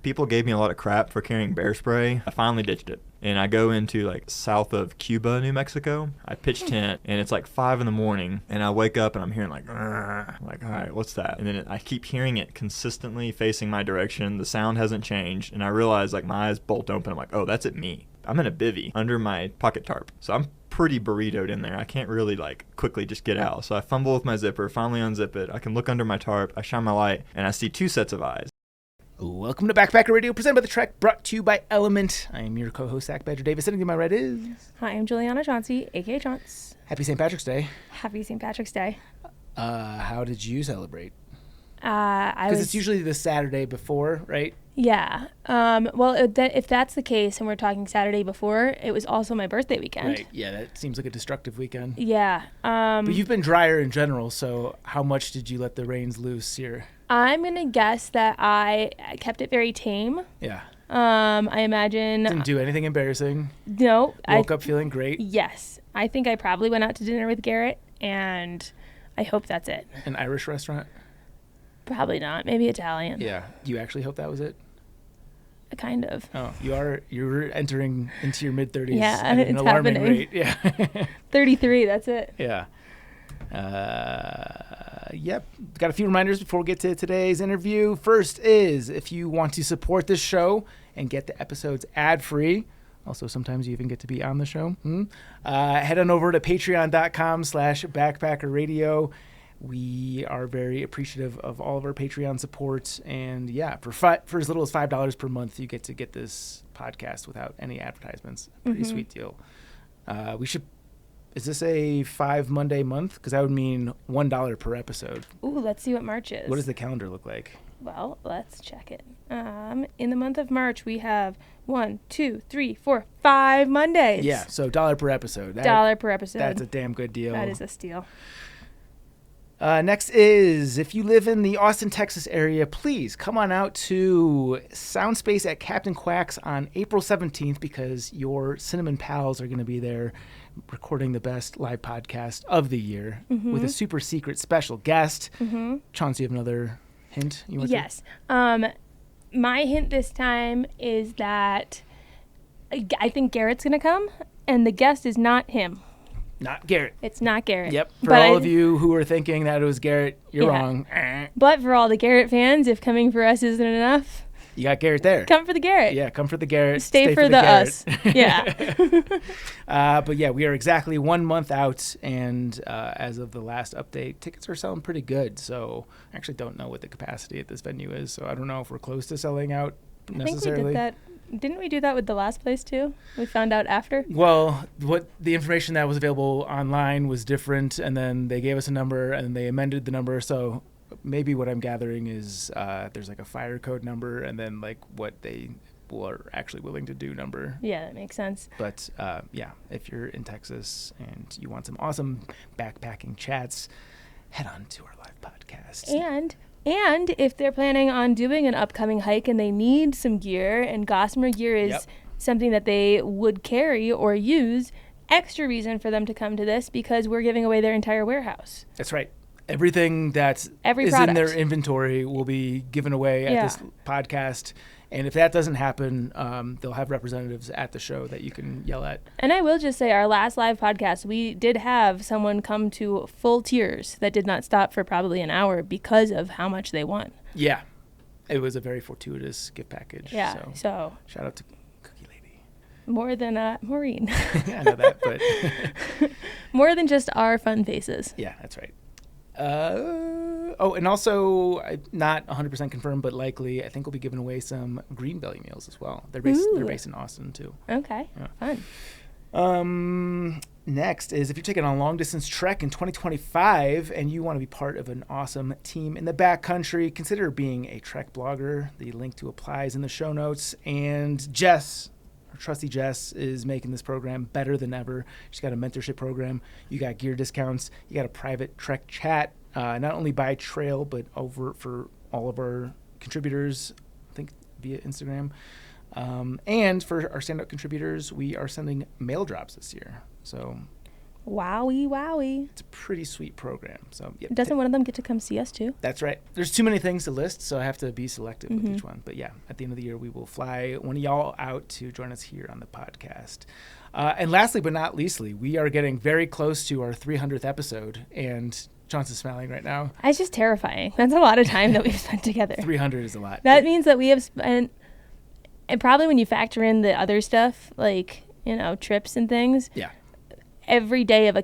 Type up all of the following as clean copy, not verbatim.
People gave me a lot of crap for carrying bear spray. I finally ditched it. And I go into like south of Cuba, New Mexico. I pitch tent and it's like 5 in the morning and I wake up and I'm hearing like, "Argh." I'm like, all right, what's that? And then I keep hearing it consistently facing my direction. The sound hasn't changed. And I realize like my eyes bolt open. I'm like, oh, that's at me. I'm in a bivvy under my pocket tarp. So I'm pretty burritoed in there. I can't really like quickly just get out. So I fumble with my zipper, finally unzip it. I can look under my tarp. I shine my light and I see 2 sets of eyes. Welcome to Backpacker Radio, presented by The Trek, brought to you by Element. I am your co-host, Zach Badger Davis. Sitting to my right is... Hi, I'm Juliana Chauncey, a.k.a. Chaunce. Happy St. Patrick's Day. Happy St. Patrick's Day. How did you celebrate? Because it's usually the Saturday before, right? Yeah. Well, if that's the case, and we're talking Saturday before, it was also my birthday weekend. Right, yeah, that seems like a destructive weekend. Yeah. But you've been drier in general, so how much did you let the reins loose here? I'm going to guess that I kept it very tame. Yeah. I imagine... Didn't do anything embarrassing? No. Woke up feeling great? Yes. I think I probably went out to dinner with Garrett, and I hope that's it. An Irish restaurant? Probably not. Maybe Italian. Yeah. You actually hope that was it? Kind of. Oh, you're entering into your mid-30s. Yeah, at an it's alarming happening. rate. Yeah. 33, that's it. Yeah. Yep. Got a few reminders before we get to today's interview. First is, if you want to support this show and get the episodes ad-free, also sometimes you even get to be on the show, head on over to patreon.com/backpackerradio. We are very appreciative of all of our Patreon support. And yeah, for as little as $5 per month, you get to get this podcast without any advertisements. Pretty sweet deal. Is this a 5 Monday month? Because that would mean $1 per episode. Ooh, let's see what March is. What does the calendar look like? Well, let's check it. In the month of March, we have 1, 2, 3, 4, 5 Mondays. Yeah, so $1 per episode. $1 per episode. That's a damn good deal. That is a steal. Next is, if you live in the Austin, Texas area, please come on out to Soundspace at Captain Quack's on April 17th because your Cinnamon Pals are going to be there recording the best live podcast of the year with a super secret special guest. Chauncey, you have another hint? Yes. My hint this time is that I think Garrett's going to come, and the guest is not him. Not Garrett. It's not Garrett. Yep. For all of you who are thinking that it was Garrett, you're wrong. But for all the Garrett fans, if coming for us isn't enough, you got Garrett there. come for the Garrett. Yeah, come for the Garrett. Stay for the us. Yeah. But yeah, we are exactly 1 month out, and as of the last update, tickets are selling pretty good. So I actually don't know what the capacity at this venue is, so I don't know if we're close to selling out necessarily. I think we did that. Didn't we do that with the last place too? We found out after? Well, what the information that was available online was different, and then they gave us a number, and they amended the number. So maybe what I'm gathering is there's like a fire code number, and then like what they were actually willing to do number. Yeah, that makes sense. But yeah, if you're in Texas and you want some awesome backpacking chats, head on to our live podcast. And if they're planning on doing an upcoming hike and they need some gear, and Gossamer gear is something that they would carry or use, extra reason for them to come to this because we're giving away their entire warehouse. That's right. Everything that is in their inventory will be given away at this podcast. And if that doesn't happen, they'll have representatives at the show that you can yell at. And I will just say, our last live podcast, we did have someone come to full tears that did not stop for probably an hour because of how much they won. Yeah. It was a very fortuitous gift package. Yeah. So shout out to Cookie Lady. More than Maureen. I know that, but more than just our fun faces. Yeah, that's right. And also, not 100% confirmed, but likely, I think we'll be giving away some Green Belly meals as well. They're based in Austen, too. Okay, fun. Next is, if you're taking a long-distance trek in 2025 and you want to be part of an awesome team in the backcountry, consider being a trek blogger. The link to apply is in the show notes. And Jess, our trusty Jess, is making this program better than ever. She's got a mentorship program. You got gear discounts. You got a private trek chat, not only by trail, but over for all of our contributors, I think via Instagram. And for our stand-up contributors, we are sending mail drops this year. So Wowie. It's a pretty sweet program. So yeah, Doesn't one of them get to come see us too? that's right. There's too many things to list, so I have to be selective with each one. But yeah, at the end of the year, we will fly one of y'all out to join us here on the podcast. And lastly, but not leastly, we are getting very close to our 300th episode, and Johnson's smiling right now. It's just terrifying. That's a lot of time that we've spent together. 300 is a lot. That means that we have spent, and probably when you factor in the other stuff, like, trips and things. Yeah. Every day of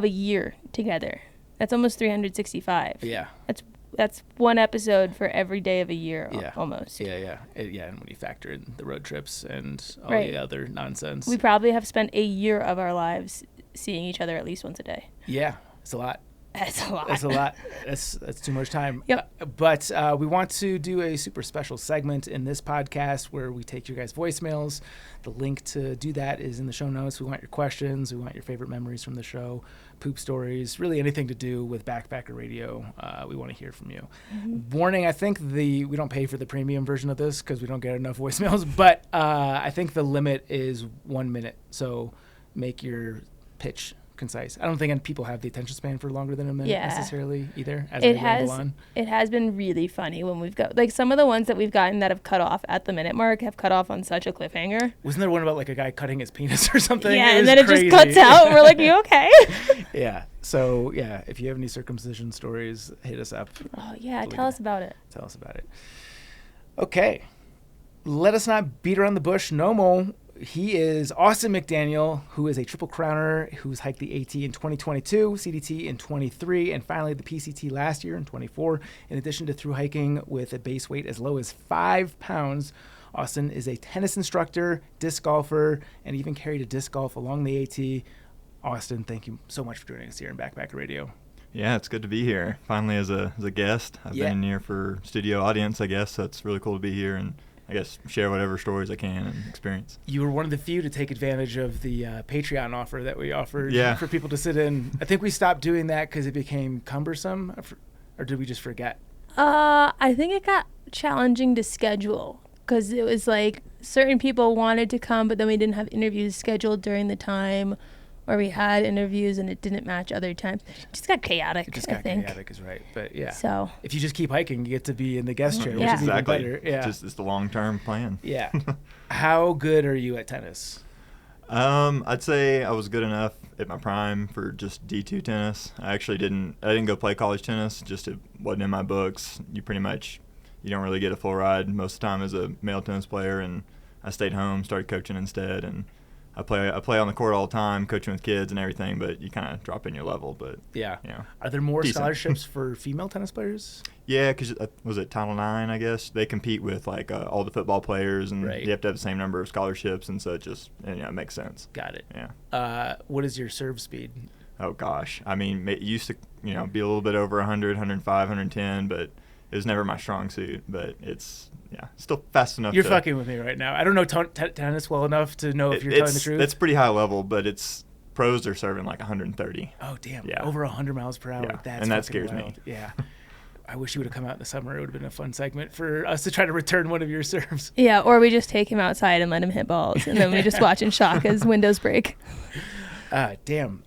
a year together. That's almost 365. Yeah. That's one episode for every day of a year, Yeah. almost. Yeah. And when you factor in the road trips and all Right. the other nonsense. We probably have spent a year of our lives seeing each other at least once a day. Yeah, it's a lot. That's a lot. That's a lot. That's too much time. Yep. But we want to do a super special segment in this podcast where we take your guys' voicemails. The link to do that is in the show notes. We want your questions. We want your favorite memories from the show, poop stories, really anything to do with Backpacker Radio. We want to hear from you. Warning, I think we don't pay for the premium version of this because we don't get enough voicemails, but I think the limit is 1 minute. So make your pitch concise. I don't think people have the attention span for longer than a minute necessarily either. As we ramble on. It has been really funny when we've got, like, some of the ones that we've gotten that have cut off at the minute mark have cut off on such a cliffhanger. Wasn't there one about like a guy cutting his penis or something? Yeah, and then crazy. It just cuts out and we're like, you okay? Yeah. So yeah, if you have any circumcision stories, hit us up. Oh yeah, tell us about it. Tell us about it. Okay. Let us not beat around the bush no more. He is Austen McDaniel, who is a triple crowner who's hiked the AT in 2022, CDT in 23, and finally the PCT last year in 24. In addition to through hiking with a base weight as low as 5 pounds, Austen is a tennis instructor, disc golfer, and even carried a disc golf along the AT. Austen, thank you so much for joining us here in Backpacker Radio. Yeah, it's good to be here. Finally, as a guest, I've been in here for studio audience, I guess. So it's really cool to be here and I guess share whatever stories I can and experience. You were one of the few to take advantage of the Patreon offer that we offered for people to sit in. I think we stopped doing that because it became cumbersome, or did we just forget? I think it got challenging to schedule because it was like certain people wanted to come, but then we didn't have interviews scheduled during the time, or we had interviews and it didn't match other times. It just got chaotic, I think. Chaotic is right, but yeah. So if you just keep hiking, you get to be in the guest chair, which is exactly. even better. Yeah. It's the long-term plan. Yeah. How good are you at tennis? I'd say I was good enough at my prime for just D2 tennis. I didn't go play college tennis, just it wasn't in my books. You don't really get a full ride most of the time as a male tennis player, and I stayed home, started coaching instead, and I play on the court all the time, coaching with kids and everything, but you kind of drop in your level. But Are there more decent. scholarships for female tennis players? Yeah, because was it Title IX? I guess they compete with like all the football players, and you have to have the same number of scholarships, and so it makes sense. Got it. Yeah. What is your serve speed? Oh gosh, I mean, it used to be a little bit over 100, 105, 110, but it was never my strong suit. But it's still fast enough. You're fucking with me right now. I don't know tennis well enough to know if you're telling the truth. It's pretty high level, but pros are serving like 130. Oh damn! Yeah. Over 100 miles per hour. Yeah. That scares wild. me. Yeah. I wish you would have come out in the summer. It would have been a fun segment for us to try to return one of your serves. Yeah, or we just take him outside and let him hit balls, and then we just watch in shock as windows break. Damn.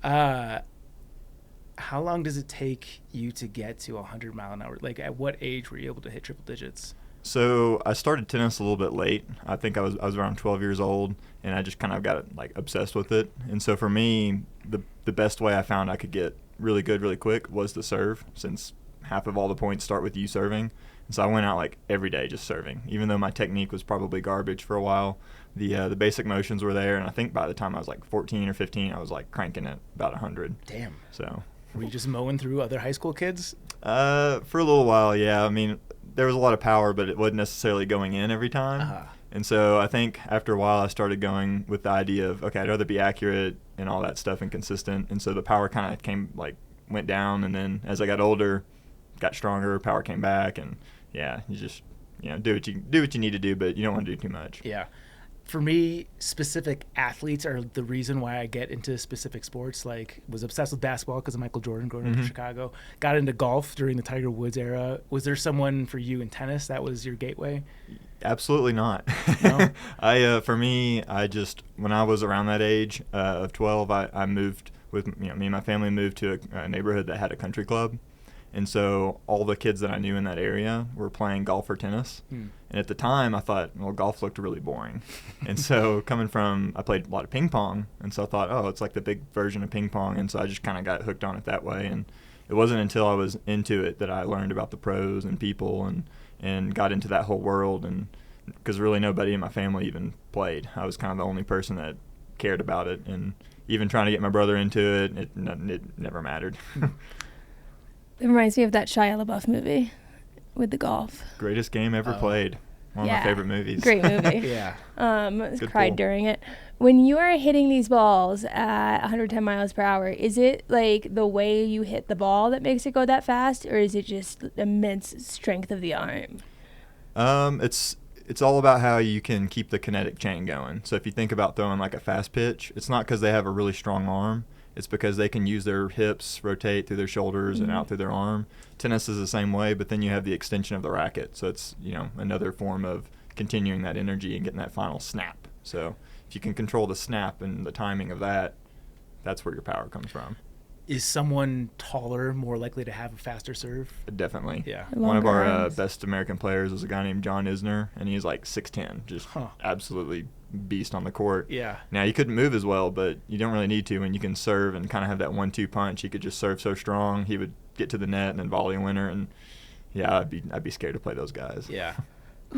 How long does it take you to get to 100 mile an hour? Like, at what age were you able to hit triple digits? So I started tennis a little bit late. I think I was around 12 years old, and I just kind of got like obsessed with it. And so for me, the best way I found I could get really good really quick was to serve, since half of all the points start with you serving. And so I went out like every day just serving, even though my technique was probably garbage for a while. The basic motions were there, and I think by the time I was like 14 or 15, I was like cranking it about 100. Damn. So were you just mowing through other high school kids? For a little while, yeah. I mean, there was a lot of power, but it wasn't necessarily going in every time. And so I think after a while I started going with the idea of, okay, I'd rather be accurate and all that stuff and consistent. And so the power kind of went down, and then as I got older, got stronger, power came back, and you just do what you need to do, but you don't want to do too much. Yeah. For me, specific athletes are the reason why I get into specific sports. Like, was obsessed with basketball because of Michael Jordan growing up in Chicago. Got into golf during the Tiger Woods era. Was there someone for you in tennis that was your gateway? Absolutely not. No? For me, when I was around that age of 12, I moved with me and my family moved to a neighborhood that had a country club. And so all the kids that I knew in that area were playing golf or tennis. And at the time, I thought, well, golf looked really boring. And so I played a lot of ping pong. And so I thought, oh, it's like the big version of ping pong. And so I just kind of got hooked on it that way. And it wasn't until I was into it that I learned about the pros and people and got into that whole world. And because really nobody in my family even played. I was kind of the only person that cared about it. And even trying to get my brother into it, it never mattered. It reminds me of that Shia LaBeouf movie with the golf. Greatest game ever played. One of my favorite movies. Great movie. Yeah. Cried during it. When you are hitting these balls at 110 miles per hour, is it like the way you hit the ball that makes it go that fast, or is it just immense strength of the arm? It's all about how you can keep the kinetic chain going. So if you think about throwing like a fast pitch, it's not because they have a really strong arm. It's because they can use their hips, rotate through their shoulders and out through their arm. Tennis is the same way, but then you have the extension of the racket. So it's, another form of continuing that energy and getting that final snap. So if you can control the snap and the timing of that, that's where your power comes from. Is someone taller more likely to have a faster serve? Definitely. Yeah. One of our best American players was a guy named John Isner, and he's like 6'10", just absolutely beast on the court. Yeah. Now, he couldn't move as well, but you don't really need to when you can serve and kind of have that 1-2 punch. He could just serve so strong. He would get to the net and then volley a winner, and yeah, I'd be scared to play those guys. Yeah.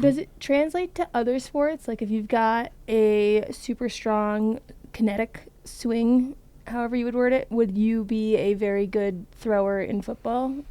Does it translate to other sports? Like if you've got a super strong kinetic swing, however you would word it, would you be a very good thrower in football?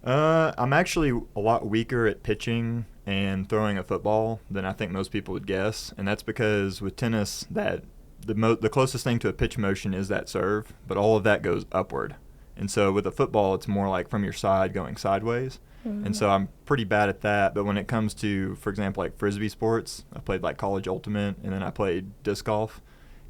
I'm actually a lot weaker at pitching and throwing a football than I think most people would guess, and that's because with tennis, that the closest thing to a pitch motion is that serve, but all of that goes upward. And so with a football, it's more like from your side going sideways. And so I'm pretty bad at that. But when it comes to, for example, like Frisbee sports, I played like college ultimate, and then I played disc golf.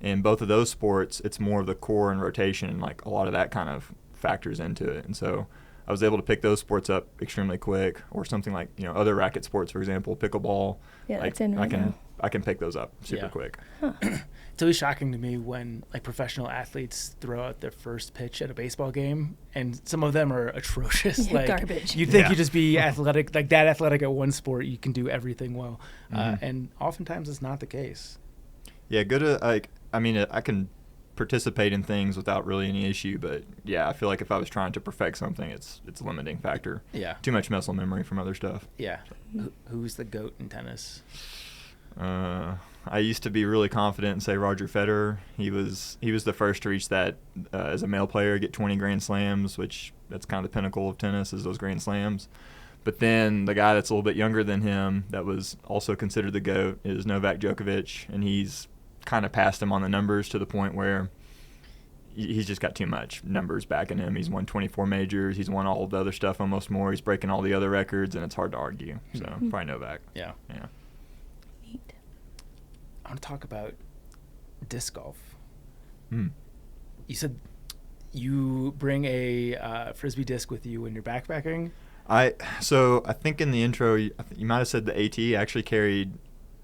In both of those sports, it's more of the core and rotation, and like a lot of that kind of factors into it. And so I was able to pick those sports up extremely quick, or something like, other racket sports, for example, pickleball. Yeah, like, that's in right now. I can pick those up super quick. Huh. It's always shocking to me when like professional athletes throw out their first pitch at a baseball game, and some of them are atrocious. Yeah, like garbage. You'd think you'd just be athletic, like that athletic at one sport, you can do everything well, and oftentimes it's not the case. Yeah, I can participate in things without really any issue, but yeah, I feel like if I was trying to perfect something, it's a limiting factor. Yeah. Too much muscle memory from other stuff. Yeah. Who's the GOAT in tennis? I used to be really confident and say Roger Federer. He was the first to reach that as a male player, get 20 Grand Slams, which that's kind of the pinnacle of tennis, is those Grand Slams. But then the guy that's a little bit younger than him that was also considered the GOAT is Novak Djokovic, and he's kind of passed him on the numbers to the point where he's just got too much numbers backing him. He's won 24 majors. He's won all of the other stuff almost more. He's breaking all the other records, and it's hard to argue. So probably Novak. Yeah. Neat. I want to talk about disc golf. Mm. You said you bring a Frisbee disc with you when you're backpacking? So I think in the intro, you might have said the AT actually carried,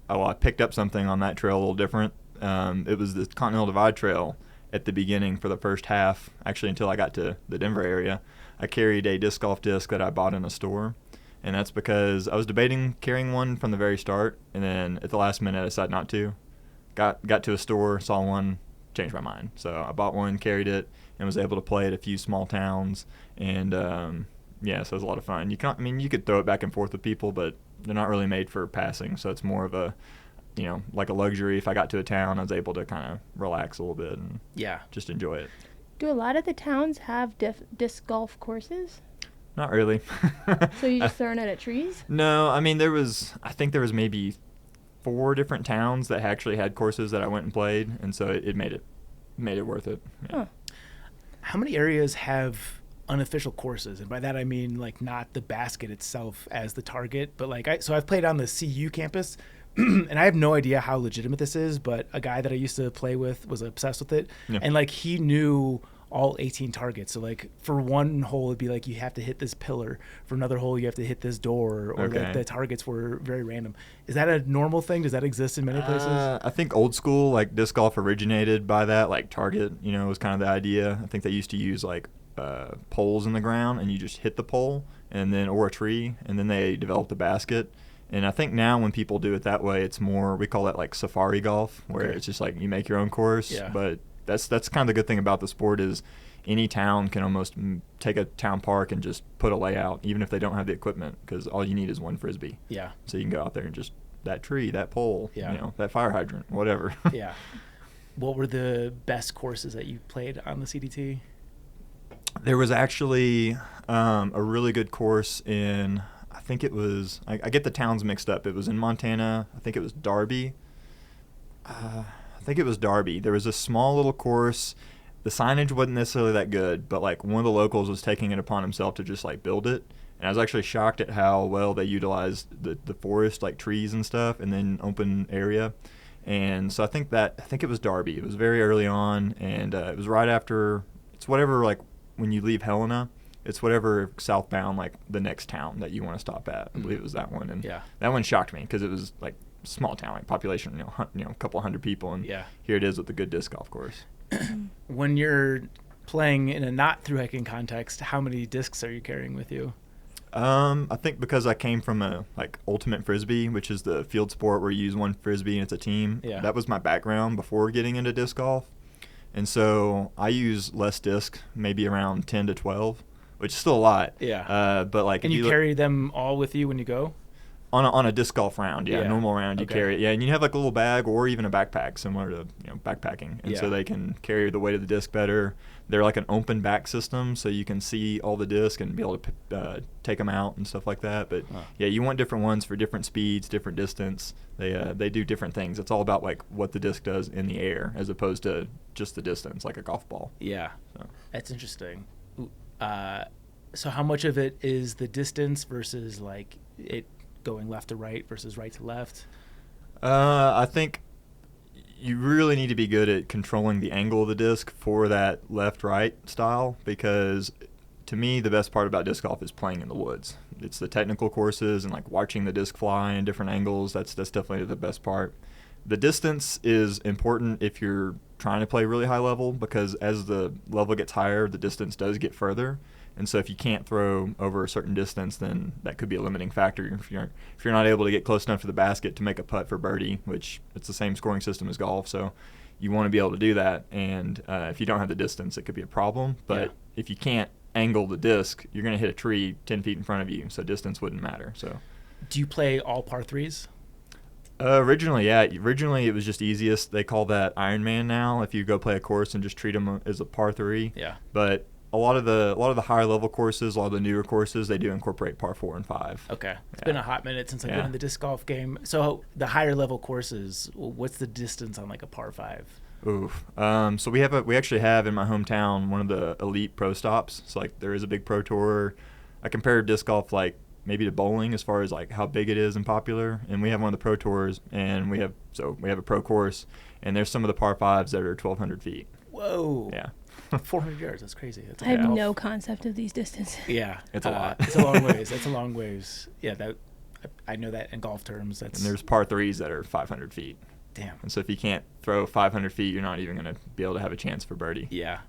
I picked up something on that trail a little different. It was the Continental Divide Trail at the beginning for the first half, actually until I got to the Denver area. I carried a disc golf disc that I bought in a store, and that's because I was debating carrying one from the very start, and then at the last minute I decided not to. Got to a store, saw one, changed my mind. So I bought one, carried it, and was able to play at a few small towns, and so it was a lot of fun. You could throw it back and forth with people, but they're not really made for passing, so it's more of a, like a luxury. If I got to a town, I was able to kind of relax a little bit and just enjoy it. Do a lot of the towns have disc golf courses? Not really. So you just throwing it at trees? No, I think there was maybe 4 different towns that actually had courses that I went and played, and so it made it worth it. Yeah. Huh. How many areas have unofficial courses? And by that I mean like not the basket itself as the target, but like I've played on the CU campus, and I have no idea how legitimate this is, but a guy that I used to play with was obsessed with it, and like he knew all 18 targets. So like for one hole, it'd be like you have to hit this pillar. For another hole, you have to hit this door, or like the targets were very random. Is that a normal thing? Does that exist in many places? I think old school, like disc golf originated by that, like target, was kind of the idea. I think they used to use like poles in the ground, and you just hit the pole and then or a tree, and then they developed a basket. And I think now when people do it that way, it's more, we call that like safari golf, where it's just like you make your own course. Yeah. But that's kind of the good thing about the sport is any town can almost take a town park and just put a layout, even if they don't have the equipment, because all you need is one Frisbee. Yeah. So you can go out there and just, that tree, that pole, that fire hydrant, whatever. Yeah. What were the best courses that you played on the CDT? There was actually a really good course in, I think it was, I get the towns mixed up. It was in Montana. I think it was Darby. There was a small little course. The signage wasn't necessarily that good, but like one of the locals was taking it upon himself to just like build it. And I was actually shocked at how well they utilized the forest, like trees and stuff, and then open area. And so I think it was Darby. It was very early on, and it was right after, it's whatever, like when you leave Helena, it's whatever southbound, like the next town that you want to stop at. I believe it was that one. And that one shocked me because it was like small town, like population, a couple hundred people. And here it is with a good disc golf course. When you're playing in a not thru-hiking context, how many discs are you carrying with you? I think because I came from a like ultimate Frisbee, which is the field sport where you use one Frisbee and it's a team. Yeah. That was my background before getting into disc golf. And so I use less disc, maybe around 10 to 12, which is still a lot. Yeah. But like, and you carry them all with you when you go? On a disc golf round, normal round, you carry it. Yeah, and you have like a little bag or even a backpack, similar to backpacking. And so they can carry the weight of the disc better. They're like an open back system, so you can see all the disc and be able to take them out and stuff like that. But you want different ones for different speeds, different distance. They do different things. It's all about like what the disc does in the air as opposed to just the distance, like a golf ball. Yeah, so. That's interesting. So how much of it is the distance versus like it going left to right versus right to left? I think you really need to be good at controlling the angle of the disc for that left-right style, because to me the best part about disc golf is playing in the woods. It's the technical courses and like watching the disc fly in different angles. That's definitely the best part. The distance is important if you're trying to play really high level, because as the level gets higher, the distance does get further. And so if you can't throw over a certain distance, then that could be a limiting factor. If you're not able to get close enough to the basket to make a putt for birdie, which it's the same scoring system as golf, so you want to be able to do that. And if you don't have the distance, it could be a problem. But if you can't angle the disc, you're going to hit a tree 10 feet in front of you, so distance wouldn't matter. So, do you play all par threes? Originally, Originally, it was just easiest. They call that Ironman now. If you go play a course and just treat them as a par three. Yeah. But a lot of the higher level courses, a lot of the newer courses, they do incorporate par 4 and 5. Okay. It's been a hot minute since I've been in the disc golf game. So the higher level courses, what's the distance on like a par 5? Oof. So we actually have in my hometown one of the elite pro stops. So like there is a big pro tour. I compare disc golf like maybe to bowling as far as like how big it is and popular. And we have one of the pro tours, and we have a pro course, and there's some of the par 5s that are 1,200 feet. Whoa. Yeah. 400 yards. That's crazy. That's I have no concept of these distances. Yeah. It's a lot. It's a long ways. That's a long ways. Yeah, I know that in golf terms. And there's par 3s that are 500 feet. Damn. And so if you can't throw 500 feet, you're not even going to be able to have a chance for birdie. Yeah.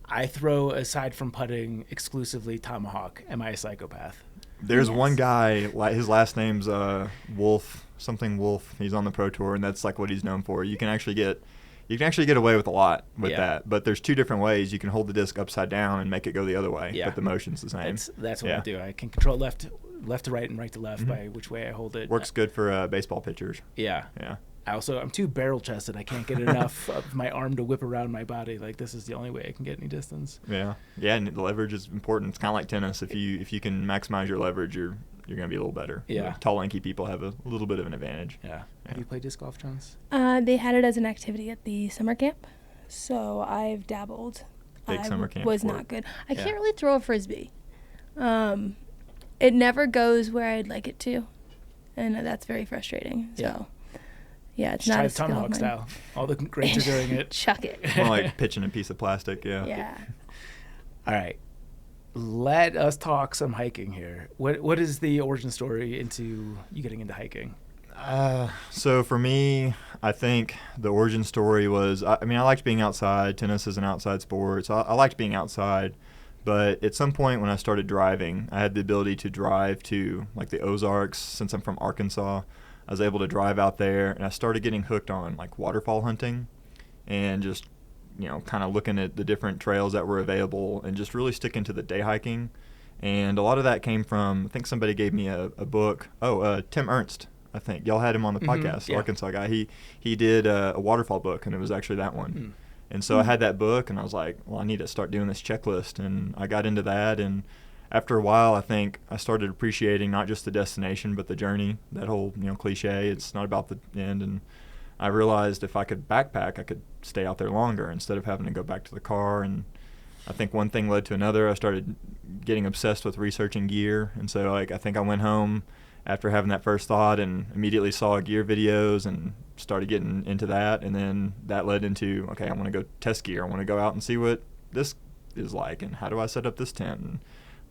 I throw, aside from putting, exclusively tomahawk. Am I a psychopath? There's one guy, his last name's Wolf, something Wolf. He's on the pro tour, and that's like what he's known for. You can actually get away with a lot with that. But there's two different ways. You can hold the disc upside down and make it go the other way, but the motion's the same. That's what I do. I can control left to right and right to left by which way I hold it. Works good for baseball pitchers. Yeah. I'm too barrel chested. I can't get enough of my arm to whip around my body. Like, this is the only way I can get any distance. Yeah, and the leverage is important. It's kind of like tennis. If you can maximize your leverage, you're going to be a little better. Yeah. Tall, lanky people have a little bit of an advantage. Yeah. Have you played disc golf, Jones? They had it as an activity at the summer camp, so I've dabbled. Big summer camp. Was not good. I can't really throw a frisbee. It never goes where I'd like it to, and that's very frustrating. So. Yeah, it's not a skill tomahawk style. All the greats are doing it. Chuck it. More like pitching a piece of plastic, Yeah. All right. Let us talk some hiking here. What is the origin story into you getting into hiking? So for me, I think the origin story was, I liked being outside. Tennis is an outside sport, so I liked being outside. But at some point when I started driving, I had the ability to drive to like the Ozarks. Since I'm from Arkansas, I was able to drive out there, and I started getting hooked on like waterfall hunting and just, kind of looking at the different trails that were available and just really sticking to the day hiking. And a lot of that came from, I think somebody gave me a book. Tim Ernst. I think y'all had him on the podcast, yeah. Arkansas guy. He did a waterfall book, and it was actually that one. And so I had that book, and I was like, well, I need to start doing this checklist. And I got into that, and after a while, I think I started appreciating not just the destination, but the journey. That whole, cliche, it's not about the end. And I realized if I could backpack, I could stay out there longer instead of having to go back to the car. And I think one thing led to another. I started getting obsessed with researching gear. And so I think I went home after having that first thought and immediately saw gear videos and started getting into that. And then that led into, okay, I want to go test gear. I want to go out and see what this is like, and how do I set up this tent, and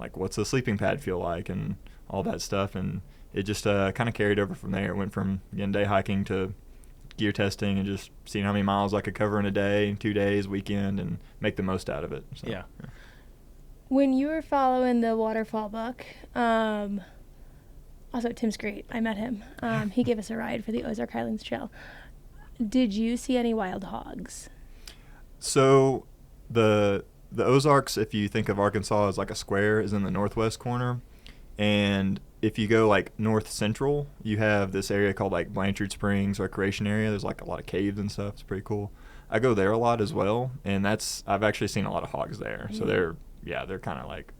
like what's the sleeping pad feel like, and all that stuff. And it just kind of carried over from there. It went from, again, day hiking to gear testing and just seeing how many miles I could cover in a day, 2 days, weekend, and make the most out of it. So, yeah. When you were following the waterfall book, also Tim's great. I met him. He gave us a ride for the Ozark Highlands Trail. Did you see any wild hogs? So the Ozarks, if you think of Arkansas as like a square, is in the northwest corner. And if you go like north central, you have this area called like Blanchard Springs Recreation Area. There's like a lot of caves and stuff. It's pretty cool. I go there a lot as well, and I've actually seen a lot of hogs there. So they're kind of like,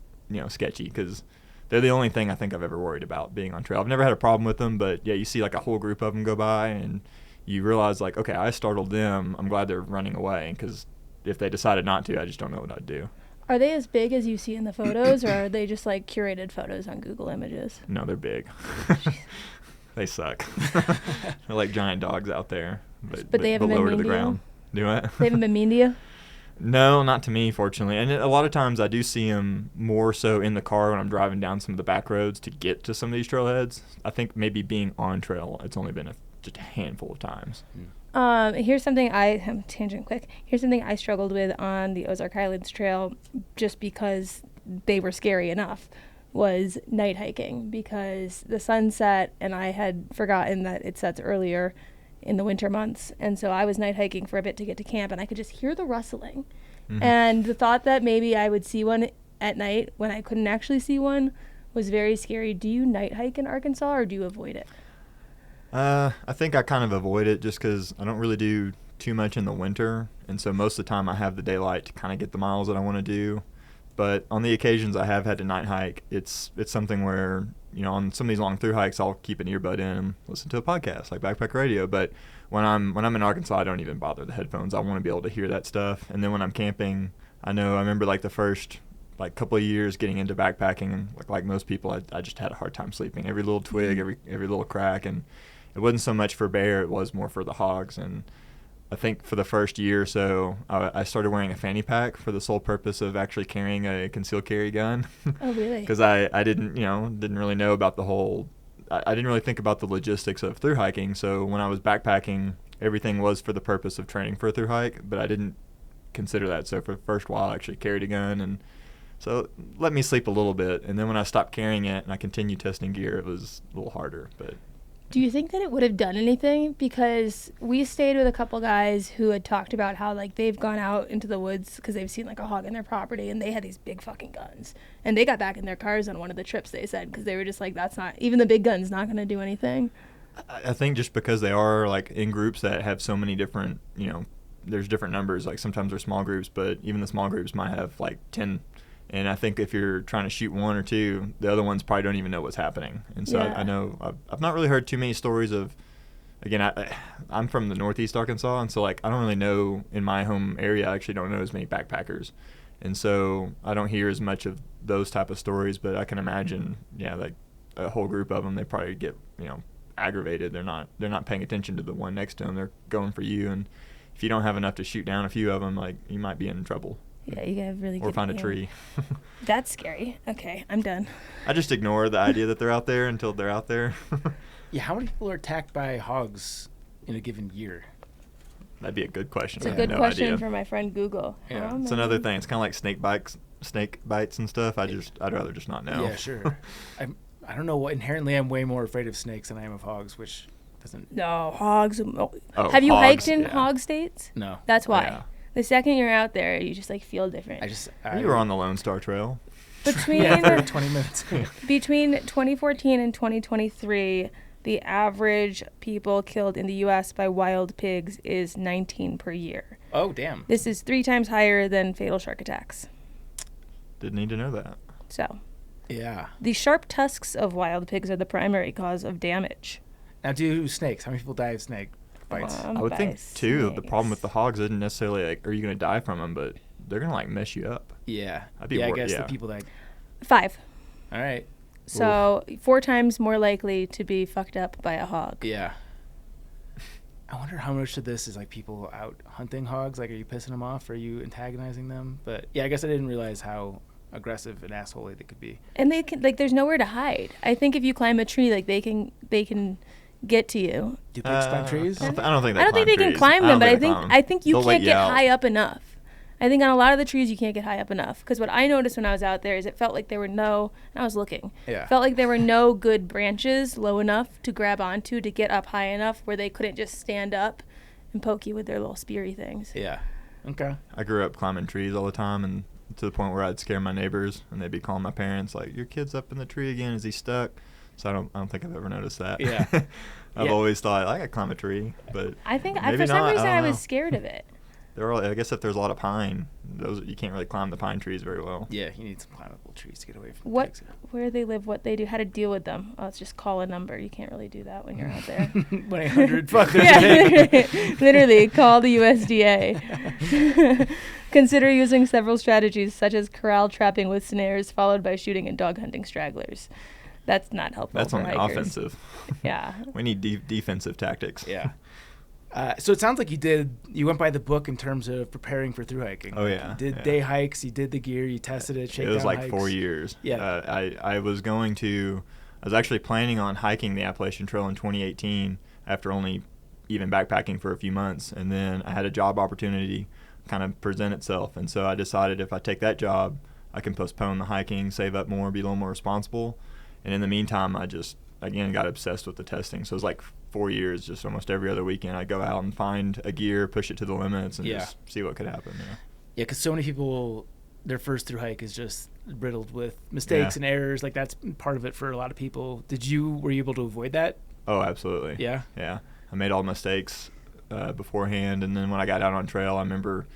sketchy, because they're the only thing I think I've ever worried about being on trail. I've never had a problem with them, but yeah, you see like a whole group of them go by, and you realize like, okay, I startled them. I'm glad they're running away, because if they decided not to, I just don't know what I'd do. Are they as big as you see in the photos, or are they just like curated photos on Google Images? No, they're big. They suck. They're like giant dogs out there, but they haven't been lower mean to the to ground. Do what? They haven't been mean to you? No, not to me, fortunately. And a lot of times I do see them more so in the car when I'm driving down some of the back roads to get to some of these trailheads. I think maybe being on trail, it's only been just a handful of times. Here's something tangent quick. Here's something I struggled with on the Ozark Highlands Trail, just because they were scary enough, was night hiking, because the sun set, and I had forgotten that it sets earlier in the winter months. And so I was night hiking for a bit to get to camp, and I could just hear the rustling. Mm-hmm. And the thought that maybe I would see one at night when I couldn't actually see one was very scary. Do you night hike in Arkansas, or do you avoid it? I think I kind of avoid it just because I don't really do too much in the winter. And so most of the time I have the daylight to kind of get the miles that I want to do. But on the occasions I have had to night hike, it's something where, on some of these long thru hikes, I'll keep an earbud in and listen to a podcast like Backpack Radio. But when I'm in Arkansas, I don't even bother the headphones. I want to be able to hear that stuff. And then when I'm camping, I remember like the first couple of years getting into backpacking, and like most people, I just had a hard time sleeping. Every little twig, every little crack, and it wasn't so much for bear, it was more for the hogs. And I think for the first year or so, I started wearing a fanny pack for the sole purpose of actually carrying a concealed carry gun. Oh, really? Because I didn't really know about the whole, I didn't really think about the logistics of thru hiking. So when I was backpacking, everything was for the purpose of training for a thru hike, but I didn't consider that. So for the first while, I actually carried a gun, and so it let me sleep a little bit. And then when I stopped carrying it and I continued testing gear, it was a little harder. But do you think that it would have done anything? Because we stayed with a couple guys who had talked about how like they've gone out into the woods because they've seen like a hog in their property, and they had these big fucking guns, and they got back in their cars on one of the trips, they said, because they were just like, that's not, even the big gun's not going to do anything. I think just because they are like in groups that have so many different, there's different numbers, like sometimes they're small groups, but even the small groups might have like 10. And I think if you're trying to shoot one or two, the other ones probably don't even know what's happening. And so I know I've not really heard too many stories of, again, I'm from the northeast Arkansas, and so like I don't really know in my home area, I actually don't know as many backpackers. And so I don't hear as much of those type of stories, but I can imagine, like a whole group of them, they probably get, aggravated. They're not paying attention to the one next to them. They're going for you. And if you don't have enough to shoot down a few of them, like you might be in trouble. Yeah, you gotta really Or good find a aim. tree. That's scary. Okay, I'm done. I just ignore the idea that they're out there until they're out there. Yeah, how many people are attacked by hogs in a given year? That'd be a good question. It's I a have good no question idea. for my friend Google. Yeah. How It's many- another thing. It's kind of like snake bites and stuff. I'd rather just not know. Yeah, sure. I don't know what inherently I'm way more afraid of snakes than I am of hogs, which doesn't. No, hogs. Oh, Have you hogs, hiked in yeah. hog states? No, That's why. Yeah. The second you're out there, you just like feel different. You were on the Lone Star Trail. Between yeah, for 20 minutes. between 2014 and 2023, the average people killed in the U.S. by wild pigs is 19 per year. Oh, damn. This is 3 times higher than fatal shark attacks. Didn't need to know that. So, Yeah. the sharp tusks of wild pigs are the primary cause of damage. Now, do snakes? How many people die of snake bites? I would By think too. The problem with snakes. the hogs isn't necessarily like, are you gonna die from them, but they're gonna like mess you up. Yeah. I'd be Yeah, I wor- guess yeah. the people that. 5. All right. So 4 times more likely to be fucked up by a hog. Yeah. I wonder how much of this is like people out hunting hogs. Like, are you pissing them off? Are you antagonizing them? But yeah, I guess I didn't realize how aggressive and assholey they could be. And they can, like, there's nowhere to hide. I think if you climb a tree, like, they can get to you. Do pigs climb trees? I don't think they I don't think they can trees. climb them, but I think climb 'em. I think you They'll wait can't get out. high up enough. I think on a lot of the trees you can't get high up enough, because what I noticed when I was out there is it felt like there were no, and I was looking, Yeah. felt like there were no good branches low enough to grab onto to get up high enough where they couldn't just stand up and poke you with their little speary things. Yeah. Okay. I grew up climbing trees all the time, and to the point where I'd scare my neighbors, and they'd be calling my parents like, "Your kid's up in the tree again. Is he stuck?" So I don't think I've ever noticed that. Yeah. I've Yeah. always thought I could climb a tree, but I think maybe for some not, reason I I don't was know. scared of it. I guess if there's a lot of pine, those you can't really climb the pine trees very well. Yeah, you need some climbable trees to get away from the What, pigs. where they live, what they do, how to deal with them. Oh, it's just call a number. You can't really do that when you're out there. 1-800 fuck there's a pig. Yeah, literally, call the USDA. Consider using several strategies, such as corral trapping with snares, followed by shooting and dog hunting stragglers. That's not helpful. That's for on the hikers. offensive. Yeah. We need defensive tactics. Yeah. So it sounds like you went by the book in terms of preparing for thru hiking. Oh, yeah, You did yeah. day hikes, you did the gear, you tested it, It shakedown was like hikes. 4 years. Yeah. I was actually planning on hiking the Appalachian Trail in 2018 after only even backpacking for a few months. And then I had a job opportunity kind of present itself. And so I decided if I take that job, I can postpone the hiking, save up more, be a little more responsible. And in the meantime, I just, again, got obsessed with the testing. So it was like 4 years, just almost every other weekend. I'd go out and find a gear, push it to the limits, and Yeah. just see what could happen. Yeah. Yeah, because so many people, their first thru hike is just riddled with mistakes Yeah. and errors. Like, that's part of it for a lot of people. Were you able to avoid that? Oh, absolutely. Yeah. Yeah. I made all mistakes beforehand, and then when I got out on trail, I remember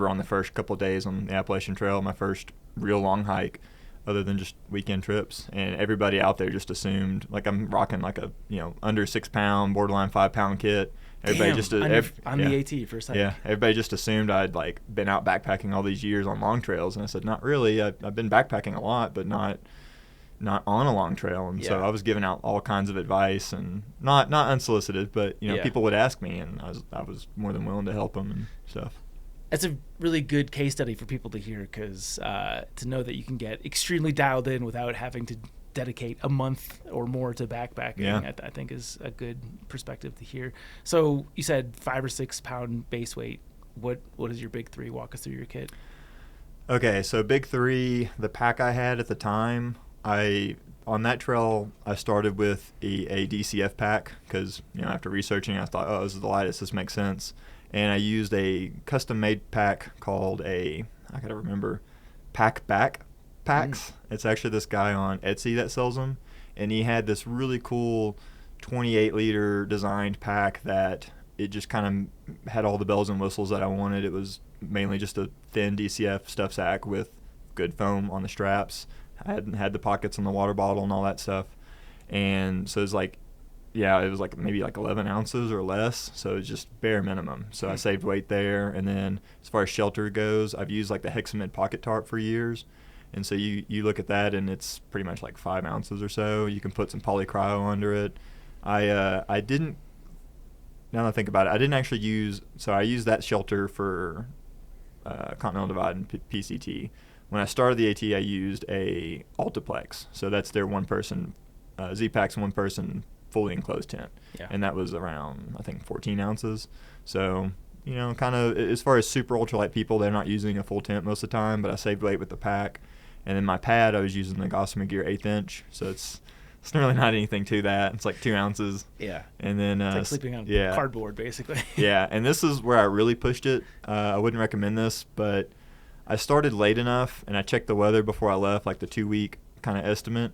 on the first couple of days on the Appalachian Trail, my first real long hike, other than just weekend trips, and everybody out there just assumed like I'm rocking like a under 6 pound, borderline 5 pound kit. Everybody Damn, just on the AT first hike. Yeah, everybody just assumed I'd like been out backpacking all these years on long trails, and I said not really. I've been backpacking a lot, but not on a long trail. And so Yeah. I was giving out all kinds of advice, and not unsolicited, but Yeah. people would ask me, and I was more than willing to help them and stuff. That's a really good case study for people to hear, because to know that you can get extremely dialed in without having to dedicate a month or more to backpacking, Yeah. I think is a good perspective to hear. So you said 5 or 6 pound base weight. What is your big three? Walk us through your kit. Okay, so big three, the pack I had at the time, on that trail, I started with a DCF pack because, after researching, I thought, this is the lightest, this makes sense. And I used a custom-made pack called I gotta remember, Pack Back Packs. It's actually this guy on Etsy that sells them. And he had this really cool 28-liter designed pack that it just kind of had all the bells and whistles that I wanted. It was mainly just a thin DCF stuff sack with good foam on the straps. I had the pockets on the water bottle and all that stuff. And so it was like, it was like maybe like 11 ounces or less. So it's just bare minimum. So I saved weight there. And then as far as shelter goes, I've used like the Hexamid pocket tarp for years. And so you look at that and it's pretty much like 5 ounces or so. You can put some polycryo under it. I didn't, now that I think about it, I didn't actually I used that shelter for Continental Divide and PCT. When I started the AT, I used a Altiplex. So that's their one-person, Z-Packs one-person fully enclosed tent. Yeah. And that was around, I think, 14 ounces. So, you know, kind of as far as super ultralight people, they're not using a full tent most of the time, but I saved weight with the pack. And then my pad, I was using the Gossamer Gear 1/8 inch. So it's really not anything to that. It's like 2 ounces. Yeah. And then it's like sleeping on cardboard, basically. Yeah, and this is where I really pushed it. I wouldn't recommend this, but I started late enough, and I checked the weather before I left, like the 2-week kind of estimate.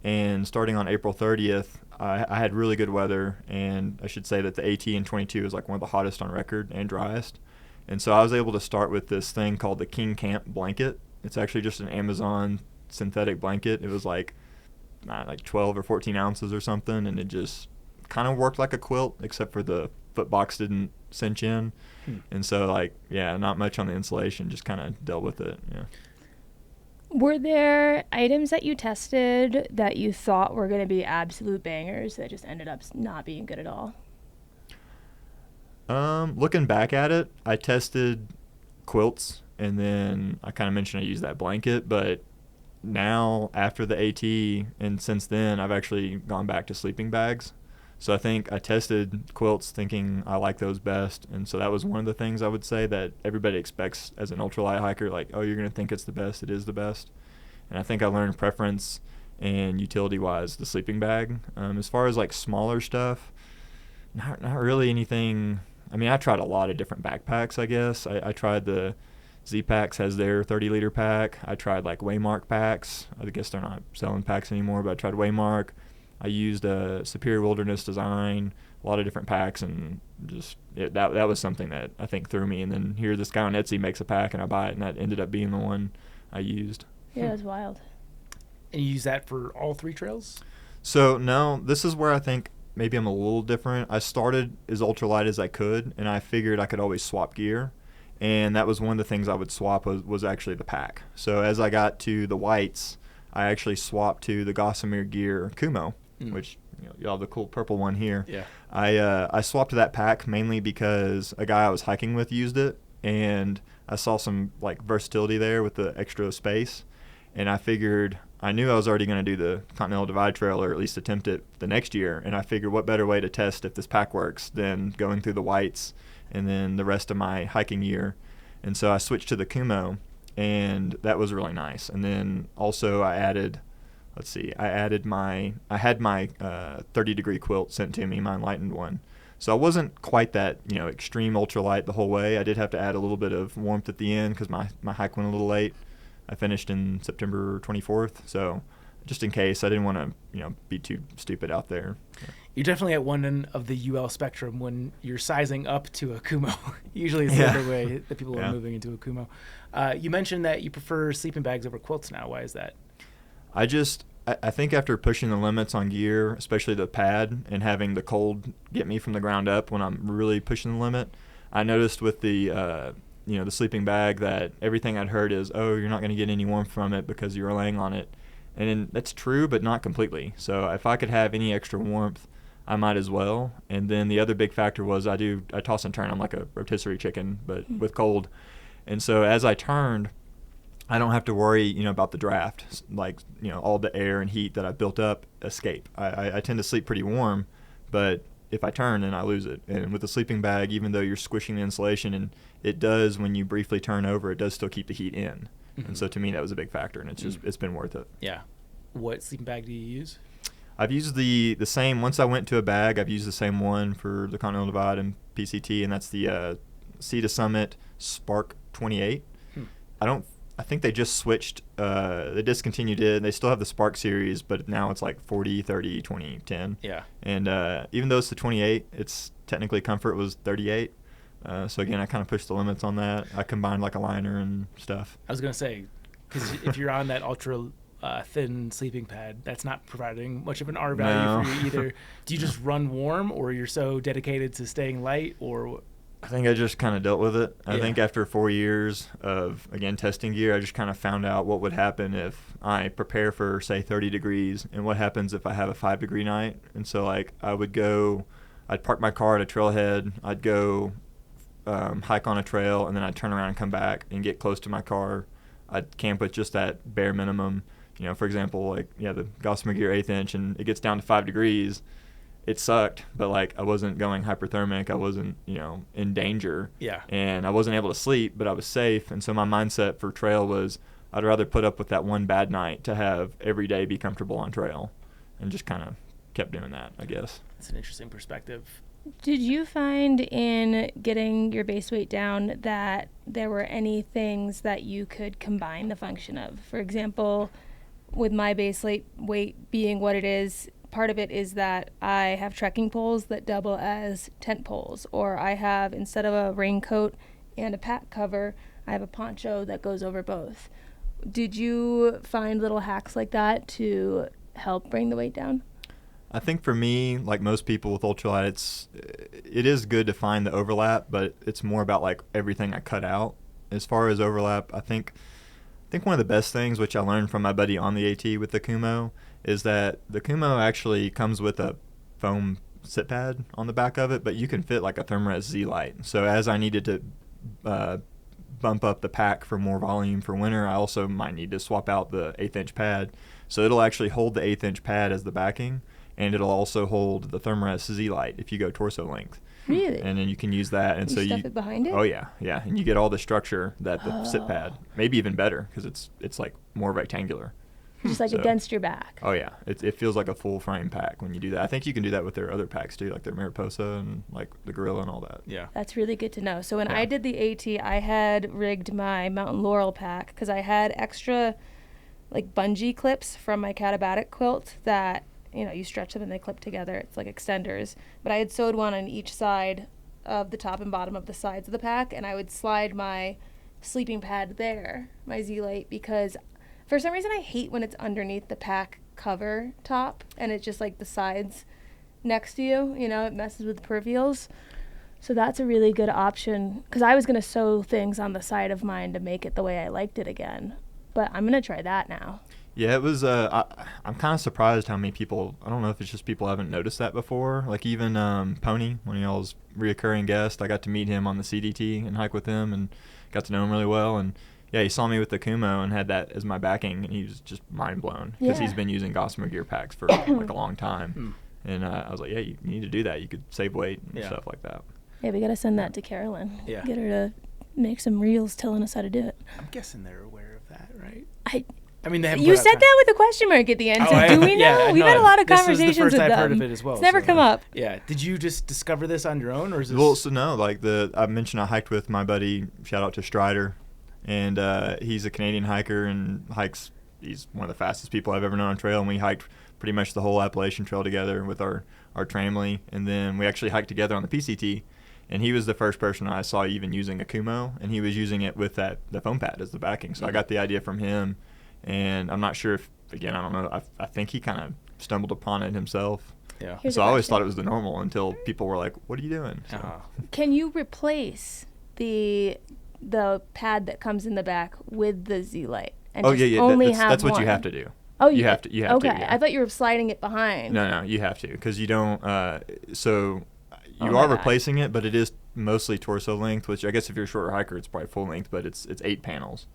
And starting on April 30th, I had really good weather, and I should say that the AT in 22 is like one of the hottest on record and driest. And so I was able to start with this thing called the King Camp blanket. It's actually just an Amazon synthetic blanket. It was like 12 or 14 ounces or something, and it just kind of worked like a quilt, except for the foot box didn't cinch in. And so, like, yeah, not much on the insulation, just kind of dealt with it. Yeah. Were there items that you tested that you thought were going to be absolute bangers that just ended up not being good at all? Looking back at it, I tested quilts, and then I kind of mentioned I used that blanket, but now after the AT and since then, I've actually gone back to sleeping bags. So I think I tested quilts thinking I like those best, and so that was one of the things I would say that everybody expects as an ultralight hiker, like, oh, you're going to think it's the best. It is the best. And I think I learned preference and utility-wise the sleeping bag. As far as like smaller stuff, not really anything. I mean, I tried a lot of different backpacks, I guess. I tried the Z-Packs has their 30-liter pack. I tried like Waymark packs. I guess they're not selling packs anymore, but I tried Waymark. I used a Superior Wilderness Design, a lot of different packs, and just that was something that I think threw me. And then here this guy on Etsy makes a pack, and I buy it, and that ended up being the one I used. Yeah, it was wild. And you use that for all 3 trails? So, no, this is where I think maybe I'm a little different. I started as ultralight as I could, and I figured I could always swap gear. And that was one of the things I would swap was actually the pack. So as I got to the whites, I actually swapped to the Gossamer Gear Kumo, which you have the cool purple one here. Yeah. I swapped to that pack mainly because a guy I was hiking with used it, and I saw some like versatility there with the extra space, and I figured I knew I was already going to do the Continental Divide Trail, or at least attempt it the next year, and I figured what better way to test if this pack works than going through the whites and then the rest of my hiking year. And so I switched to the Kumo, and that was really nice. And then also I added my 30-degree quilt sent to me, my enlightened one. So I wasn't quite that, extreme ultralight the whole way. I did have to add a little bit of warmth at the end because my hike went a little late. I finished in September 24th, so just in case, I didn't want to, be too stupid out there. Yeah. You're definitely at one end of the UL spectrum when you're sizing up to a Kumo. Usually it's the other way that people are moving into a Kumo. You mentioned that you prefer sleeping bags over quilts now. Why is that? I think after pushing the limits on gear, especially the pad, and having the cold get me from the ground up when I'm really pushing the limit, I noticed with the the sleeping bag that everything I'd heard is, oh, you're not going to get any warmth from it because you're laying on it. And that's true, but not completely. So if I could have any extra warmth, I might as well. And then the other big factor was I toss and turn. I'm like a rotisserie chicken, but with cold. And so as I turned, I don't have to worry, about the draft, like, all the air and heat that I built up escape. I tend to sleep pretty warm, but if I turn, then I lose it. And with the sleeping bag, even though you're squishing the insulation, and it does, when you briefly turn over, it does still keep the heat in. Mm-hmm. And so to me, that was a big factor, and it's been worth it. Yeah. What sleeping bag do you use? I've used the same. Once I went to a bag, I've used the same one for the Continental Divide and PCT, and that's the Sea to Summit Spark 28. I think they just switched. They discontinued it. They still have the Spark series, but now it's like 40, 30, 20, 10. Yeah. And even though it's the 28, it's technically Comfort was 38. So again, I kind of pushed the limits on that. I combined like a liner and stuff. I was going to say, because if you're on that ultra thin sleeping pad, that's not providing much of an R value for you either. Do you just run warm, or you're so dedicated to staying light, or? I think I just kind of dealt with it. I think after 4 years of, again, testing gear, I just kind of found out what would happen if I prepare for, say, 30 degrees, and what happens if I have a 5-degree night. And so, like, I'd park my car at a trailhead. I'd go hike on a trail, and then I'd turn around and come back and get close to my car. I'd camp with just that bare minimum. You know, for example, like, the Gossamer Gear 1/8 inch, and it gets down to 5 degrees. It sucked, but, like, I wasn't going hyperthermic. I wasn't, in danger. Yeah. And I wasn't able to sleep, but I was safe. And so my mindset for trail was I'd rather put up with that one bad night to have every day be comfortable on trail, and just kind of kept doing that, I guess. That's an interesting perspective. Did you find in getting your base weight down that there were any things that you could combine the function of? For example, with my base weight being what it is, part of it is that I have trekking poles that double as tent poles, or I have, instead of a raincoat and a pack cover, I have a poncho that goes over both. Did you find little hacks like that to help bring the weight down? I think for me, like most people with ultralight, it is good to find the overlap, but it's more about like everything I cut out. As far as overlap, I think one of the best things, which I learned from my buddy on the AT with the Kumo, is that the Kumo actually comes with a foam sit pad on the back of it, but you can fit like a Thermarest Z-Lite. So as I needed to bump up the pack for more volume for winter, I also might need to swap out the 1/8 inch pad. So it'll actually hold the 1/8 inch pad as the backing, and it'll also hold the Thermarest Z-Lite if you go torso length. Really? And then you can use that, and you so stuff it behind it? Oh yeah, and you get all the structure that the sit pad, maybe even better because it's like more rectangular. Just like against your back. Oh yeah, it feels like a full frame pack when you do that. I think you can do that with their other packs too, like their Mariposa and like the Gorilla and all that. Yeah. That's really good to know. So when I did the AT, I had rigged my Mountain Laurel pack because I had extra like bungee clips from my Catabatic quilt that, you stretch them and they clip together. It's like extenders. But I had sewed one on each side of the top and bottom of the sides of the pack, and I would slide my sleeping pad there, my Z-Lite, because for some reason I hate when it's underneath the pack cover top and it's just like the sides next to you, it messes with the peripherals. So that's a really good option because I was going to sew things on the side of mine to make it the way I liked it again. But I'm going to try that now. Yeah, it was, I'm kind of surprised how many people, I don't know if it's just people haven't noticed that before. Like even Pony, one of y'all's reoccurring guest, I got to meet him on the CDT and hike with him and got to know him really well. And yeah, he saw me with the Kumo and had that as my backing, and he was just mind blown because he's been using Gossamer Gear packs for like a long time. And I was like, yeah, you need to do that. You could save weight and stuff like that. Yeah, we got to send that to Carolyn. Yeah. Get her to make some reels telling us how to do it. I'm guessing they're aware of that, right? I mean, they haven't. You said that with a question mark at the end. So do we know? Yeah, We've had a lot of conversations with them. This is the first I've them. heard of it as well. It's never come up. Yeah. Did you just discover this on your own, or is this? Well, so no, like I mentioned I hiked with my buddy, shout out to Strider, and he's a Canadian hiker and hikes. He's one of the fastest people I've ever known on trail, and we hiked pretty much the whole Appalachian Trail together with our tramley, and then we actually hiked together on the PCT. And he was the first person I saw even using a Kumo, and he was using it with the foam pad as the backing. So I got the idea from him, and I'm not sure if, again, I don't know, I think he kind of stumbled upon it himself. Yeah. Here's So a I always question. thought it was the normal until people were like, what are you doing? So, Can you replace the pad that comes in the back with the Z-Lite? And oh, just yeah, only that's what you one? have to do. Oh, You have to. Okay, yeah. I thought you were sliding it behind. No, you have to, because you don't. So you my are God. replacing it, but it is mostly torso length, which I guess if you're a shorter hiker, it's probably full length, but it's 8 panels.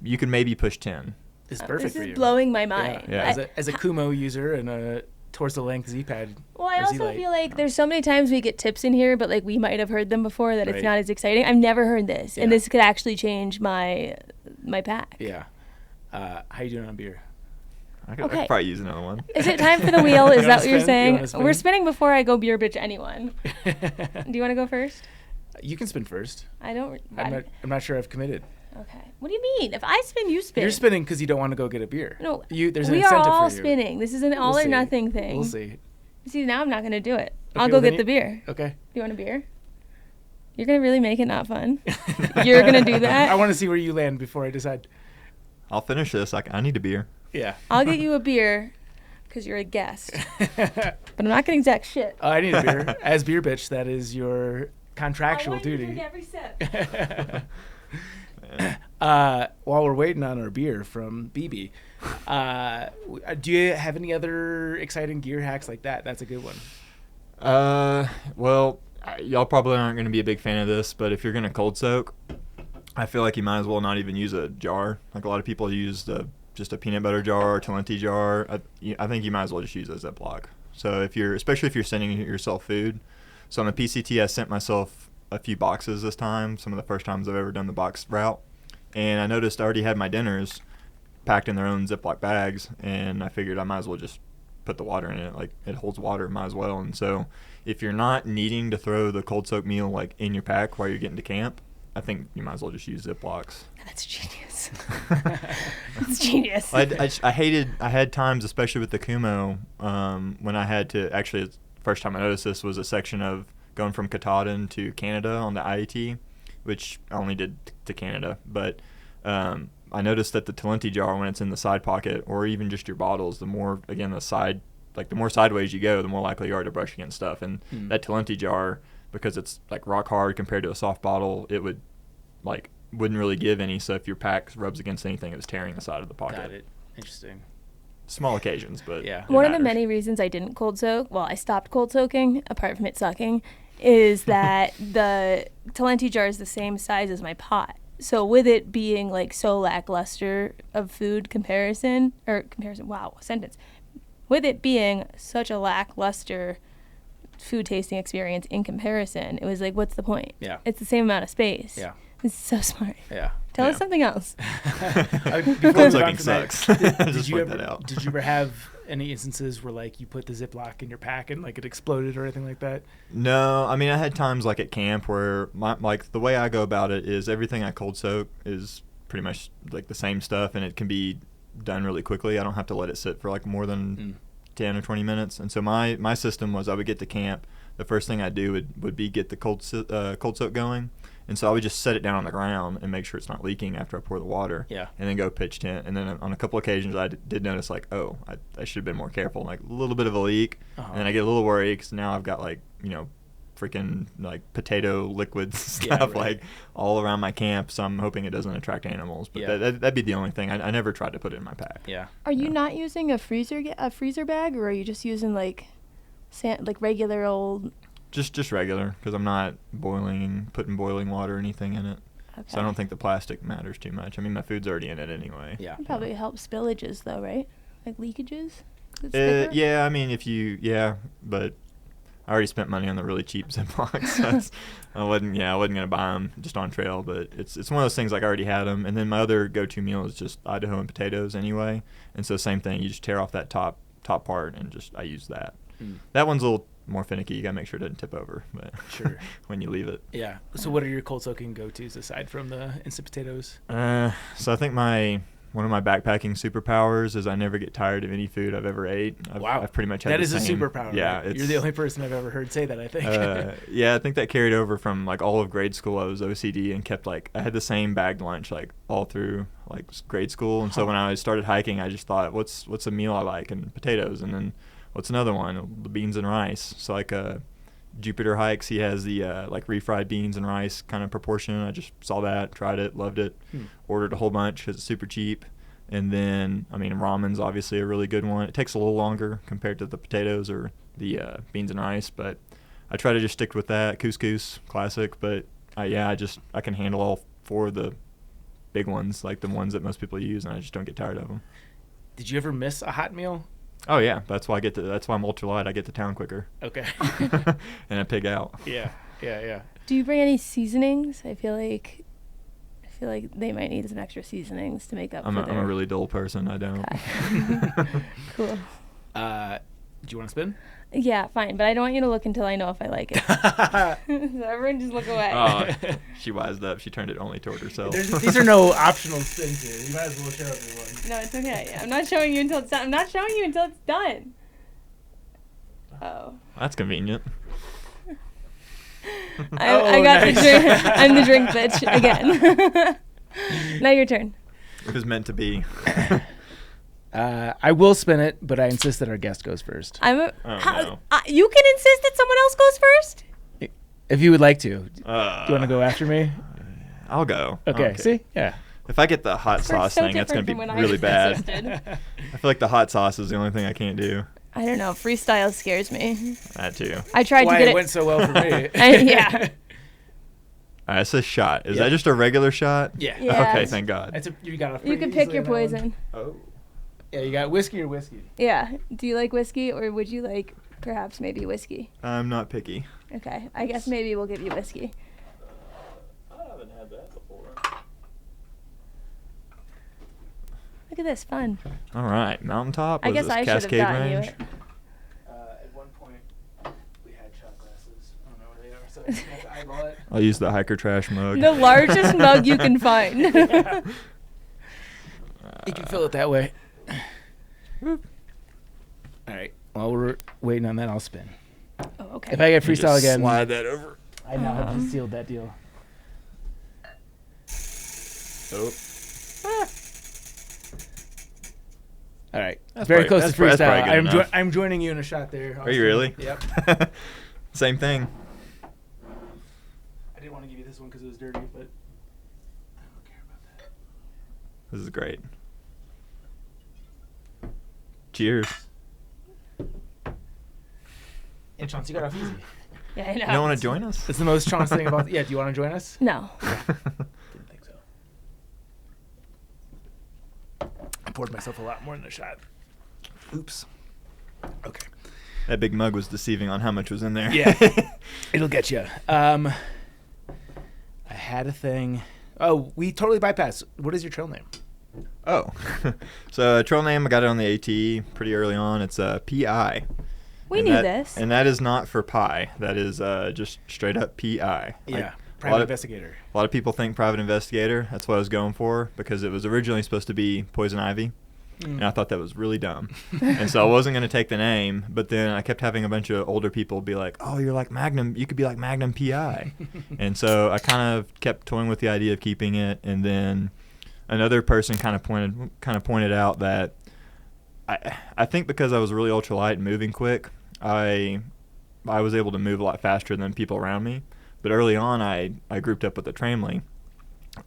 You can maybe push 10. It's perfect This for you. is blowing my mind. Yeah. As a Kumo user and a torso length Z pad. Well, I or also Z-Lite. feel like there's so many times we get tips in here, but like we might have heard them before that Right. it's not as exciting. I've never heard this, and Yeah. this could actually change my pack. Yeah. How you doing on beer? I could Okay. probably use another one. Is it time for the wheel? Is You that wanna what you're spin? You saying? wanna spin? We're spinning before I go beer bitch anyone. Do you want to go first? You can spin first. I don't. I'm not sure I've committed. Okay. What do you mean? If I spin, you spin. You're spinning because you don't want to go get a beer. No. There's an we incentive are all for you. spinning. This is an all We'll or see. nothing thing. We'll see. See, now I'm not going to do it. Okay, I'll go well, then get the beer. Okay. Do you want a beer? You're going to really make it not fun? You're going to do that? I want to see where you land before I decide. I'll finish this. I need a beer. Yeah. I'll get you a beer because you're a guest. But I'm not getting jack shit. I need a beer. As beer bitch, that is your contractual duty. every sip. While we're waiting on our beer from BB, do you have any other exciting gear hacks like that? That's a good one. Well, y'all probably aren't going to be a big fan of this, but if you're going to cold soak, I feel like you might as well not even use a jar. Like a lot of people use just a peanut butter jar or Talenti jar. I think you might as well just use a Ziploc. So especially if you're sending yourself food. So on the PCT, I sent myself a few boxes this time, some of the first times I've ever done the box route. And I noticed I already had my dinners packed in their own Ziploc bags, and I figured I might as well just put the water in it. Like, it holds water, might as well. And so if you're not needing to throw the cold soak meal like in your pack while you're getting to camp, I think you might as well just use Ziplocs. That's genius. That's genius. I had times, especially with the Kumo, when I had to, actually, the first time I noticed this was a section of going from Katahdin to Canada on the IAT, which I only did to Canada. But I noticed that the Talenti jar, when it's in the side pocket, or even just your bottles, the more, again, the more sideways you go, the more likely you are to brush against stuff. And that Talenti jar, because it's like rock hard compared to a soft bottle, it wouldn't really give any. So if your pack rubs against anything, it was tearing the side of the pocket. Got it. Interesting. Small occasions, but yeah. One of the many reasons I didn't cold soak, well, I stopped cold soaking, apart from it sucking, is that the Talenti jar is the same size as my pot. So with it being like so lackluster of food with it being such a lackluster food tasting experience in comparison, it was like, what's the point? Yeah. It's the same amount of space. Yeah. It's so smart. Yeah. Tell us something else. Cold soaking sucks. Just point that out. Did you ever have any instances where like you put the Ziploc in your pack and like it exploded or anything like that? No, I mean, I had times like at camp where the way I go about it is everything I cold soak is pretty much like the same stuff, and it can be done really quickly. I don't have to let it sit for like more than 10 or 20 minutes. And so my system was I would get to camp. The first thing I'd do would be get the cold soak going. And so I would just set it down on the ground and make sure it's not leaking after I pour the water. Yeah. And then go pitch tent. And then on a couple occasions, I did notice, like, I should have been more careful. Like, a little bit of a leak. And then I get a little worried because now I've got, like, freaking, like, potato liquids stuff, like, all around my camp. So I'm hoping it doesn't attract animals. But that'd be the only thing. I never tried to put it in my pack. Yeah. Are you not using a freezer bag, or are you just using, like regular old... Just regular, because I'm not putting boiling water or anything in it. Okay. So I don't think the plastic matters too much. I mean, my food's already in it anyway. Yeah. It probably helps spillages, though, right? Like leakages? Yeah, I mean, but I already spent money on the really cheap Ziplocs. So I wasn't going to buy them just on trail, but it's one of those things, like, I already had them. And then my other go-to meal is just Idaho and potatoes anyway. And so same thing, you just tear off that top part and I use that. That one's a little more finicky. You gotta make sure it doesn't tip over, but sure, when you leave it. Yeah. So what are your cold soaking go-tos aside from the instant potatoes? So I think one of my backpacking superpowers is I never get tired of any food I've ever ate. I've pretty much had that the is same, a superpower. Yeah, right? You're the only person I've ever heard say that, I think. Yeah, I think that carried over from like all of grade school. I was OCD and kept I had the same bagged lunch like all through like grade school. And so when I started hiking, I just thought, what's a meal I like? And potatoes. And then what's another one? The beans and rice. So like Jupiter Hikes, he has the like refried beans and rice kind of proportion. I just saw that, tried it, loved it, ordered a whole bunch because it's super cheap. And then, I mean, ramen's obviously a really good one. It takes a little longer compared to the potatoes or the beans and rice, but I try to just stick with that. Couscous, classic, but I can handle all four of the big ones, like the ones that most people use, and I just don't get tired of them. Did you ever miss a hot meal? Oh yeah, that's why I'm ultralight. I get to town quicker. Okay. And I pig out. Yeah. Do you bring any seasonings? I feel like they might need some extra seasonings to make up. I'm a really dull person. I don't. Okay. Cool. Do you want to spin? Yeah, fine, but I don't want you to look until I know if I like it. So everyone just look away. Oh, she wised up. She turned it only toward herself. These are no optional spins here. You might as well show everyone. No, it's okay. I'm not showing you until it's done. I'm not showing you until it's done. Oh. That's convenient. I got nice. The drink. I'm the drink bitch again. Now your turn. It was meant to be. I will spin it, but I insist that our guest goes first. No. You can insist that someone else goes first? If you would like to. Do you want to go after me? I'll go. Okay. See? Yeah. If I get the hot sauce thing, that's going to be really bad. I feel like the hot sauce is the only thing I can't do. I don't know. Freestyle scares me. That too. I tried Why to get it went so well for me. Yeah. All right, it's a shot. Is Yeah. that just a regular shot? Yeah. Yeah. Okay, thank God. You got You can pick your poison. Oh. Yeah, you got whiskey or whiskey. Yeah. Do you like whiskey, or would you like perhaps maybe whiskey? I'm not picky. Okay. I guess maybe we'll give you whiskey. I haven't had that before. Look at this. Fun. All right, mountaintop. I Was guess this I should have Cascade gotten you Range? it. At one point, we had shot glasses. I don't know where they are, so I have to eyeball it. I'll use the hiker trash mug. The largest mug you can find. Yeah. You can fill it that way. All right. While we're waiting on that, I'll spin. Oh, okay. If I get You freestyle just again, slide that over. I now have just sealed that deal. Oh. All right. That's Very probably- close to that's probably freestyle. good enough. I'm joining you in a shot there. Are you really? Yep. Same thing. I didn't want to give you this one because it was dirty, but I don't care about that. This is great. Cheers. And Chauncey, you got off easy. Yeah, I know. You don't want to join us? It's the most Chauncey thing about. Yeah, do you want to join us? No. Didn't think so. I poured myself a lot more in the shot. Oops. Okay. That big mug was deceiving on how much was in there. Yeah. It'll get you. I had a thing. Oh, we totally bypassed. What is your trail name? Oh. So trail name, I got it on the AT pretty early on. It's PI. We And knew that- this. And that is not for pie. That is just straight up PI. Yeah. Like, Private investigator. a lot of people think private investigator. That's what I was going for because it was originally supposed to be poison ivy. And I thought that was really dumb. And so I wasn't going to take the name, but then I kept having a bunch of older people be like, oh, you're like Magnum. You could be like Magnum PI. And so I kind of kept toying with the idea of keeping it. And then another person kind of pointed out that I think because I was really ultralight and moving quick, I was able to move a lot faster than people around me. But early on, I grouped up with a tramley,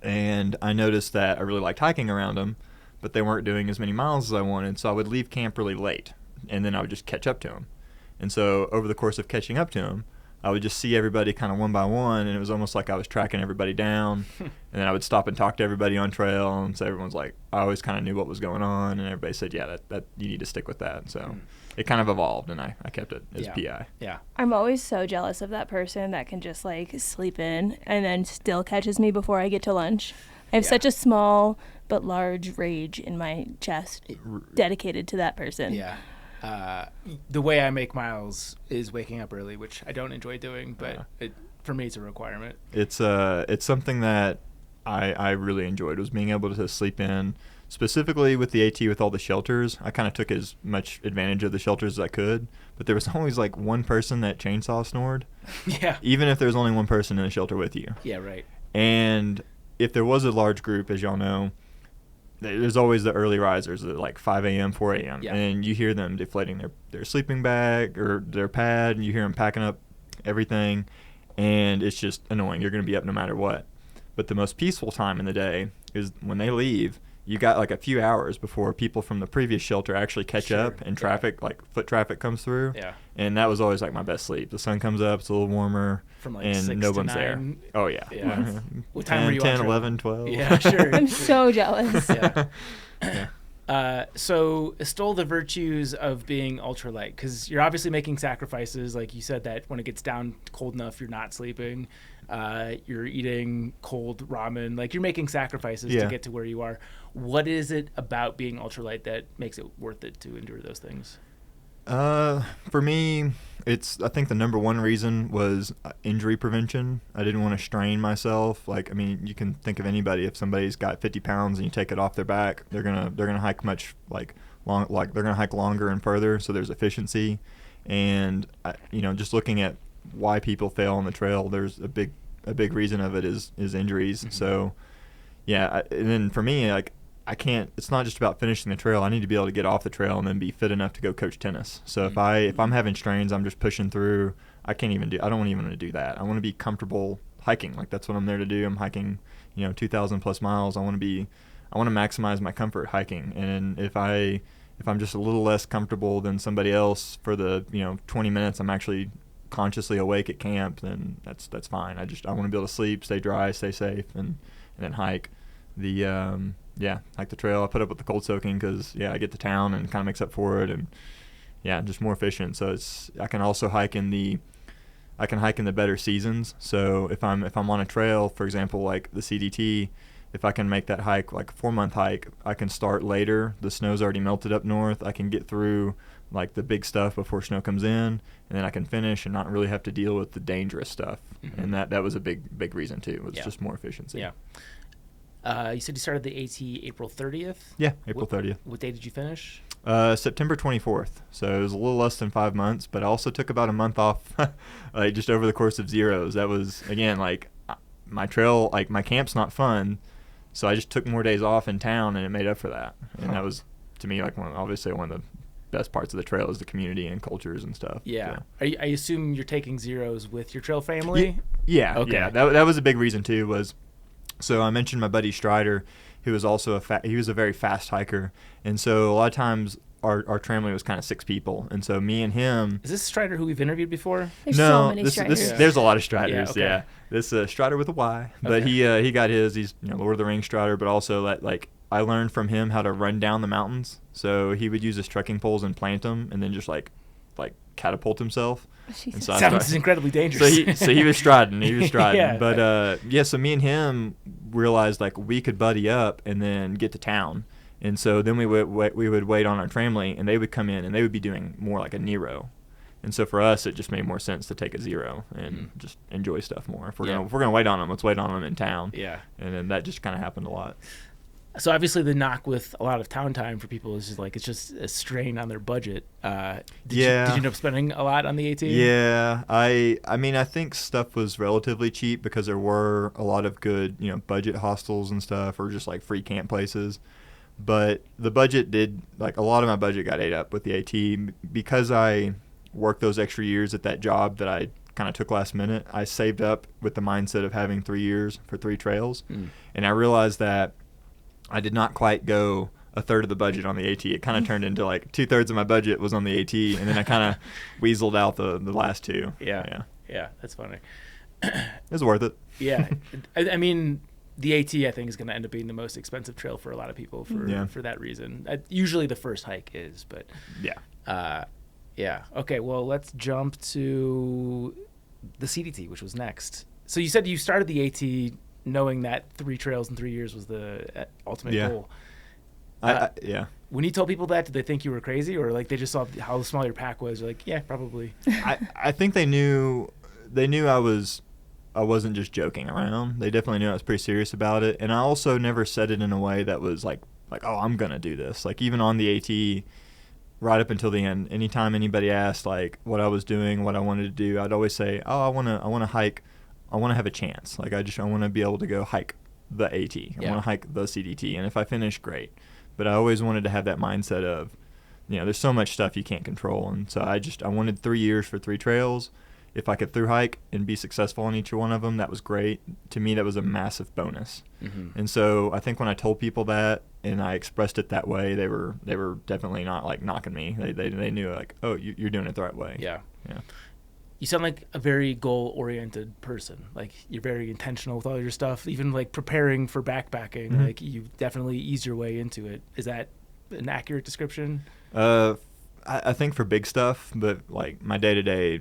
and I noticed that I really liked hiking around them, but they weren't doing as many miles as I wanted, so I would leave camp really late, and then I would just catch up to them. And so over the course of catching up to them, I would just see everybody kind of one by one, and it was almost like I was tracking everybody down. And then I would stop and talk to everybody on trail, and so everyone's like, I always kind of knew what was going on, and everybody said, yeah, that you need to stick with that. So it kind of evolved, and I kept it as PI. Yeah. I'm always so jealous of that person that can just like sleep in and then still catches me before I get to lunch. I have Yeah. such a small but large rage in my chest dedicated to that person. Yeah. The way I make miles is waking up early, which I don't enjoy doing, but for me it's a requirement. It's something that I really enjoyed, was being able to sleep in, specifically with the AT with all the shelters. I kind of took as much advantage of the shelters as I could, but there was always like one person that chainsaw snored, Yeah. even if there's only one person in the shelter with you. Yeah, right. And if there was a large group, as y'all know, there's always the early risers at like 5 a.m., 4 a.m., Yeah. and you hear them deflating their sleeping bag or their pad, and you hear them packing up everything, and it's just annoying. You're going to be up no matter what. But the most peaceful time in the day is when they leave. You got like a few hours before people from the previous shelter actually catch up and traffic, like foot traffic comes through. Yeah. And that was always like my best sleep. The sun comes up, it's a little warmer, From like and 6 no to one's 9. there. Oh, yeah. Yeah. What time were you on 10, trail? 11, 12. Yeah, sure. I'm so jealous. Yeah. So extol the virtues of being ultralight, because you're obviously making sacrifices. Like you said, that when it gets down cold enough, you're not sleeping. You're eating cold ramen. Like you're making sacrifices to get to where you are. What is it about being ultralight that makes it worth it to endure those things? For me, I think the number one reason was injury prevention. I didn't want to strain myself. Like, I mean, you can think of anybody. If somebody's got 50 pounds and you take it off their back, they're gonna hike they're gonna hike longer and further. So there's efficiency, and just looking at why people fail on the trail, there's a big reason of it is injuries. Mm-hmm. So, yeah, and then for me, like, I can't. It's not just about finishing the trail. I need to be able to get off the trail and then be fit enough to go coach tennis. So if I'm having strains, I'm just pushing through. I don't even want to do that. I want to be comfortable hiking. Like, that's what I'm there to do. I'm hiking, 2,000 plus miles. I want to maximize my comfort hiking. And if if I'm just a little less comfortable than somebody else for the 20 minutes I'm actually consciously awake at camp, then that's fine. I want to be able to sleep, stay dry, stay safe, and then hike hike the trail. I put up with the cold soaking because I get to town and kind of makes up for it, and just more efficient. So I can also hike in the better seasons. So if I'm on a trail, for example, like the CDT, if I can make that hike like a 4-month hike, I can start later. The snow's already melted up north. I can get through like the big stuff before snow comes in, and then I can finish and not really have to deal with the dangerous stuff. Mm-hmm. And that was a big reason too. It was just more efficiency. Yeah. You said you started the AT April 30th? Yeah, April 30th. What day did you finish? September 24th. So it was a little less than 5 months, but I also took about a month off like just over the course of zeros. That was, again, like my trail, like my camp's not fun, so I just took more days off in town, and it made up for that. And that was, to me, like obviously one of the best parts of the trail is the community and cultures and stuff. Yeah. So. I assume you're taking zeros with your trail family? Yeah. Okay. Yeah. That was a big reason too. So I mentioned my buddy Strider, who was also he was a very fast hiker, and so a lot of times our family was kind of 6 people, and so me and him. Is this Strider who we've interviewed before? There's so many Striders. There's a lot of Striders. Okay. Yeah. This Strider with a Y, but he got his. He's Lord of the Rings Strider, but also like I learned from him how to run down the mountains. So he would use his trekking poles and plant them, and then just like catapult himself. Jesus. And so Sounds incredibly dangerous. So he was striding. Yeah. But so me and him realized like we could buddy up and then get to town. And so then we would wait on our family, and they would come in, and they would be doing more like a Nero. And so for us, it just made more sense to take a zero and just enjoy stuff more. If we're gonna wait on them, let's wait on them in town. Yeah. And then that just kind of happened a lot. So obviously the knock with a lot of town time for people is just like it's just a strain on their budget. Did you end up spending a lot on the AT? Yeah, I mean I think stuff was relatively cheap because there were a lot of good budget hostels and stuff, or just like free camp places. But the budget a lot of my budget got ate up with the AT because I worked those extra years at that job that I kind of took last minute. I saved up with the mindset of having 3 years for 3 trails, and I realized that I did not quite go a third of the budget on the AT. It kind of turned into like 2/3 of my budget was on the AT, and then I kind of weaseled out the last 2. Yeah, that's funny. It was worth it. Yeah, I mean, the AT I think is going to end up being the most expensive trail for a lot of people for that reason. Usually the first hike is, but yeah. Okay, well let's jump to the CDT, which was next. So you said you started the AT knowing that 3 trails in 3 years was the ultimate goal. When you told people that, did they think you were crazy, or like they just saw how small your pack was? You're like, yeah, probably. I think they knew I wasn't just joking around. They definitely knew I was pretty serious about it, and I also never said it in a way that was like oh, I'm gonna do this. Like even on the AT, right up until the end, anytime anybody asked like what I was doing, what I wanted to do, I'd always say, oh, I want to hike. I want to have a chance. Like I want to be able to go hike the AT. I want to hike the CDT, and if I finish, great. But I always wanted to have that mindset of, there's so much stuff you can't control, and so I wanted 3 years for 3 trails. If I could thru-hike and be successful on each one of them, that was great. To me, that was a massive bonus. Mm-hmm. And so I think when I told people that and I expressed it that way, they were definitely not like knocking me. They knew like, oh, you're doing it the right way. Yeah. You sound like a very goal-oriented person. Like you're very intentional with all your stuff. Even like preparing for backpacking, like you definitely ease your way into it. Is that an accurate description? I think for big stuff, but like my day-to-day,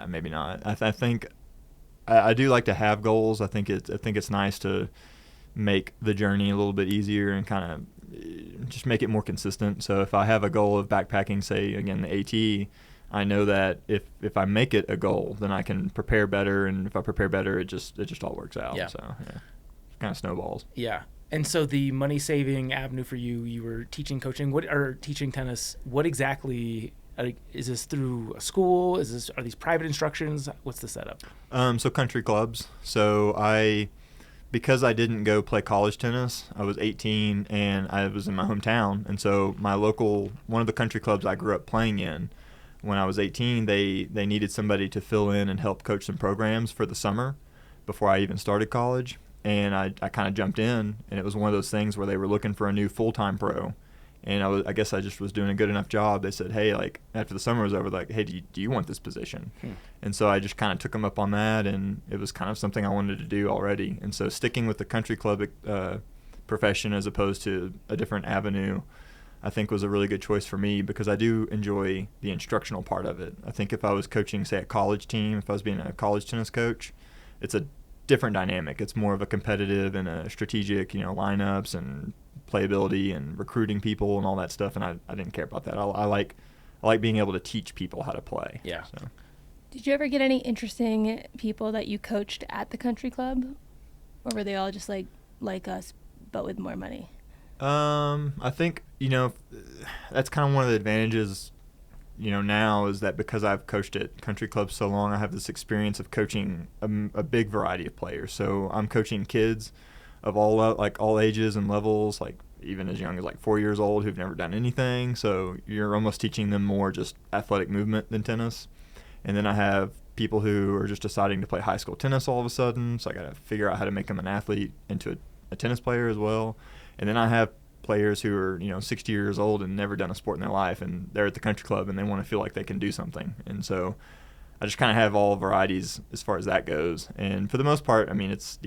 maybe not. I think I do like to have goals. I think it's nice to make the journey a little bit easier and kind of just make it more consistent. So if I have a goal of backpacking, say again the AT, I know that if I make it a goal, then I can prepare better, and if I prepare better, it just all works out. Yeah. So it kind of snowballs. Yeah. And so the money saving avenue for you were teaching teaching tennis. What exactly is this through a school? Are these private instructions? What's the setup? So country clubs. So because I didn't go play college tennis, I was 18 and I was in my hometown, and so one of the country clubs I grew up playing in. When I was 18, they needed somebody to fill in and help coach some programs for the summer before I even started college. And I kind of jumped in, and it was one of those things where they were looking for a new full-time pro. And I guess I just was doing a good enough job. They said, hey, like after the summer was over, like, hey, do you want this position? And so I just kind of took them up on that, and it was kind of something I wanted to do already. And so sticking with the country club profession as opposed to a different avenue, I think was a really good choice for me, because I do enjoy the instructional part of it. I think if I was coaching, say, a college team, if I was being a college tennis coach, it's a different dynamic. It's more of a competitive and a strategic, lineups and playability and recruiting people and all that stuff, and I didn't care about that. I like being able to teach people how to play. Yeah. So. Did you ever get any interesting people that you coached at the country club, or were they all just like us but with more money? I think that's kind of one of the advantages now, is that because I've coached at country clubs so long, I have this experience of coaching a big variety of players. So I'm coaching kids of all ages and levels, like even as young as 4 years old, who've never done anything. So you're almost teaching them more just athletic movement than tennis. And then I have people who are just deciding to play high school tennis all of a sudden, so I got to figure out how to make them an athlete into a tennis player as well. And then I have players who are 60 years old and never done a sport in their life, and they're at the country club and they want to feel like they can do something. And so I just kind of have all varieties as far as that goes. And for the most part, I mean, it's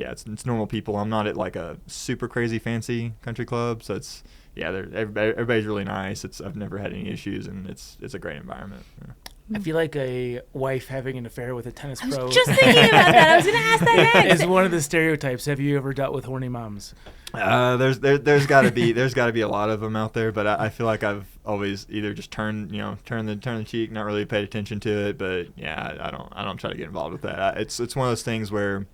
normal people. I'm not at like a super crazy fancy country club, so it's everybody's really nice. I've never had any issues, and it's a great environment. Yeah. I feel like a wife having an affair with a tennis pro. I was just thinking about that. I was going to ask that next. Is one of the stereotypes. Have you ever dealt with horny moms? There's got to be a lot of them out there, but I feel like I've always either just turned the cheek, not really paid attention to it. But yeah, I don't try to get involved with that. It's one of those things where,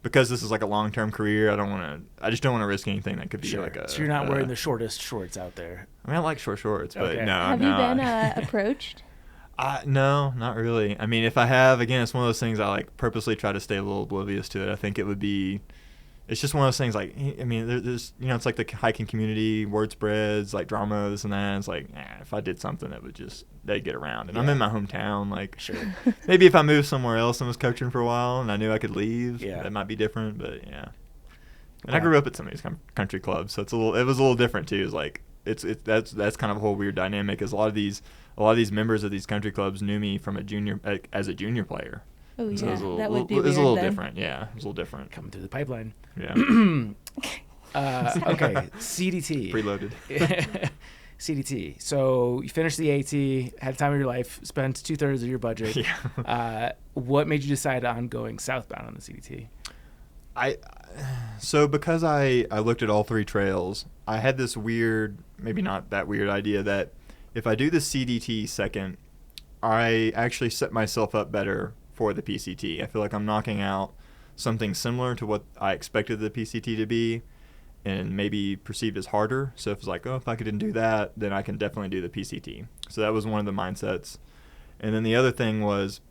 because this is like a long-term career, I just don't want to risk anything that could be like a. So you're not wearing the shortest shorts out there. I mean, I like short shorts, but okay. no. Have you been approached? No, not really. I mean, if I have, again, it's one of those things I purposely try to stay a little oblivious to it. I think it's just one of those things I mean, there's it's like the hiking community, word spreads, drama, this and that. It's if I did something that they'd get around. And I'm in my hometown, sure. Maybe if I moved somewhere else and was coaching for a while and I knew I could leave, that might be different, but yeah. And I grew up at some of these country clubs, so it was a little different too. That's kind of a whole weird dynamic, is a lot of these members of these country clubs knew me from as a junior player. Oh yeah, so that would be weird. It was a little then. different. Yeah, it was a little different. Coming through the pipeline. Yeah. Okay, CDT. Preloaded. CDT. So you finished the AT, had the time of your life, spent 2/3 of your budget. Yeah. What made you decide on going southbound on the CDT? So because I looked at all three trails, I had this weird, maybe not that weird idea that if I do the CDT second, I actually set myself up better for the PCT. I feel like I'm knocking out something similar to what I expected the PCT to be, and maybe perceived as harder. So if it's if I couldn't do that, then I can definitely do the PCT. So that was one of the mindsets. And then the other thing was,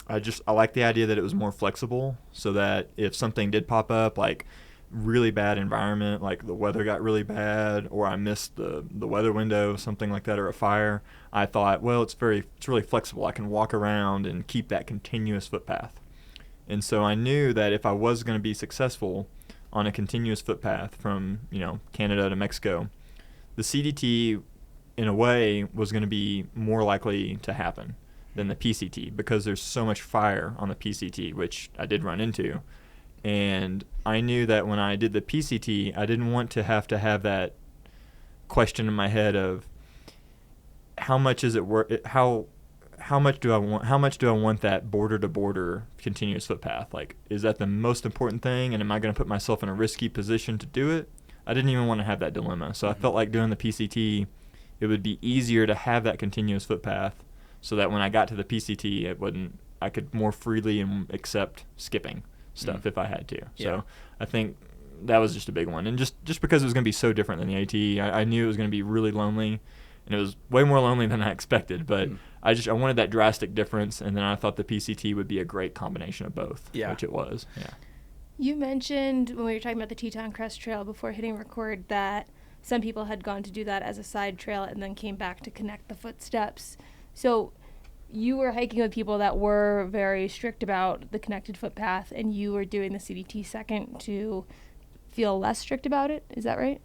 I like the idea that it was more flexible, so that if something did pop up, like really bad environment, like the weather got really bad, or I missed the weather window, something like that, or a fire, I thought, well, it's really flexible. I can walk around and keep that continuous footpath. And so I knew that if I was going to be successful on a continuous footpath from Canada to Mexico, the CDT in a way was going to be more likely to happen than the PCT, because there's so much fire on the PCT, which I did run into. And I knew that when I did the PCT, I didn't want to have that question in my head of how much is it worth, how much do I want that border to border continuous footpath? Is that the most important thing, and am I going to put myself in a risky position to do it? I didn't even want to have that dilemma. So I felt like doing the PCT, it would be easier to have that continuous footpath, so that when I got to the PCT, I could more freely accept skipping stuff if I had to. Yeah. So I think that was just a big one. And just because it was going to be so different than the AT, I knew it was going to be really lonely, and it was way more lonely than I expected. But I wanted that drastic difference, and then I thought the PCT would be a great combination of both, which it was. Yeah. You mentioned when we were talking about the Teton Crest Trail before hitting record that some people had gone to do that as a side trail and then came back to connect the footsteps. So you were hiking with people that were very strict about the connected footpath, and you were doing the CDT second to feel less strict about it. Is that right?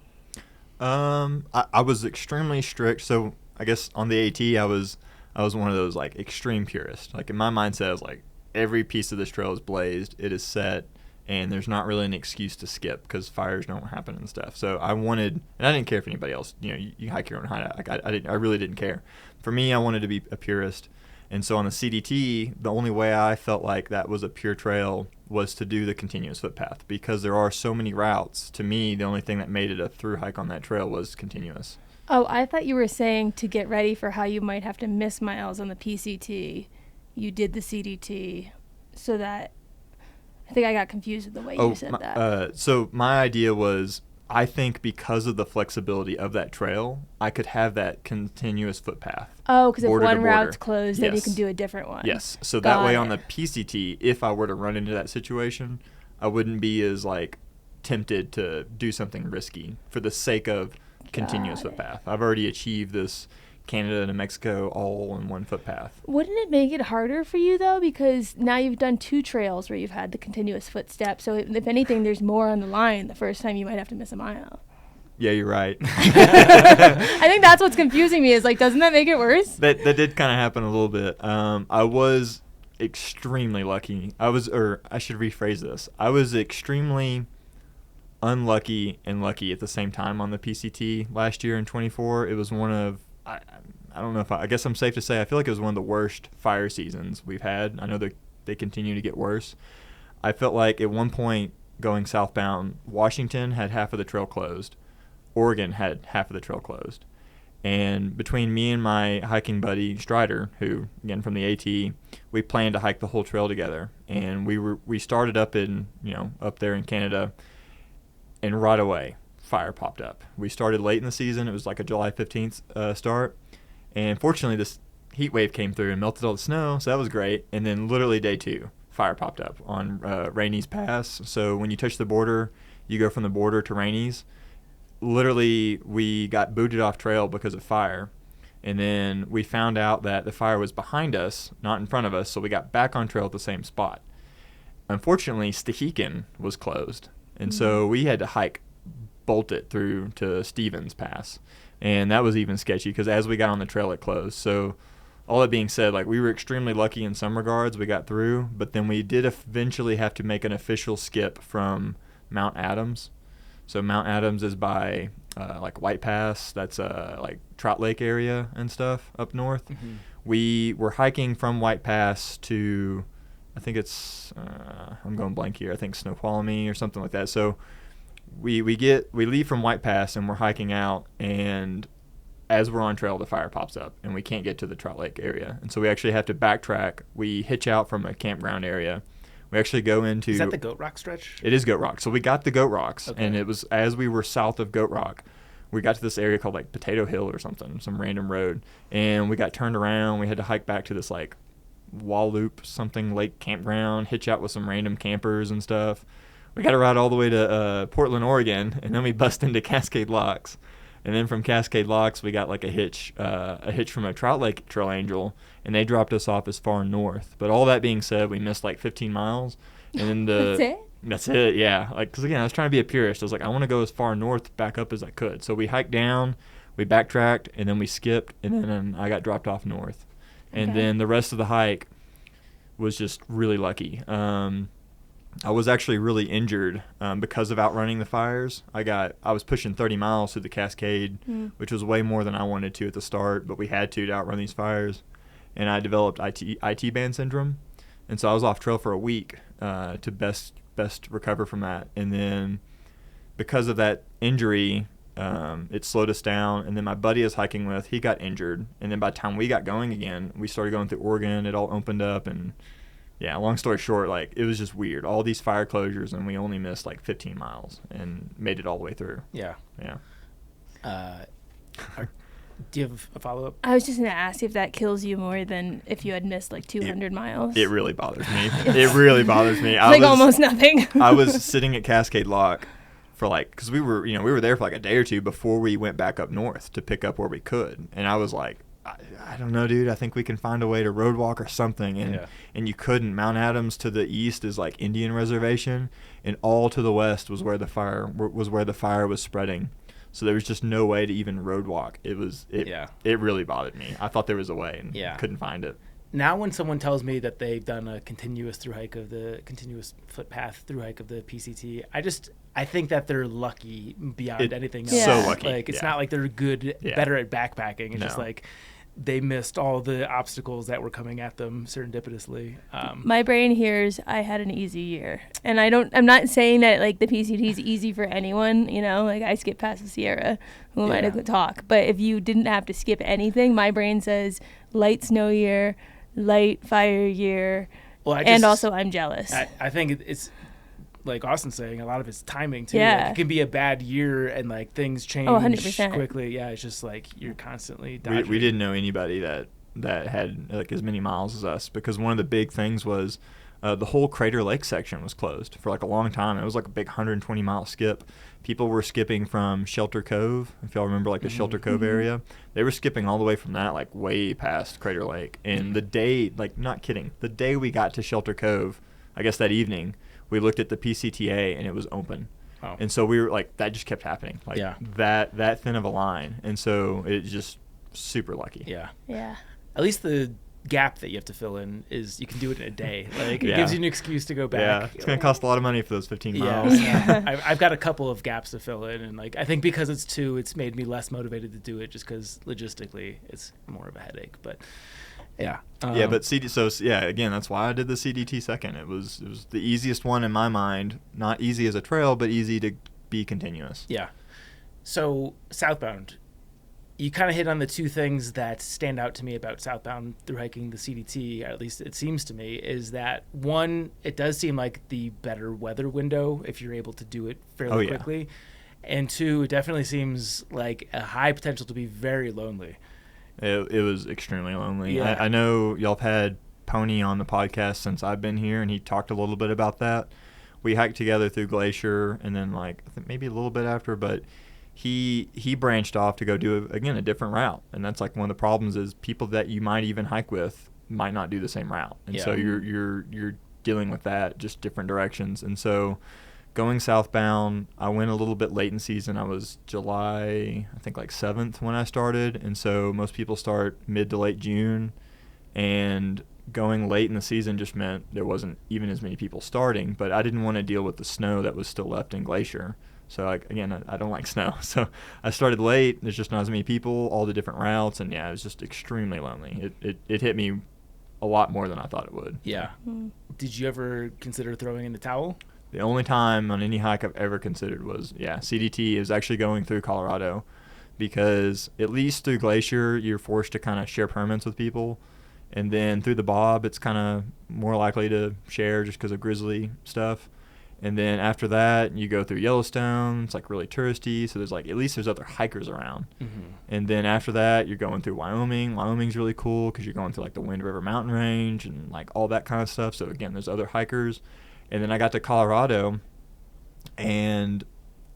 I was extremely strict. So I guess on the AT, I was one of those like extreme purists. Like in my mindset, I was like, every piece of this trail is blazed, it is set, and there's not really an excuse to skip because fires don't happen and stuff. So I wanted, and I didn't care if anybody else, you hike your own hideout. Like I really didn't care. For me, I wanted to be a purist. And so on the CDT, the only way I felt like that was a pure trail was to do the continuous footpath, because there are so many routes. To me, the only thing that made it a through hike on that trail was continuous. Oh, I thought you were saying to get ready for how you might have to miss miles on the PCT, you did the CDT, so that I think I got confused with the way you said that. So my idea was, I think because of the flexibility of that trail, I could have that continuous footpath. Oh, because if one route's closed, then you Yes. can do a different one. Yes. So that way on the PCT, if I were to run into that situation, I wouldn't be as like tempted to do something risky for the sake of continuous footpath. I've already achieved this Canada to Mexico all in one footpath. Wouldn't it make it harder for you, though? Because now you've done 2 trails where you've had the continuous footstep. So if anything, there's more on the line. The first time you might have to miss a mile. Yeah, you're right. I think that's what's confusing me, is like, doesn't that make it worse? That did kind of happen a little bit. I was extremely lucky. I should rephrase this. I was extremely unlucky and lucky at the same time on the PCT last year in 24. It was one of, I don't know if I guess I'm safe to say, I feel like it was one of the worst fire seasons we've had. I know they continue to get worse. I felt like at one point going southbound, Washington had half of the trail closed. Oregon had half of the trail closed. And between me and my hiking buddy Strider, who again from the AT, we planned to hike the whole trail together. And we started up there in Canada, and right away fire popped up. We started late in the season. It was like a July 15th start. And fortunately, this heat wave came through and melted all the snow, so that was great. And then literally day 2, fire popped up on Rainey's Pass. So when you touch the border, you go from the border to Rainey's. Literally, we got booted off trail because of fire. And then we found out that the fire was behind us, not in front of us, so we got back on trail at the same spot. Unfortunately, thru-hiking was closed. And so we had to bolt it through to Stevens Pass. And that was even sketchy because as we got on the trail, it closed. So all that being said, like, we were extremely lucky in some regards. We got through, but then we did eventually have to make an official skip from Mount Adams. So Mount Adams is by like White Pass. That's like Trout Lake area and stuff up north. Mm-hmm. We were hiking from White Pass to, I think it's, I'm going blank here, I think Snoqualmie or something like that. So we leave from White Pass and we're hiking out, and as we're on trail, the fire pops up and we can't get to the Trout Lake area. And so we actually have to backtrack. We hitch out from a campground area. We actually go into... Is that the Goat Rock stretch? It is Goat Rock. So we got the Goat Rocks, okay. And it was as we were south of Goat Rock, we got to this area called like Potato Hill or something, some random road, and we got turned around. We had to hike back to this like Walloop something lake campground, hitch out with some random campers and stuff. We got to ride all the way to Portland, Oregon, and then we bust into Cascade Locks. And then from Cascade Locks, we got like a hitch from a Trout Lake Trail Angel, and they dropped us off as far north. But all that being said, we missed like 15 miles. And then That's it? That's it, yeah. Like, because again, I was trying to be a purist. I was like, I want to go as far north back up as I could. So we hiked down, we backtracked, and then we skipped, and then I got dropped off north. And then the rest of the hike was just really lucky. I was actually really injured because of outrunning the fires. I was pushing 30 miles through the Cascade, which was way more than I wanted to at the start, but we had to outrun these fires. And I developed IT band syndrome. And so I was off trail for a week to best recover from that. And then because of that injury, it slowed us down. And then my buddy I was hiking with, he got injured. And then by the time we got going again, we started going through Oregon. It all opened up, and yeah, long story short, like, it was just weird. All these fire closures, and we only missed like 15 miles and made it all the way through. Yeah. Yeah. Do you have a follow-up? I was just going to ask if that kills you more than if you had missed like 200 miles. It really bothers me. It really bothers me. It's almost nothing. I was sitting at Cascade Lock for like, because we were there for like a day or two before we went back up north to pick up where we could. And I was like, I don't know, dude. I think we can find a way to road walk or something. And you couldn't. Mount Adams to the east is like Indian reservation, and all to the west was where the fire was spreading. So there was just no way to even road walk. It really bothered me. I thought there was a way and couldn't find it. Now when someone tells me that they've done a continuous footpath through hike of the PCT, I think that they're lucky beyond anything else. So lucky. Like, it's not like they're better at backpacking. It's just like they missed all the obstacles that were coming at them serendipitously. My brain hears I had an easy year, and I'm not saying that like the PCT is easy for anyone, you know, like I skipped past the Sierra, who am I to talk? But if you didn't have to skip anything, my brain says light snow year, light fire year, and also I'm jealous. I think it's like Austen's saying, a lot of it's timing too. Yeah. Like, it can be a bad year and like things change 100%. quickly. Yeah, it's just like you're constantly dodging. We didn't know anybody that had like as many miles as us, because one of the big things was the whole Crater Lake section was closed for like a long time. It was like a big 120-mile skip. People were skipping from Shelter Cove, if y'all remember, like the Shelter Cove area. They were skipping all the way from that, like way past Crater Lake. And the day, like not kidding, the day we got to Shelter Cove, I guess that evening, we looked at the PCTA and it was open. Oh. And so we were like, that just kept happening. Like that thin of a line. And so it's just super lucky. Yeah. Yeah. At least the gap that you have to fill in is you can do it in a day. Like it gives you an excuse to go back. Yeah. It's going to cost a lot of money for those 15 miles. Yeah. I've got a couple of gaps to fill in, and like I think because it's 2, it's made me less motivated to do it just because logistically it's more of a headache. But yeah. But again, that's why I did the CDT second. It was the easiest one in my mind. Not easy as a trail, but easy to be continuous. Yeah. So southbound, you kind of hit on the 2 things that stand out to me about southbound through hiking the CDT, at least it seems to me, is that 1, it does seem like the better weather window if you're able to do it fairly quickly. And 2, it definitely seems like a high potential to be very lonely. It was extremely lonely. Yeah. I know y'all have had Pony on the podcast since I've been here, and he talked a little bit about that. We hiked together through Glacier, and then like I think maybe a little bit after, but he branched off to go do a different route, and that's like one of the problems is people that you might even hike with might not do the same route, and so you're dealing with that, just different directions. And so going southbound, I went a little bit late in season. I was July, I think like 7th when I started. And so most people start mid to late June. And going late in the season just meant there wasn't even as many people starting. But I didn't want to deal with the snow that was still left in Glacier. So, again, I don't like snow. So I started late. There's just not as many people, all the different routes. And, it was just extremely lonely. It hit me a lot more than I thought it would. Yeah. Did you ever consider throwing in the towel? The only time on any hike I've ever considered was, CDT is actually going through Colorado, because at least through Glacier, you're forced to kind of share permits with people. And then through the Bob, it's kind of more likely to share just because of grizzly stuff. And then after that, you go through Yellowstone. It's like really touristy. So there's like, at least there's other hikers around. And then after that, you're going through Wyoming. Wyoming's really cool because you're going through like the Wind River Mountain Range and like all that kind of stuff. So again, there's other hikers. And then I got to Colorado, and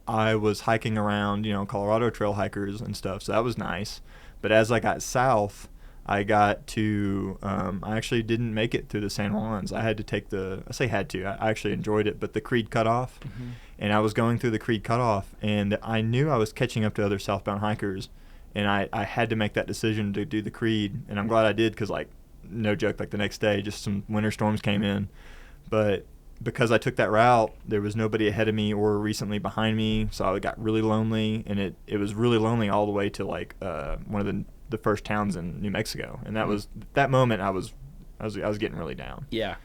I was hiking around, Colorado trail hikers and stuff, so that was nice. But as I got south, I got to, I actually didn't make it through the San Juans. I had to take I actually enjoyed it, but the Creed Cutoff. And I was going through the Creed Cutoff, and I knew I was catching up to other southbound hikers, and I had to make that decision to do the Creed, and I'm glad I did because, like, no joke, like the next day, just some winter storms came in. But because I took that route, there was nobody ahead of me or recently behind me, so I got really lonely, and it was really lonely all the way to like one of the first towns in New Mexico, and that was that moment I was getting really down. Yeah.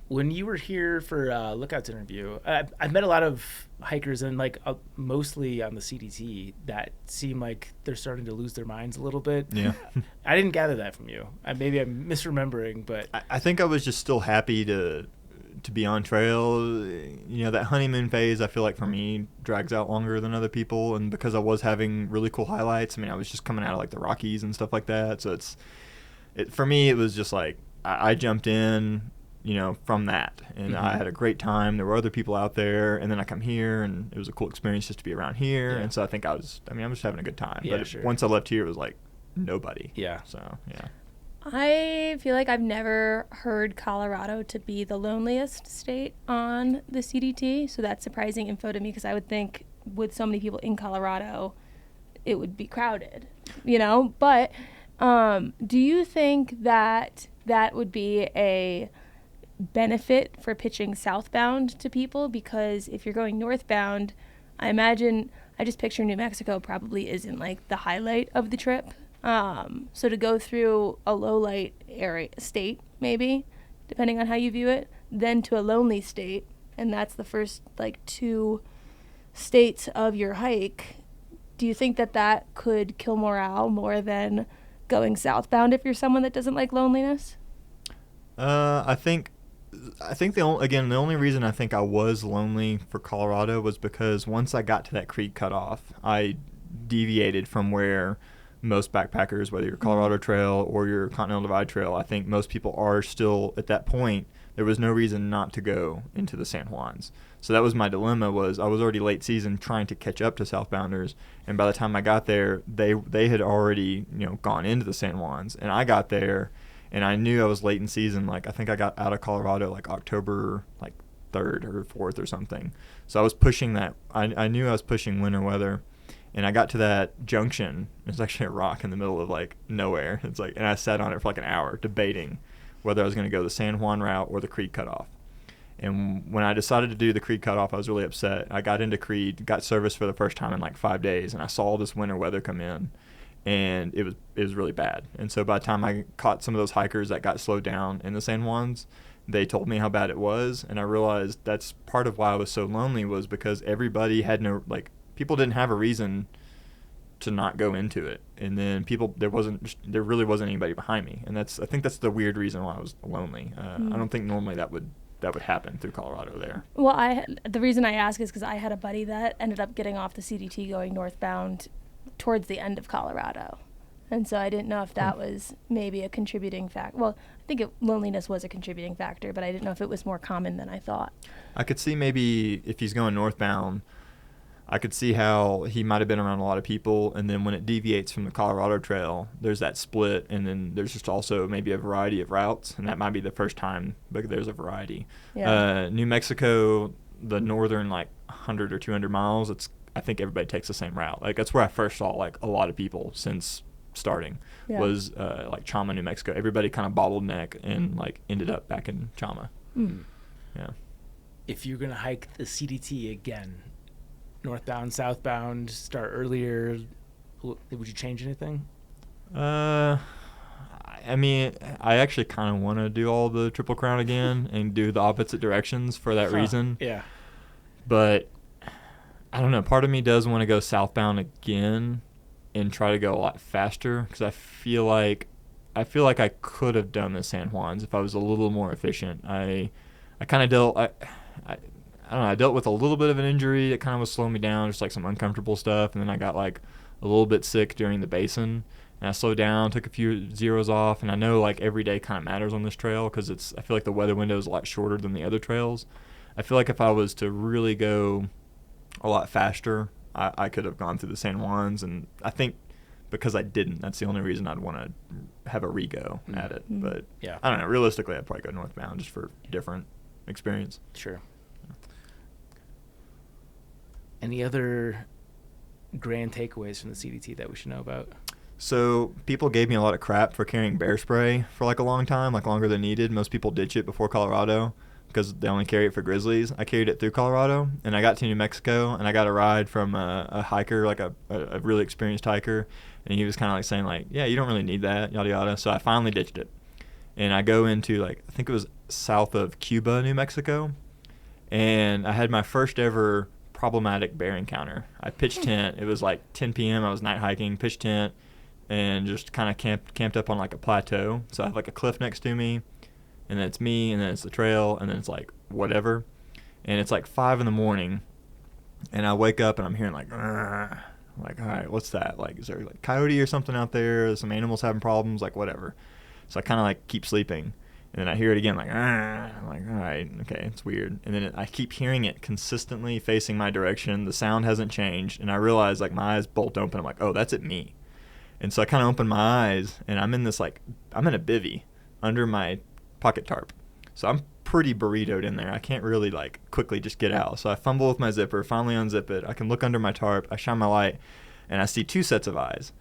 When you were here for Lookout's interview, I've met a lot of hikers, and like mostly on the CDT, that seem like they're starting to lose their minds a little bit. Yeah. I didn't gather that from you. Maybe I'm misremembering, but I think I was just still happy to be on trail. That honeymoon phase, I feel like for me drags out longer than other people, and because I was having really cool highlights, I was just coming out of like the Rockies and stuff like that, so for me it was just like I jumped in from that, and I had a great time. There were other people out there, and then I come here, and it was a cool experience just to be around here. And so I think I'm just having a good time. Once I left here, it was like nobody. So I feel like I've never heard Colorado to be the loneliest state on the CDT, so that's surprising info to me, because I would think with so many people in Colorado it would be crowded, But do you think that would be a benefit for pitching southbound to people? Because if you're going northbound, I just picture New Mexico probably isn't like the highlight of the trip. So to go through a low light area state, maybe, depending on how you view it, then to a lonely state, and that's the first like 2 states of your hike. Do you think that could kill morale more than going southbound if you're someone that doesn't like loneliness? I think the only reason I think I was lonely for Colorado was because once I got to that creek cutoff, I deviated from where most backpackers, whether you're Colorado Trail or your Continental Divide Trail, I think most people are still at that point. There was no reason not to go into the San Juans. So that was my dilemma. Was I was already late season trying to catch up to southbounders, and by the time I got there, they had already gone into the San Juans, and I got there, and I knew I was late in season. Like I think I got out of Colorado like October 3rd or 4th or something. So I was pushing that. I knew I was pushing winter weather. And I got to that junction. It's actually a rock in the middle of nowhere. It's and I sat on it for an hour debating whether I was going to go the San Juan route or the Creed cutoff. And when I decided to do the Creed cutoff, I was really upset. I got into Creed, got service for the first time in 5 days, and I saw this winter weather come in, and it was really bad. And so by the time I caught some of those hikers that got slowed down in the San Juans, they told me how bad it was, and I realized that's part of why I was so lonely was because everybody had people didn't have a reason to not go into it, and then there really wasn't anybody behind me, and I think that's the weird reason why I was lonely. I don't think normally that would happen through Colorado there. Well, the reason I ask is because I had a buddy that ended up getting off the CDT going northbound towards the end of Colorado, and so I didn't know if that was maybe a contributing factor. Well, I think loneliness was a contributing factor, but I didn't know if it was more common than I thought. I could see maybe if he's going northbound, I could see how he might have been around a lot of people, and then when it deviates from the Colorado Trail, there's that split, and then there's just also maybe a variety of routes, and that might be the first time but there's a variety. Yeah. New Mexico, the northern 100 or 200 miles, I think everybody takes the same route. That's where I first saw a lot of people since starting was Chama, New Mexico. Everybody kind of bottleneck and ended up back in Chama. Yeah. If you're gonna hike the CDT again, northbound, southbound, start earlier, would you change anything? I mean, I actually kind of want to do all the Triple Crown again and do the opposite directions for that reason. Yeah. But I don't know. Part of me does want to go southbound again and try to go a lot faster because I feel like I could have done the San Juans if I was a little more efficient. I kind of dealt. I don't know, I dealt with a little bit of an injury that kind of was slowing me down, just some uncomfortable stuff, and then I got a little bit sick during the basin, and I slowed down, took a few zeros off, and I know every day kind of matters on this trail because I feel like the weather window is a lot shorter than the other trails. I feel like if I was to really go a lot faster, I could have gone through the San Juans, and I think because I didn't, that's the only reason I'd want to have a re-go at it. But yeah, I don't know, realistically I'd probably go northbound just for different experience. Sure. Any other grand takeaways from the CDT that we should know about? So people gave me a lot of crap for carrying bear spray for a long time, longer than needed. Most people ditch it before Colorado because they only carry it for grizzlies. I carried it through Colorado, and I got to New Mexico, and I got a ride from a hiker, a really experienced hiker, and he was kind of saying yeah, you don't really need that, yada yada. So I finally ditched it, and I go into I think it was south of Cuba, New Mexico, and I had my first ever problematic bear encounter. I pitched tent. It was 10 p.m. I was night hiking, pitched tent, and just kind of camped up on a plateau. So I have a cliff next to me, and then it's me, and then it's the trail, and then it's whatever. And it's 5 in the morning, and I wake up and I'm hearing all right, what's that? Is there coyote or something out there? Some animals having problems? Whatever. So I kind of keep sleeping. And then I hear it again, I'm all right, okay, it's weird. And then I keep hearing it consistently facing my direction. The sound hasn't changed. And I realize, my eyes bolt open. I'm oh, that's at me. And so I kind of open my eyes, and I'm in this, I'm in a bivvy under my pocket tarp. So I'm pretty burritoed in there. I can't really, quickly just get out. So I fumble with my zipper, finally unzip it. I can look under my tarp. I shine my light. and I see 2 sets of eyes.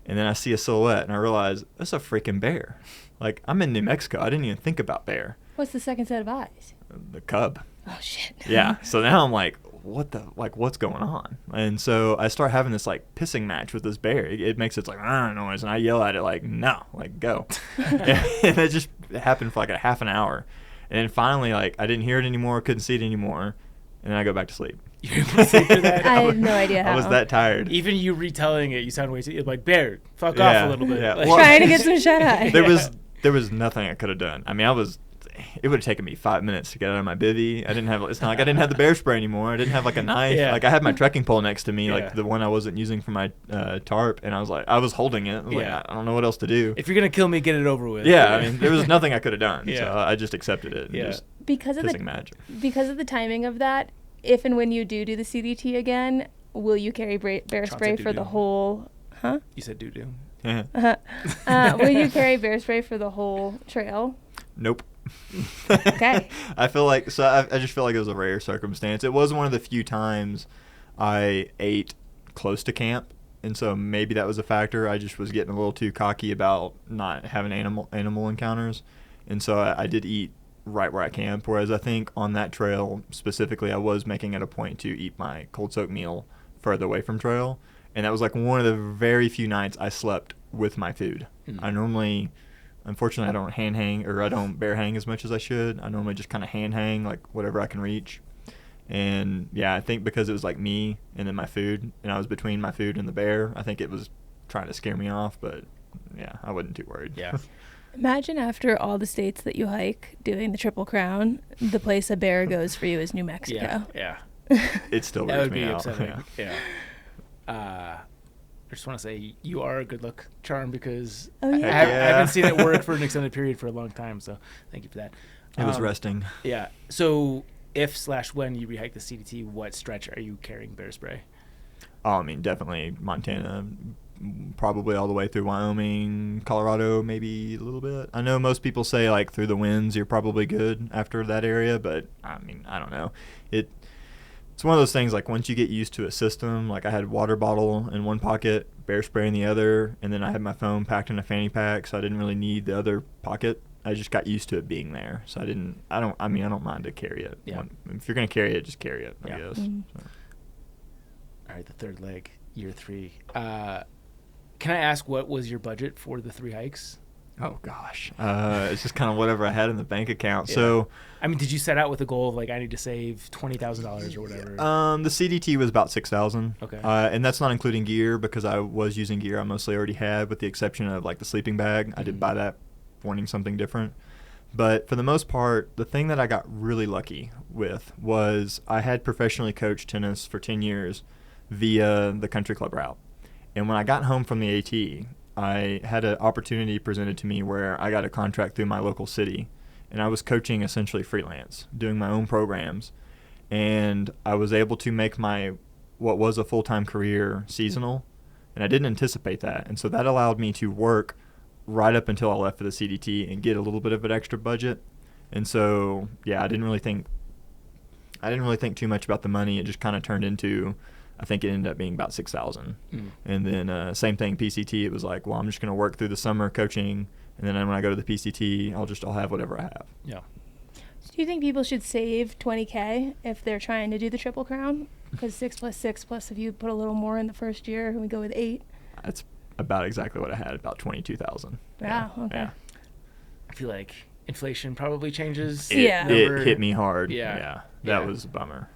And then I see a silhouette, and I realize, that's a freaking bear. Like, I'm in New Mexico. I didn't even think about bear. What's the second set of eyes? The cub. Oh, shit. Yeah. So now I'm like, what's going on? And so I start having this, like, pissing match with this bear. It makes its, like, noise, and I yell at it, like, no, like, go. And it just happened for, like, a half an hour. And then finally, like, I didn't hear it anymore, couldn't see it anymore, and then I go back to sleep. You were able to sleep through that? I had no idea how. I was that tired. Even you retelling it, you sound way too like, bear, fuck off a little bit. Yeah. Like, Well, Trying to get some shut eye. There was nothing I could have done. I mean, it would have taken me 5 minutes to get out of my bivvy. It's not like I didn't have the bear spray anymore. I didn't have like a knife. Yeah. Like I had my trekking pole next to me, Yeah. like the one I wasn't using for my tarp, and I was holding it. I was like, I don't know what else to do. If you're gonna kill me, get it over with. Yeah, I mean, there was nothing I could have done. Yeah. So I just accepted it. And Yeah. just because of pissing match. because of the timing of that, if and when you do the CDT again, will you carry bear spray for the whole? Huh? You said doo-doo. Will you carry bear spray for the whole trail? Nope. Okay. I just feel like it was a rare circumstance. It was one of the few times I ate close to camp, and so maybe that was a factor. I just was getting a little too cocky about not having animal encounters, and so I did eat right where I camped. Whereas I think on that trail specifically, I was making it a point to eat my cold soaked meal further away from trail, and that was like one of the very few nights I slept with my food. I normally, unfortunately, I don't hand hang, or I don't bear hang as much as I should. I normally just kind of hand hang, like whatever I can reach. And yeah, I think because it was like me and then my food, and I was between my food and the bear, I think it was trying to scare me off. But yeah, I wasn't too worried. Yeah. Imagine after all the states that you hike doing the Triple Crown, the place a bear goes for you is New Mexico. Yeah. It still That weirds would me be out. upsetting. Yeah. I just want to say you are a good luck charm because Oh, yeah. I haven't seen it work for an extended period for a long time. So thank you for that. It was resting. Yeah. So if/when you rehike the CDT, what stretch are you carrying bear spray? Oh, I mean, definitely Montana, probably all the way through Wyoming, Colorado, maybe a little bit. I know most people say like through the winds you're probably good after that area, but I mean, I don't know. It's one of those things, like once you get used to a system, like I had water bottle in one pocket, bear spray in the other, and then I had my phone packed in a fanny pack, so I didn't really need the other pocket. I just got used to it being there, so I don't mind to carry it. Yeah. If you're gonna carry it, just carry it, I guess. Mm-hmm. So. All right, the third leg, year 3. Can I ask what was your budget for the 3 hikes? Oh gosh, it's just kind of whatever I had in the bank account. Yeah. So, I mean, did you set out with a goal of like I need to save $20,000 or whatever? the CDT was about $6,000. Okay. And that's not including gear because I was using gear I mostly already had, with the exception of like the sleeping bag. I did buy that, wanting something different. But for the most part, the thing that I got really lucky with was I had professionally coached tennis for 10 years via the country club route. And when I got home from the AT, I had an opportunity presented to me where I got a contract through my local city, and I was coaching essentially freelance, doing my own programs, and I was able to make what was a full-time career seasonal, and I didn't anticipate that, and so that allowed me to work right up until I left for the CDT and get a little bit of an extra budget. And so yeah, I didn't really think too much about the money. It just kind of turned into, I think it ended up being about 6,000. And then same thing, PCT, it was like, well, I'm just going to work through the summer coaching, and then when I go to the PCT, I'll have whatever I have. Yeah. Do you think people should save $20K if they're trying to do the Triple Crown? Because 6 + 6 plus if you put a little more in the first year and we go with 8. That's about exactly what I had, about 22,000. Wow, okay. Yeah. I feel like inflation probably changes. Yeah. It hit me hard. Yeah. That was a bummer.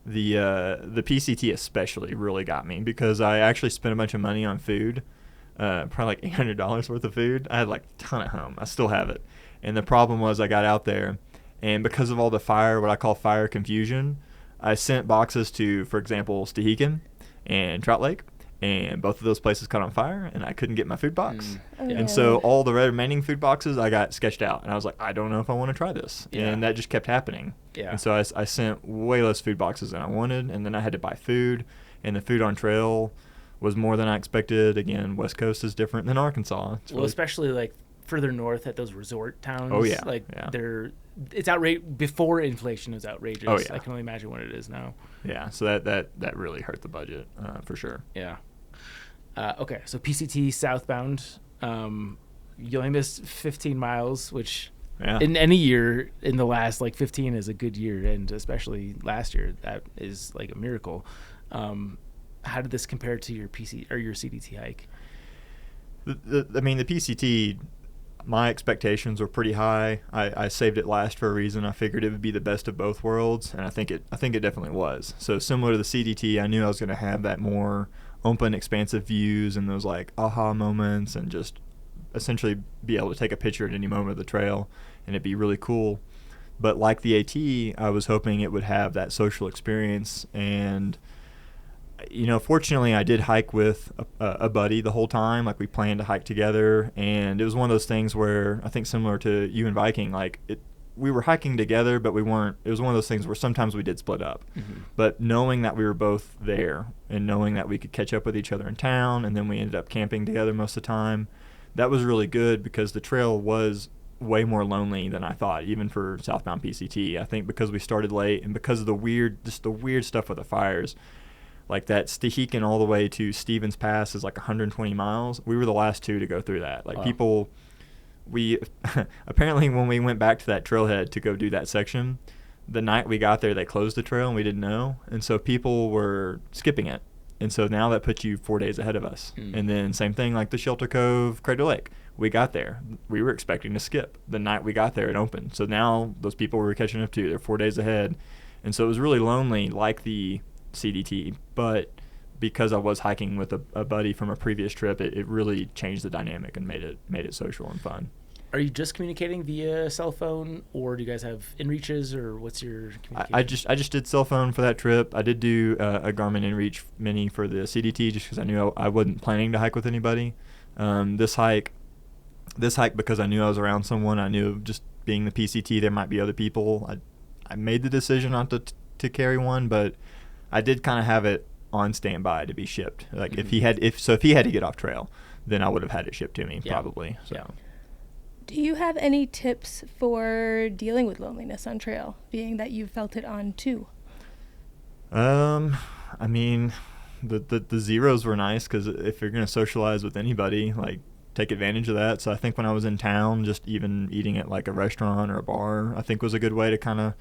The PCT especially really got me because I actually spent a bunch of money on food, probably like $800 worth of food. I had like a ton at home. I still have it. And the problem was I got out there, and because of all the what I call fire confusion, I sent boxes to, for example, Stehekin and Trout Lake, and both of those places caught on fire, and I couldn't get my food box. Oh, And so all the remaining food boxes I got sketched out, and I was like, I don't know if I want to try this. Yeah. And that just kept happening. Yeah. And so I sent way less food boxes than I wanted, and then I had to buy food, and the food on trail was more than I expected. Again, West Coast is different than Arkansas. It's Well, really, especially like further north at those resort towns. Oh, yeah. Like Yeah. it's outrageous. Before inflation, it was outrageous. Oh, yeah. I can only imagine what it is now. Yeah, so that really hurt the budget for sure. Yeah. Okay, so PCT southbound. You only missed 15 miles, which in any year in the last like 15 is a good year, and especially last year, that is like a miracle. How did this compare to your PC or your CDT hike? The PCT, my expectations were pretty high. I saved it last for a reason. I figured it would be the best of both worlds, and I think it definitely was. So similar to the CDT, I knew I was going to have that more open, expansive views and those like aha moments, and just essentially be able to take a picture at any moment of the trail, and it'd be really cool. But like the AT, I was hoping it would have that social experience. And fortunately, I did hike with a buddy the whole time. Like, we planned to hike together, and it was one of those things where I think similar to you and Viking, like we were hiking together, but we weren't. It was one of those things where sometimes we did split up. Mm-hmm. But knowing that we were both there, and knowing that we could catch up with each other in town, and then we ended up camping together most of the time, that was really good, because the trail was way more lonely than I thought, even for southbound PCT. I think because we started late, and because of the weird stuff with the fires. Like that thru-hiking all the way to Stevens Pass is like 120 miles. We were the last two to go through that. Like, wow. We apparently when we went back to that trailhead to go do that section, the night we got there, they closed the trail and we didn't know. And so people were skipping it. And so now that puts you 4 days ahead of us. And then same thing like the Shelter Cove, Crater Lake. We got there. We were expecting to skip. The night we got there, it opened. So now those people were catching up to. They're 4 days ahead. And so it was really lonely, like the CDT, but because I was hiking with a buddy from a previous trip, it really changed the dynamic and made it social and fun. Are you just communicating via cell phone, or do you guys have inReaches, or what's your communication? I just did cell phone for that trip. I did do a Garmin inReach Mini for the CDT, just because I knew I wasn't planning to hike with anybody. This hike, because I knew I was around someone, I knew just being the PCT, there might be other people. I made the decision not to carry one, but I did kind of have it on standby to be shipped. Like, mm-hmm. if he had to get off trail, then I would have had it shipped to me, probably. So. Yeah. Do you have any tips for dealing with loneliness on trail, being that you felt it on too? I mean, the zeros were nice, because if you're gonna socialize with anybody, like, take advantage of that. So I think when I was in town, just even eating at like a restaurant or a bar, I think was a good way to kind of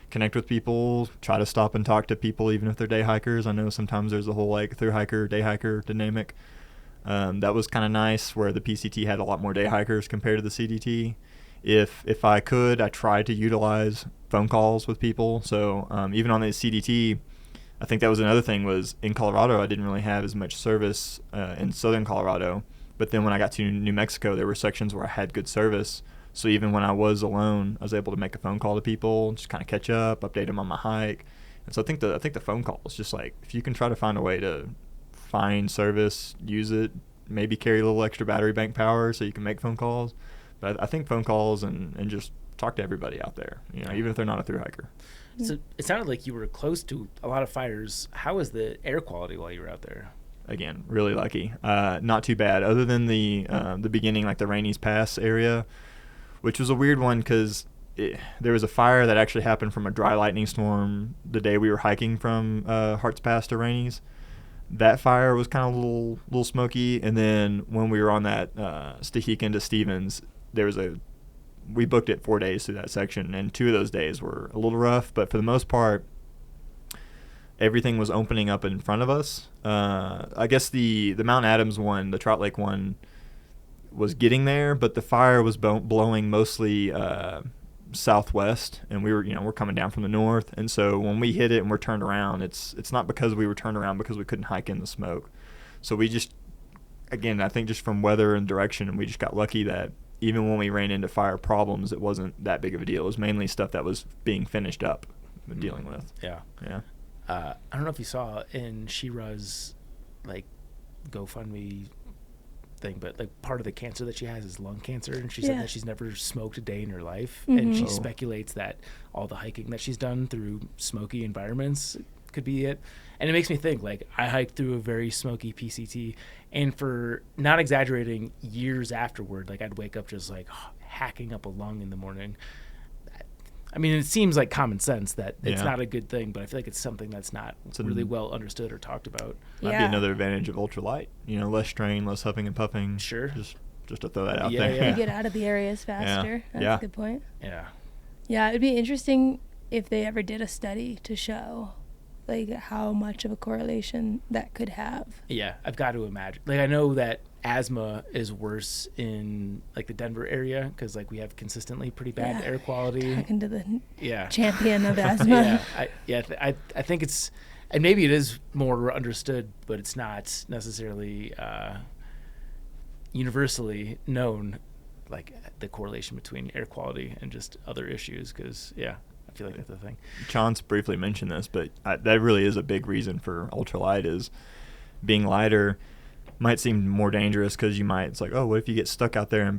connect with people, try to stop and talk to people, even if they're day hikers. I know sometimes there's a whole like thru-hiker, day hiker dynamic. That was kind of nice, where the PCT had a lot more day hikers compared to the CDT. If I could, I tried to utilize phone calls with people. So even on the CDT, I think that was another thing, was in Colorado, I didn't really have as much service in southern Colorado. But then when I got to New Mexico, there were sections where I had good service. So even when I was alone, I was able to make a phone call to people, just kind of catch up, update them on my hike. And so I think the phone call is just like, if you can try to find a way to find service, use it, maybe carry a little extra battery bank power so you can make phone calls. But I think phone calls and just talk to everybody out there, even if they're not a thru-hiker. So it sounded like you were close to a lot of fires. How was the air quality while you were out there? Again, really lucky. Not too bad, other than the beginning, like the Rainey's Pass area, which was a weird one, because there was a fire that actually happened from a dry lightning storm the day we were hiking from Harts Pass to Rainey's. That fire was kind of a little smoky, and then when we were on that thru-hiking to Stevens, we booked it 4 days through that section, and 2 of those days were a little rough, but for the most part, everything was opening up in front of us. I guess the Mount Adams one, the Trout Lake one, was getting there, but the fire was blowing mostly southwest, and we're coming down from the north. And so when we hit it and we're turned around, it's not because we were turned around, because we couldn't hike in the smoke. So we just, again, I think just from weather and direction, we just got lucky that even when we ran into fire problems, it wasn't that big of a deal. It was mainly stuff that was being finished up and dealing with. Yeah. I don't know if you saw in Shira's like GoFundMe thing, but like part of the cancer that she has is lung cancer, and she said that she's never smoked a day in her life, and she speculates that all the hiking that she's done through smoky environments could be it. And it makes me think, like, I hiked through a very smoky PCT, and for not exaggerating, years afterward, like, I'd wake up just like hacking up a lung in the morning. I mean, it seems like common sense that it's not a good thing, but I feel like it's something that's not really well understood or talked about. Might be another advantage of ultralight. Less strain, less huffing and puffing. Sure. Just to throw that out there. Yeah. You get out of the areas faster. That's a good point. Yeah. Yeah, it'd be interesting if they ever did a study to show, like, how much of a correlation that could have. Yeah, I've got to imagine. Like, I know that asthma is worse in, like, the Denver area because, like, we have consistently pretty bad air quality. Talking to the champion of asthma. I think it's, and maybe it is more understood, but it's not necessarily universally known, like, the correlation between air quality and just other issues because, I feel like that's the thing. Chance briefly mentioned this, but that really is a big reason for ultralight is being lighter might seem more dangerous because it's like, oh, what if you get stuck out there and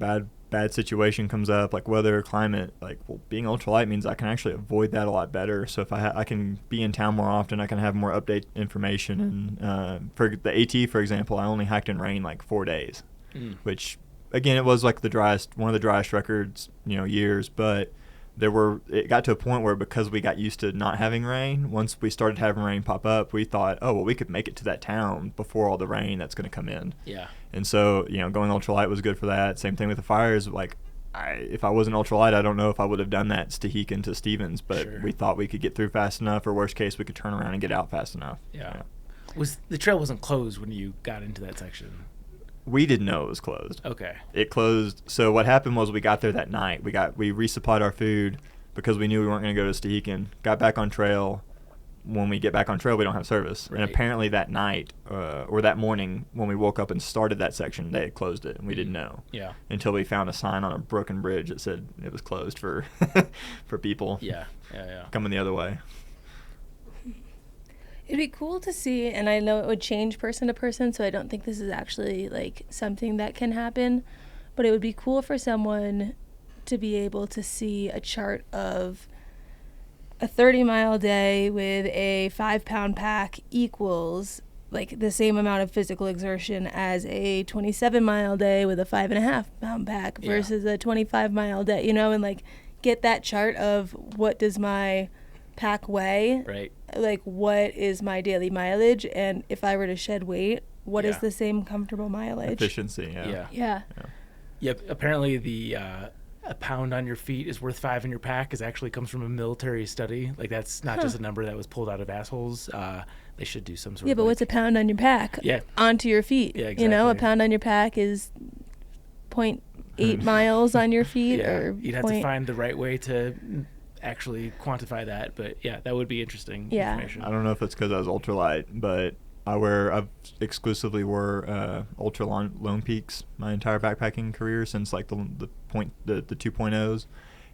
bad situation comes up, like weather, climate, like, well, being ultralight means I can actually avoid that a lot better. So if I can be in town more often, I can have more update information. And for the AT, for example, I only hiked in rain like 4 days, which again, it was like one of the driest records, years, but it got to a point where because we got used to not having rain, once we started having rain pop up, we thought, oh, well, we could make it to that town before all the rain that's going to come in. Yeah. And so, going ultralight was good for that. Same thing with the fires. Like, if I wasn't ultralight, I don't know if I would have done that Stehekin to Stevens, but we thought we could get through fast enough, or worst case, we could turn around and get out fast enough. Yeah. The trail wasn't closed when you got into that section? We didn't know it was closed. Okay. It closed. So what happened was we got there that night. We resupplied our food because we knew we weren't going to go to Stehekin. Got back on trail. When we get back on trail, we don't have service. Right. And apparently that night or that morning when we woke up and started that section, they had closed it, and we didn't know. Yeah. Until we found a sign on a broken bridge that said it was closed for for people. Yeah. Coming the other way. It'd be cool to see, and I know it would change person to person, so I don't think this is actually, like, something that can happen, but it would be cool for someone to be able to see a chart of a 30-mile day with a 5-pound pack equals, like, the same amount of physical exertion as a 27-mile day with a 5.5-pound pack versus a 25-mile day, and, like, get that chart of what does my pack weigh, right? Like, what is my daily mileage, and if I were to shed weight, what is the same comfortable mileage? Efficiency. Yeah. Apparently the a pound on your feet is worth 5 in your pack actually comes from a military study. Like, that's not just a number that was pulled out of assholes. They should do some sort of, but what's a pound on your pack? Onto your feet. Yeah, exactly. A pound on your pack is 0.8 miles on your feet. Or you'd have to find the right way to actually quantify that, but that would be interesting information. I don't know if it's because I was ultralight, but I've exclusively wore ultra lone peaks my entire backpacking career since like the 2.0s,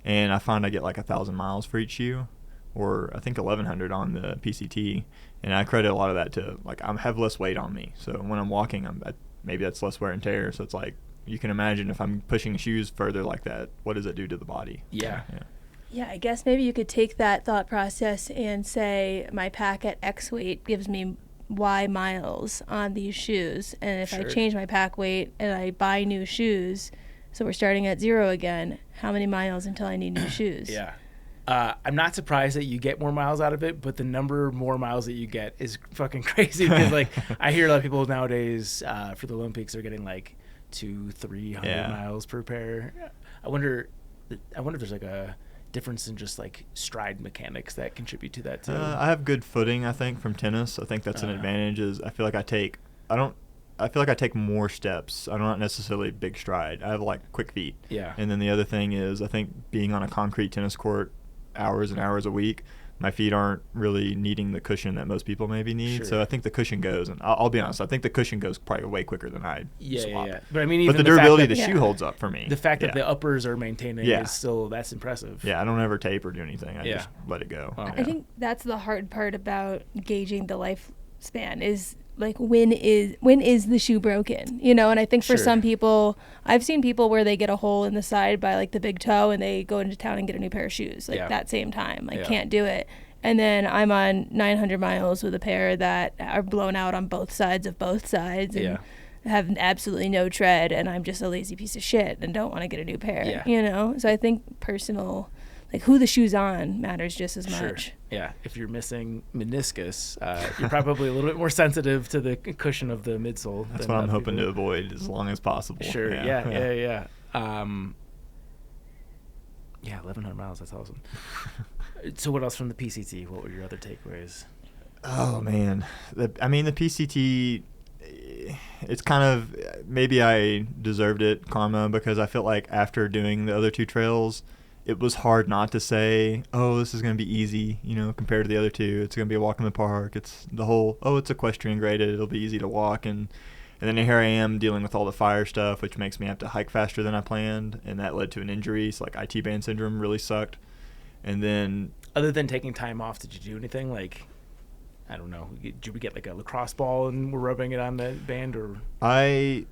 and I find I get like 1,000 miles for each shoe, or I think 1,100 on the PCT, and I credit a lot of that to, like, I have less weight on me, so when I'm walking, maybe that's less wear and tear. So it's like, you can imagine if I'm pushing shoes further like that, what does it do to the body? Yeah, I guess maybe you could take that thought process and say my pack at X weight gives me Y miles on these shoes. And if I change my pack weight and I buy new shoes, so we're starting at 0 again, how many miles until I need new shoes? I'm not surprised that you get more miles out of it, but the number more miles that you get is fucking crazy. Because, like, I hear a lot of people nowadays for the Lone Peaks are getting like 200-300 miles per pair. I wonder if there's like a difference in just like stride mechanics that contribute to that too. I have good footing, I think, from tennis. I think that's an advantage. Is I feel like I take more steps. I'm not necessarily big stride. I have like quick feet. Yeah. And then the other thing is, I think being on a concrete tennis court hours and hours a week, my feet aren't really needing the cushion that most people maybe need. Sure. So I think the cushion goes, and I'll be honest, I think the cushion goes probably way quicker than I swap. Yeah. But I mean, even the durability of the shoe holds up for me. The fact that the uppers are maintaining is still, that's impressive. Yeah, I don't ever tape or do anything. I just let it go. I think that's the hard part about gauging the lifespan is, like, when is the shoe broken, and I think for some people, I've seen people where they get a hole in the side by like the big toe and they go into town and get a new pair of shoes like that same time, can't do it. And then I'm on 900 miles with a pair that are blown out on both sides and have absolutely no tread, and I'm just a lazy piece of shit and don't want to get a new pair, you know? So I think personal, like who the shoe's on matters just as much. Yeah, if you're missing meniscus, you're probably a little bit more sensitive to the cushion of the midsole. That's what I'm hoping to avoid as long as possible. Sure, yeah. 1,100 miles, that's awesome. So what else from the PCT? What were your other takeaways? Oh, man. The PCT, it's kind of, maybe I deserved it, karma, because I felt like after doing the other 2 trails, it was hard not to say, oh, this is going to be easy, you know, compared to the other 2. It's going to be a walk in the park. It's the whole, it's equestrian graded. It'll be easy to walk. And then here I am dealing with all the fire stuff, which makes me have to hike faster than I planned. And that led to an injury. So, like, IT band syndrome really sucked. And then... Other than taking time off, did you do anything? Like, I don't know, did we get like a lacrosse ball and we're rubbing it on the band? Or I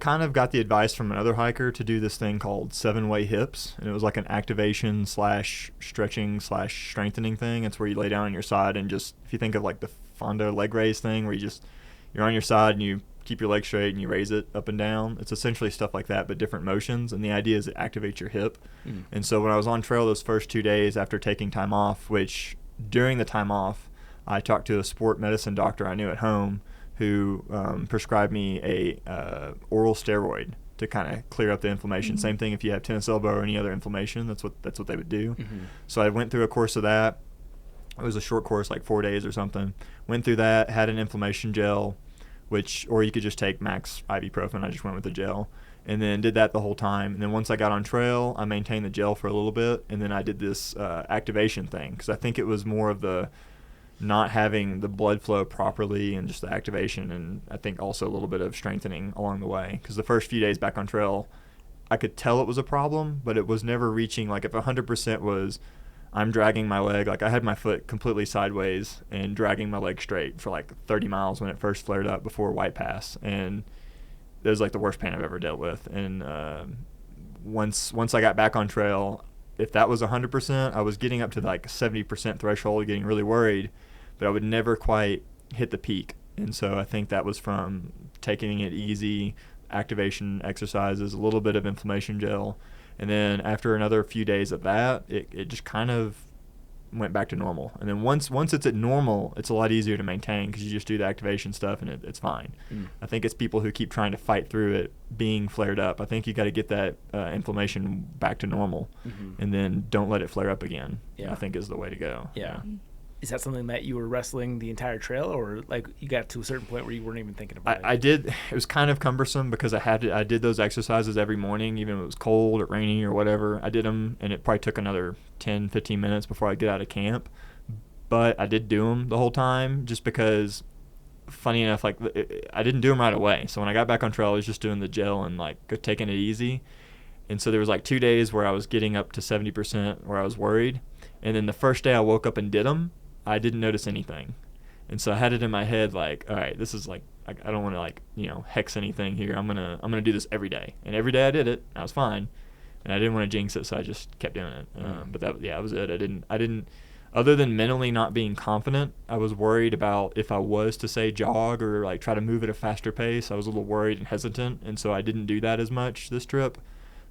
kind of got the advice from another hiker to do this thing called 7-way hips, and it was like an activation / stretching / strengthening thing. It's where you lay down on your side and just, if you think of like the Fondo leg raise thing, where you're on your side and you keep your leg straight and you raise it up and down. It's essentially stuff like that, but different motions, and the idea is it activates your hip. And so when I was on trail those first 2 days after taking time off, which during the time off, I talked to a sport medicine doctor I knew at home who prescribed me a oral steroid to kind of clear up the inflammation. Same thing if you have tennis elbow or any other inflammation, that's what they would do. So I went through a course of that. It was a short course, like 4 days or something. Went through that, had an inflammation gel, or you could just take max ibuprofen. I just went with the gel, and then did that the whole time. And then once I got on trail, I maintained the gel for a little bit, and then I did this activation thing, because I think it was more of the not having the blood flow properly and just the activation, and I think also a little bit of strengthening along the way, because the first few days back on trail, I could tell it was a problem, but it was never reaching, like if 100% was I'm dragging my leg, like I had my foot completely sideways and dragging my leg straight for like 30 miles when it first flared up before White Pass, and it was like the worst pain I've ever dealt with. And once I got back on trail, if that was 100%, I was getting up to like 70% threshold, getting really worried, but I would never quite hit the peak. And so I think that was from taking it easy, activation exercises, a little bit of inflammation gel. And then after another few days of that, it just kind of went back to normal. And then once it's at normal, it's a lot easier to maintain, because you just do the activation stuff and it's fine. I think it's people who keep trying to fight through it being flared up. I think you got to get that inflammation back to normal, and then don't let it flare up again. I think is the way to go. Is that something that you were wrestling the entire trail, or like you got to a certain point where you weren't even thinking about it? I did. It was kind of cumbersome because I did those exercises every morning, even if it was cold or rainy or whatever. I did them, and it probably took another 10, 15 minutes before I get out of camp. But I did do them the whole time, just because, funny enough, like I didn't do them right away. So when I got back on trail, I was just doing the gel and like taking it easy. And so there was like 2 days where I was getting up to 70% where I was worried. And then the first day I woke up and did them, I didn't notice anything. And so I had it in my head like, all right, this is like, I don't want to like, hex anything here. I'm gonna do this every day. And every day I did it. I was fine. And I didn't want to jinx it, so I just kept doing it. But that was it. I didn't, other than mentally not being confident, I was worried about if I was to say jog or like try to move at a faster pace. I was a little worried and hesitant. And so I didn't do that as much this trip.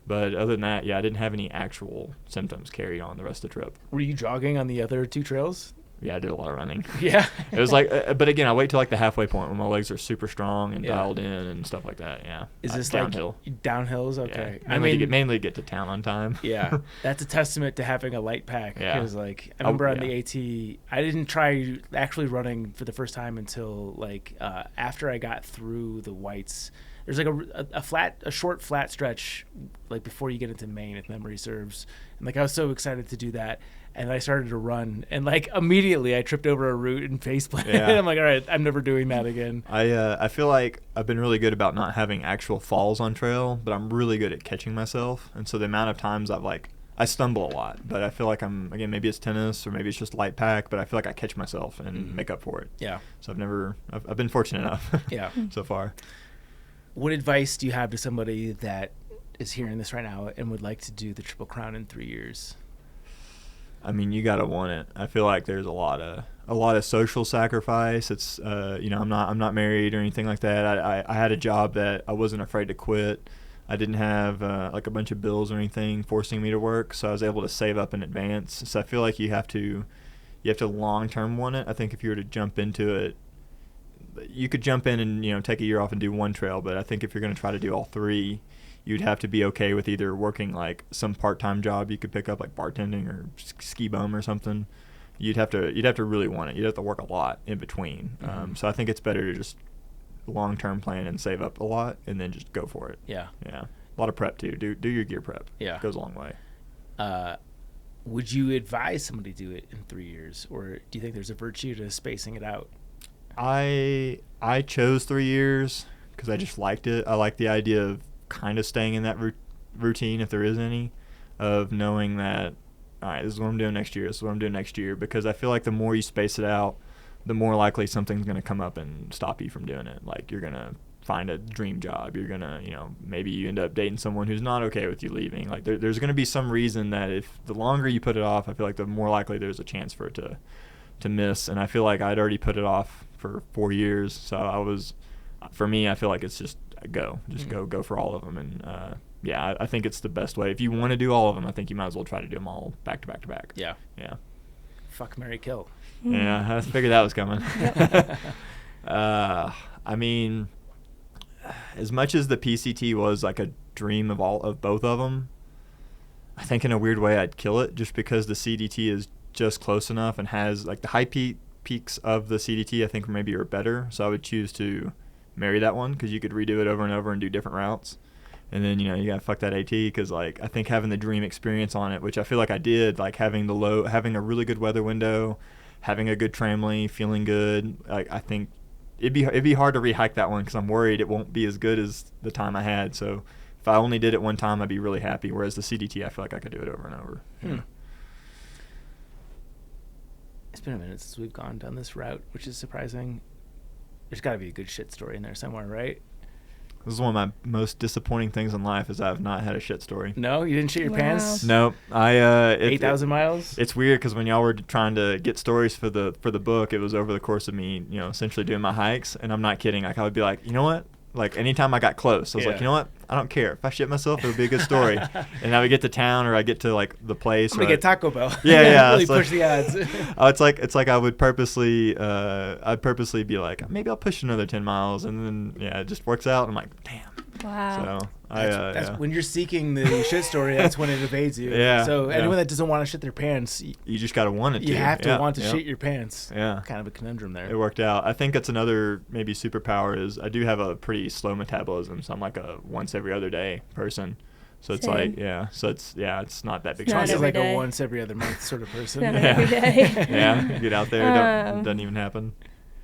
But other than that, I didn't have any actual symptoms carried on the rest of the trip. Were you jogging on the other 2 trails? Yeah, I did a lot of running. Yeah. It was like, but again, I wait till like the halfway point when my legs are super strong and dialed in and stuff like that. Yeah. Is this downhill? Like downhills? Okay. Yeah. Mainly to get to town on time. Yeah. That's a testament to having a light pack. Yeah. Because like I remember on the AT, I didn't try actually running for the first time until like after I got through the Whites. There's like a short flat stretch like before you get into Maine, if memory serves. And like I was so excited to do that. And I started to run, and like immediately I tripped over a root and faceplanted. Yeah. I'm like, all right, I'm never doing that again. I feel like I've been really good about not having actual falls on trail, but I'm really good at catching myself. And so the amount of times I stumble a lot, but I feel like again, maybe it's tennis or maybe it's just light pack, but I feel like I catch myself and make up for it. Yeah. So I've been fortunate enough. Yeah. So far. What advice do you have to somebody that is hearing this right now and would like to do the Triple Crown in 3 years? I mean, you gotta want it. I feel like there's a lot of social sacrifice. It's I'm not married or anything like that. I had a job that I wasn't afraid to quit. I didn't have like a bunch of bills or anything forcing me to work, so I was able to save up in advance. So I feel like you have to long term want it. I think if you were to jump into it, you could jump in and take a year off and do one trail, but I think if you're going to try to do all three, you'd have to be okay with either working like some part-time job you could pick up, like bartending or ski bum or something. You'd have to really want it. You'd have to work a lot in between. So I think it's better to just long-term plan and save up a lot and then just go for it. Yeah. A lot of prep too. Do your gear prep. It goes a long way. Would you advise somebody to do it in 3 years, or do you think there's a virtue to spacing it out? I chose 3 years because I just liked it. I like the idea of kind of staying in that routine, if there is any, of knowing that, all right, this is what I'm doing next year. This is what I'm doing next year. Because I feel like the more you space it out, the more likely something's going to come up and stop you from doing it. Like you're going to find a dream job. You're going to, maybe you end up dating someone who's not okay with you leaving. Like there's going to be some reason that if the longer you put it off, I feel like the more likely there's a chance for it to miss. And I feel like I'd already put it off for 4 years. So for me, I feel like it's just go for all of them. And I think it's the best way. If you want to do all of them, I think you might as well try to do them all back to back to back. Yeah. Fuck, marry, kill. Yeah, I figured that was coming. I mean, as much as the PCT was like a dream of both of them, I think in a weird way I'd kill it just because the CDT is just close enough and has like the high peaks of the CDT I think maybe are better. So I would choose to marry that one because you could redo it over and over and do different routes. And then, you gotta fuck that AT because, like, I think having the dream experience on it, which I feel like I did, like having a really good weather window, having a good tramline, feeling good, like, I think it'd be hard to re-hike that one because I'm worried it won't be as good as the time I had. So if I only did it one time, I'd be really happy. Whereas the CDT, I feel like I could do it over and over. Yeah. It's been a minute since we've gone down this route, which is surprising. There's got to be a good shit story in there somewhere, right? This is one of my most disappointing things in life is I've not had a shit story. No? You didn't shit your pants? Nope. 8,000 miles? It's weird because when y'all were trying to get stories for the book, it was over the course of me, essentially doing my hikes. And I'm not kidding. Like I would be like, you know what? Like anytime I got close, I was like, you know what? I don't care. If I shit myself, it would be a good story. And I would get to town or I get to like the place. I'm gonna get Taco Bell. Yeah. Really push the odds. It's like I would purposely be like, maybe I'll push another 10 miles, and then it just works out. And I'm like, damn. Wow. So that's when you're seeking the shit story. That's when it evades you. Yeah. So anyone that doesn't want to shit their pants, you just gotta want it. You have to want to shit your pants. Yeah. Kind of a conundrum there. It worked out. I think that's another maybe superpower is I do have a pretty slow metabolism, so I'm like a once every other day person. So it's Same. like it's not that big. This is like day. a once every other month sort of person. Every day. Yeah, get out there. Doesn't even happen.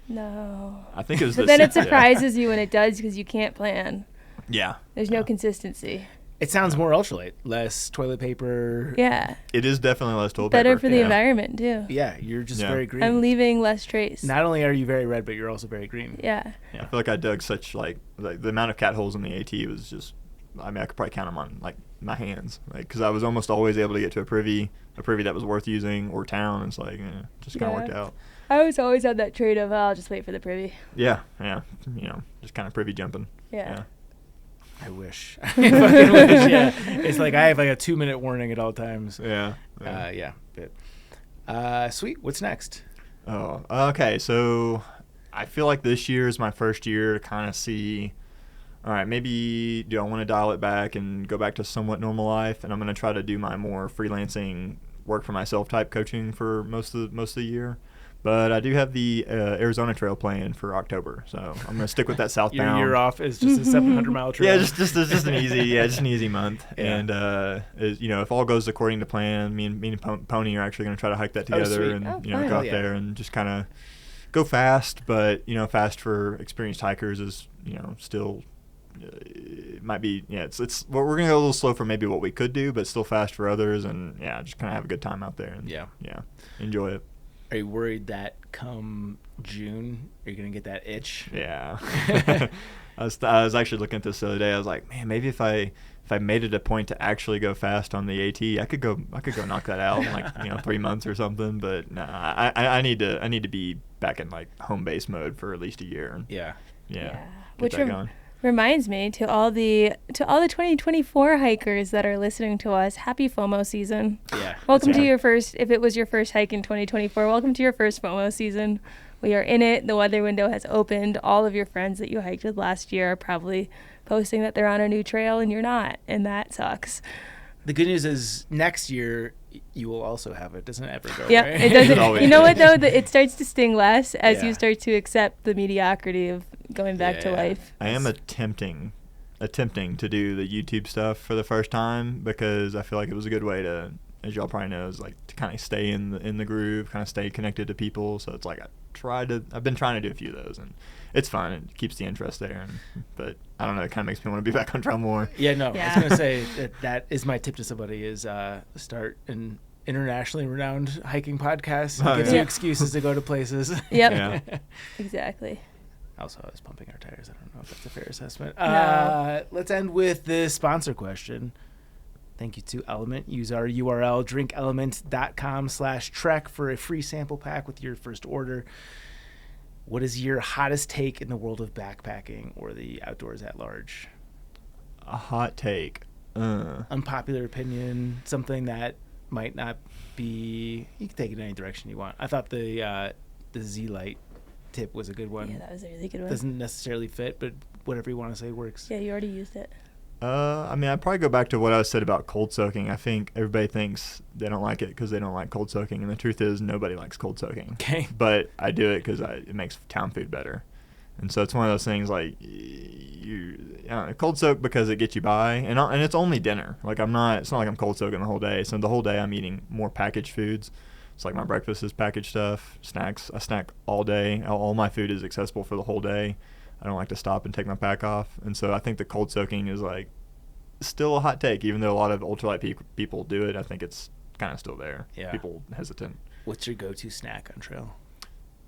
No. I think it was. But then it surprises you when it does because you can't plan. Yeah. There's no consistency. It sounds more ultralight, less toilet paper. Yeah. It is definitely less toilet paper. Better for the environment too. Yeah, you're just very green. I'm leaving less trace. Not only are you very red, but you're also very green. Yeah. I feel like I dug such like the amount of cat holes in the AT was just. I mean, I could probably count them on like my hands, like because I was almost always able to get to a privy that was worth using or town. It's like just kind of worked out. I was always on that trade of I'll just wait for the privy. Yeah. Just kind of privy jumping. Yeah. I wish. I fucking wish. Yeah. It's like I have like a 2-minute warning at all times. Yeah. Sweet. What's next? Oh, okay. So I feel like this year is my first year to kind of see. All right, maybe do I want to dial it back and go back to somewhat normal life? And I'm going to try to do my more freelancing, work for myself type coaching for most of the year. But I do have the Arizona Trail planned for October, so I'm going to stick with that southbound. Your year off is just a 700-mile trail. Yeah, just an easy month. Yeah. And if all goes according to plan, me and Pony are actually going to try to hike that together and go out there and just kind of go fast. But fast for experienced hikers is still. It might be it's we're gonna go a little slow for maybe what we could do, but still fast for others, and just kind of have a good time out there and enjoy it. Are you worried that come June, you're going to get that itch? Yeah. I was actually looking at this the other day. I was like, man, maybe if I made it a point to actually go fast on the AT, I could go knock that out in like 3 months or something. But nah, I need to be back in like home base mode for at least a year. Yeah. Which reminds me to all the 2024 hikers that are listening to us, happy FOMO season. Yeah. Welcome to your first, if it was your first hike in 2024, welcome to your first FOMO season. We are in it. The weather window has opened. All of your friends that you hiked with last year are probably posting that they're on a new trail and you're not, and that sucks. The good news is next year you will also have it. Doesn't ever go Yeah, away. it doesn't. You know what though? It starts to sting less as you start to accept the mediocrity of going back to life. I am attempting to do the YouTube stuff for the first time because I feel like it was a good way to, as y'all probably know, is like to kind of stay in the groove, kind of stay connected to people. So it's like I've been trying to do a few of those, and it's fun. It keeps the interest there, but I don't know. It kind of makes me want to be back on trail more. Yeah, no. I was gonna say that is my tip to somebody is start an internationally renowned hiking podcast. It gives you excuses to go to places. Yep. Yeah. Exactly. Also, I was pumping our tires. I don't know if that's a fair assessment. No. Let's end with the sponsor question. Thank you to Element. Use our URL, drinkelement.com/trek for a free sample pack with your first order. What is your hottest take in the world of backpacking or the outdoors at large? A hot take. Unpopular opinion, something that might not be... You can take it in any direction you want. I thought the Z-Light tip was a good one. Yeah, that was a really good one. Doesn't necessarily fit, but whatever you want to say works. Yeah, you already used it. I mean, I'd probably go back to what I said about cold soaking. I think everybody thinks they don't like it because they don't like cold soaking, and the truth is nobody likes cold soaking. Okay. But I do it because it makes town food better. And so it's one of those things like cold soak because it gets you by, and it's only dinner. Like it's not like I'm cold soaking the whole day. So the whole day I'm eating more packaged foods. It's like my breakfast is packaged stuff, snacks. I snack all day. All my food is accessible for the whole day. I don't like to stop and take my pack off. And so I think the cold soaking is like still a hot take, even though a lot of ultralight people do it. I think it's kind of still there. Yeah. People hesitant. What's your go-to snack on trail?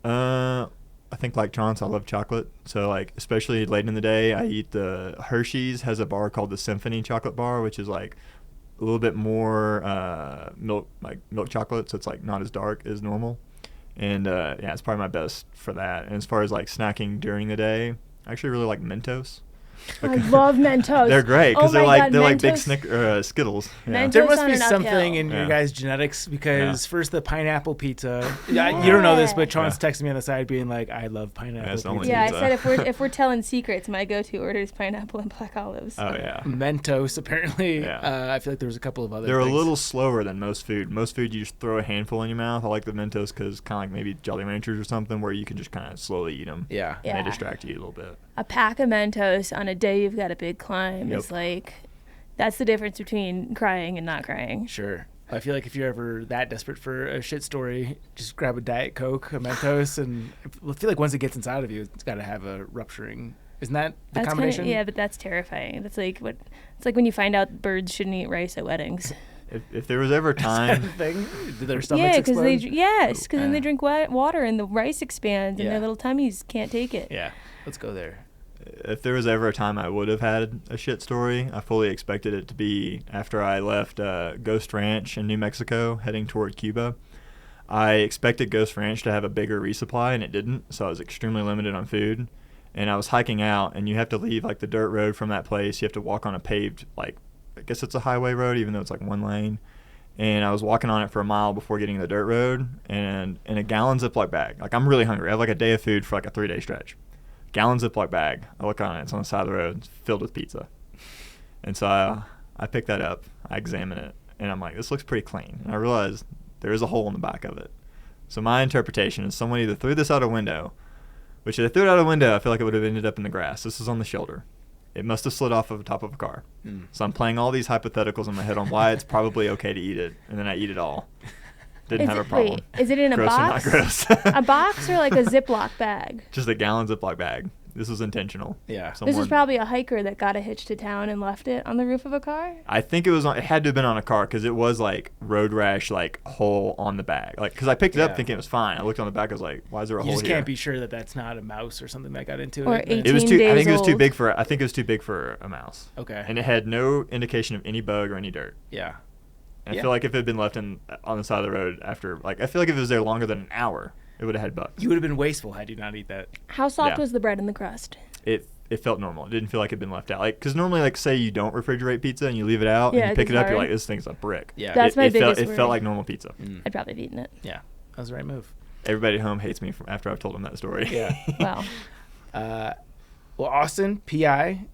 I think like Chance, I love chocolate. So like especially late in the day, I eat the Hershey's has a bar called the Symphony chocolate bar, which is like a little bit more milk chocolate, so it's like not as dark as normal. And it's probably my best for that. And as far as like snacking during the day, I actually really like Mentos. I love Mentos. They're great because they're like big Skittles. Yeah. There must be something in your guys' genetics because first the pineapple pizza. You don't know this, but Chance texted me on the side being like, "I love pineapple pizza." Yeah, I said if we're telling secrets, my go-to order is pineapple and black olives. Oh yeah. Mentos apparently. I feel like there was a couple of other. They're things. a little slower than most food. Most food you just throw a handful in your mouth. I like the Mentos because kind of like maybe Jolly Ranchers or something where you can just kind of slowly eat them. Yeah. And they distract you a little bit. A pack of Mentos on a day you've got a big climb is like, that's the difference between crying and not crying. Sure. I feel like if you're ever that desperate for a shit story, just grab a Diet Coke, a Mentos, and I feel like once it gets inside of you, it's got to have a rupturing. Isn't that the combination? Yeah, but that's terrifying. That's like it's like when you find out birds shouldn't eat rice at weddings. If there was ever time, thing, did their stomachs explode? Because then they drink water and the rice expands and their little tummies can't take it. Yeah, let's go there. If there was ever a time I would have had a shit story, I fully expected it to be after I left Ghost Ranch in New Mexico heading toward Cuba. I expected Ghost Ranch to have a bigger resupply, and it didn't, so I was extremely limited on food. And I was hiking out, and you have to leave like the dirt road from that place. You have to walk on a paved, like, I guess it's a highway road, even though it's like one lane. And I was walking on it for a mile before getting to the dirt road, and in a gallon Ziploc bag. Like, I'm really hungry. I have like a day of food for like a 3-day stretch. Gallon Ziploc bag. I look on it. It's on the side of the road. It's filled with pizza. And so I pick that up. I examine it. And I'm like, this looks pretty clean. And I realize there is a hole in the back of it. So my interpretation is someone either threw this out a window, which if they threw it out a window, I feel like it would have ended up in the grass. This is on the shoulder. It must have slid off of the top of a car. So I'm playing all these hypotheticals in my head on why it's probably okay to eat it. And then I eat it all. Didn't have a problem. Wait, is it in a gross box? Or not gross? A box or like a Ziploc bag? Just a gallon Ziploc bag. This was intentional. Yeah. This is probably a hiker that got a hitch to town and left it on the roof of a car. I think it had to have been on a car because it was like road rash, like hole on the back. Like, because I picked it up thinking it was fine. I looked on the back, I was like, why is there a hole here? You just can't be sure that that's not a mouse or something that got into or it. 18 It was too. days I think it was too old. big for. I think it was too big for a mouse. Okay. And it had no indication of any bug or any dirt. Yeah. And I feel like if it had been left on the side of the road after, like, I feel like if it was there longer than an hour, it would have had bugs. You would have been wasteful had you not eat that. How soft Yeah. was the bread in the crust? It felt normal. It didn't feel like it'd been left out. Like, because normally, like, say you don't refrigerate pizza and you leave it out Yeah, and you it pick it gets up, you're hard. like, this thing's a brick. Yeah. That's my biggest It worry. felt like normal pizza. I'd probably have eaten it. Yeah. That was the right move. Everybody at home hates me after I've told them that story. Yeah. Wow. Well, Austen, PI,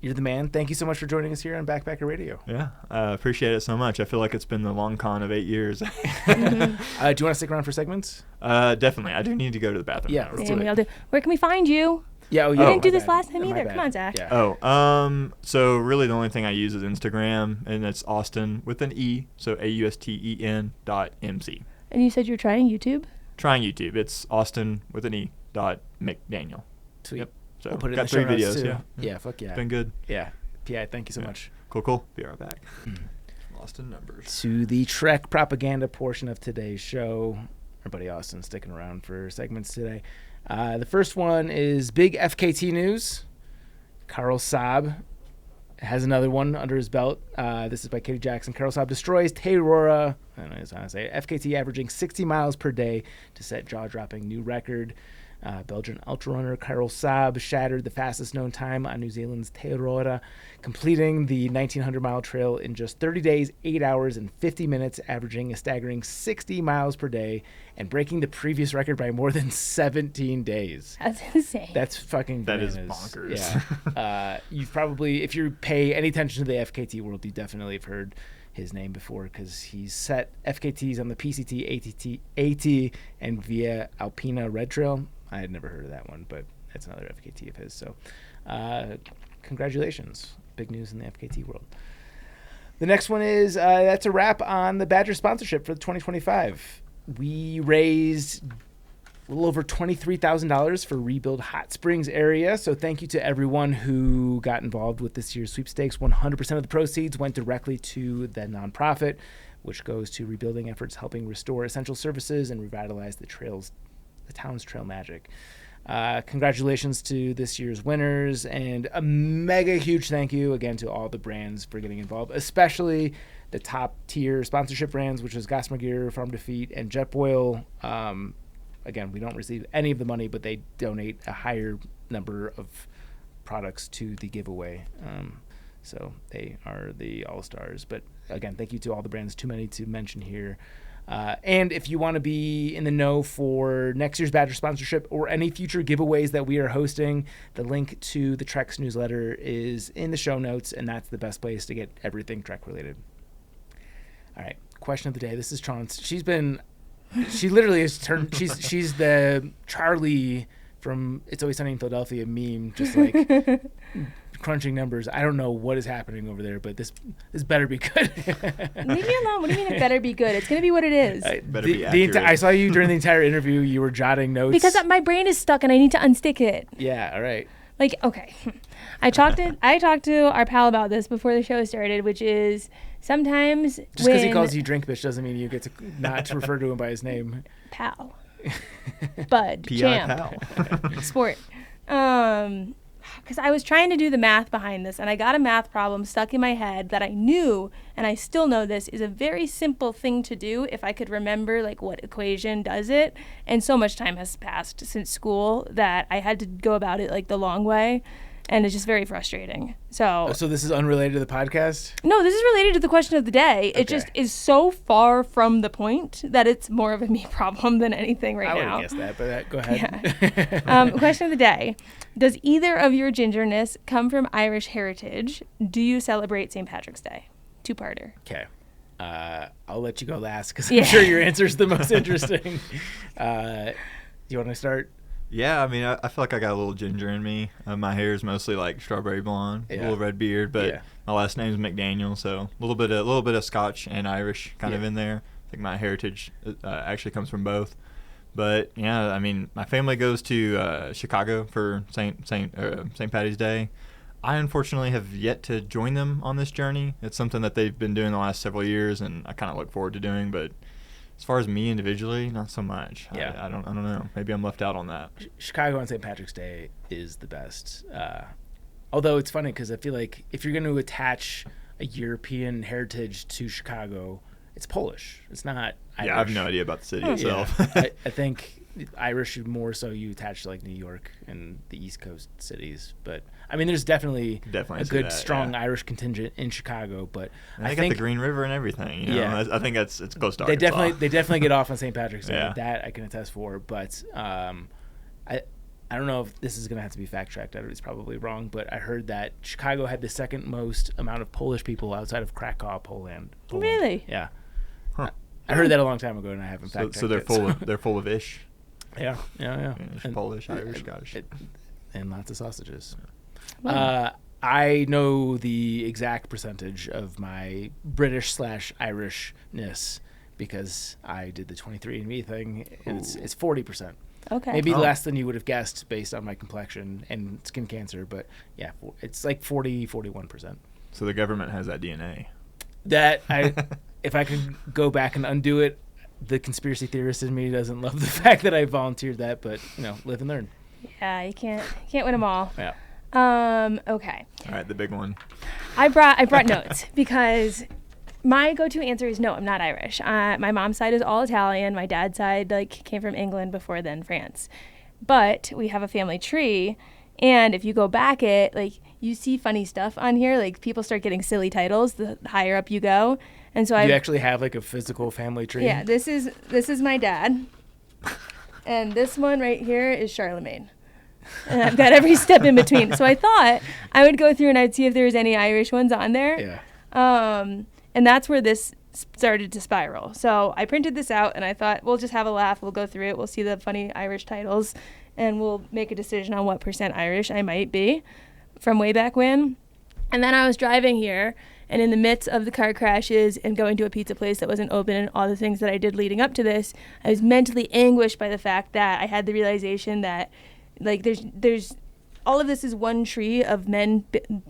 you're the man. Thank you so much for joining us here on Backpacker Radio. Yeah, I appreciate it so much. I feel like it's been the long con of 8 years. Do you want to stick around for segments? Definitely. I do need to go to the bathroom. Yeah, now. let's Same do we it. all do. Where can we find you? Yeah, You didn't do my this bad. last time My either. bad. Come on, Zach. Yeah. So really the only thing I use is Instagram, and it's Austen with an E, so AUSTEN.MC. And you said you're trying YouTube? Trying YouTube. It's Austen with an E dot McDaniel. Sweet. Yep. So We'll put it got in the show 3 notes, videos. too. Yeah. Yeah, fuck yeah. Been good. Yeah. PI, thank you so much. Cool. Be right back. Austen numbers. To the Trek propaganda portion of today's show. Our buddy Austen sticking around for segments today. The first one is big FKT news. Carl Saab has another one under his belt. This is by Katie Jackson. Carl Saab destroys Tayrora. I don't know how to say it. FKT averaging 60 miles per day to set jaw-dropping new record. Belgian ultrarunner Carl Saab shattered the fastest known time on New Zealand's Tayrora, completing the 1,900-mile trail in just 30 days, 8 hours, and 50 minutes, averaging a staggering 60 miles per day, and breaking the previous record by more than 17 days. That's insane. That's fucking bananas. That is bonkers. Yeah. You've probably, if you pay any attention to the FKT world, you definitely have heard his name before because he's set FKTs on the PCT, AT, and Via Alpina Red Trail. I had never heard of that one, but that's another FKT of his. So congratulations. Big news in the FKT world. The next one is that's a wrap on the Badger sponsorship for 2025. We raised a little over $23,000 for Rebuild Hot Springs area. So thank you to everyone who got involved with this year's sweepstakes. 100% of the proceeds went directly to the nonprofit, which goes to rebuilding efforts helping restore essential services and revitalize the town's trail magic. Congratulations to this year's winners, and a mega huge thank you again to all the brands for getting involved, especially the top tier sponsorship brands, which is Gossamer Gear, Farm to Feet, and Jetboil. Again, we don't receive any of the money, but they donate a higher number of products to the giveaway. So they are the all-stars. But again, thank you to all the brands, too many to mention here. And if you want to be in the know for next year's Badger sponsorship or any future giveaways that we are hosting, the link to the Trek's newsletter is in the show notes, and that's the best place to get everything Trek related. All right, question of the day. This is Chance. She literally has turned. She's the Charlie from It's Always Sunny in Philadelphia meme, just like crunching numbers. I don't know what is happening over there, but this better be good. Leave me alone. What do you mean it better be good? It's going to be what it is. Better be accurate. I saw you during the entire interview. You were jotting notes. Because my brain is stuck and I need to unstick it. Yeah, all right. Like, okay. I talked to our pal about this before the show started, which is sometimes Just because he calls you drink bitch doesn't mean you get to not to refer to him by his name. Pal. Bud. P.I. Champ. pal. Sport. Because I was trying to do the math behind this, and I got a math problem stuck in my head that I knew, and I still know this, is a very simple thing to do if I could remember, like, what equation does it. And so much time has passed since school that I had to go about it, like, the long way, and it's just very frustrating. So this is unrelated to the podcast? No, this is related to the question of the day. It just is so far from the point that it's more of a me problem than anything right now. I would have guessed that, but go ahead. Yeah. Question of the day. Does either of your gingerness come from Irish heritage? Do you celebrate St. Patrick's Day? Two-parter. Okay. I'll let you go last because I'm sure your answer is the most interesting. Do you want to start? Yeah, I mean, I feel like I got a little ginger in me. My hair is mostly like strawberry blonde, a little red beard, but my last name's McDaniel, so a little bit of Scotch and Irish kind of in there. I think my heritage actually comes from both. But yeah, I mean, my family goes to Chicago for St. Patty's Day. I unfortunately have yet to join them on this journey. It's something that they've been doing the last several years, and I kind of look forward to doing. But as far as me individually, not so much. Yeah. I don't know. Maybe I'm left out on that. Chicago on St. Patrick's Day is the best. Although it's funny because I feel like if you're going to attach a European heritage to Chicago, it's Polish. It's not Irish. Yeah, I have no idea about the city itself. Yeah. I think Irish more so you attach to like New York and the East Coast cities. But I mean, there's definitely a good, strong Irish contingent in Chicago. But I think got the Green River and everything. You know? Yeah, I think it's close to Arkansas. They definitely get off on St. Patrick's Day. Yeah. That I can attest for. But I don't know if this is going to have to be fact-checked. It's probably wrong, but I heard that Chicago had the second most amount of Polish people outside of Krakow, Poland. Really? Yeah. Huh. I heard that a long time ago, and I haven't fact-checked so they're full of ish. Yeah. And Polish, Irish, Scottish. And lots of sausages. Wow. I know the exact percentage of my British/Irishness because I did the 23andMe thing, and it's 40%. Okay. Maybe less than you would have guessed based on my complexion and skin cancer, but yeah, it's like 41%. So the government has that DNA. That if I could go back and undo it, the conspiracy theorist in me doesn't love the fact that I volunteered that, but live and learn. Yeah, you can't win them all. Yeah. Okay. All right, the big one. I brought notes because my go-to answer is no, I'm not Irish. My mom's side is all Italian. My dad's side came from England before then France. But we have a family tree, and if you go back you see funny stuff on here. People start getting silly titles the higher up you go. And so you actually have a physical family tree? Yeah, this is my dad. And this one right here is Charlemagne. And I've got every step in between. So I thought I would go through and I'd see if there was any Irish ones on there. Yeah. And that's where this started to spiral. So I printed this out, and I thought, we'll just have a laugh. We'll go through it. We'll see the funny Irish titles, and we'll make a decision on what % Irish I might be from way back when. And then I was driving here, and in the midst of the car crashes and going to a pizza place that wasn't open and all the things that I did leading up to this, I was mentally anguished by the fact that I had the realization that, there's all of this is one tree of men,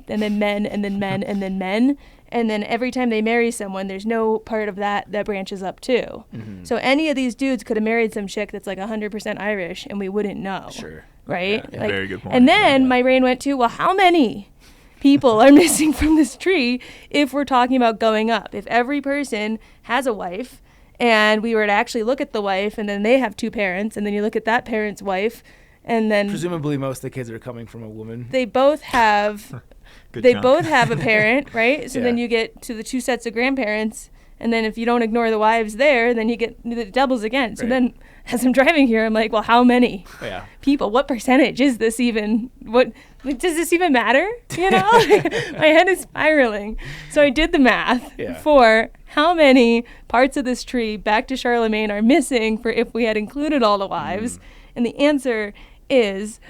and then men, and then men, and then men. And then every time they marry someone, there's no part of that branches up too. Mm-hmm. So any of these dudes could have married some chick that's 100% Irish, and we wouldn't know. Sure. Right? Yeah, very good point. And then my brain went to, well, how many people are missing from this tree if we're talking about going up? If every person has a wife, and we were to actually look at the wife, and then they have 2 parents, and then you look at that parent's wife, and then presumably most of the kids are coming from a woman. They both have... both have a parent, right? So then you get to the 2 sets of grandparents, and then if you don't ignore the wives there, then you get the doubles again. So then as I'm driving here, I'm like, well, how many people? What percentage is this even? What does this even matter? My head is spiraling. So I did the math for how many parts of this tree back to Charlemagne are missing for if we had included all the wives. And the answer is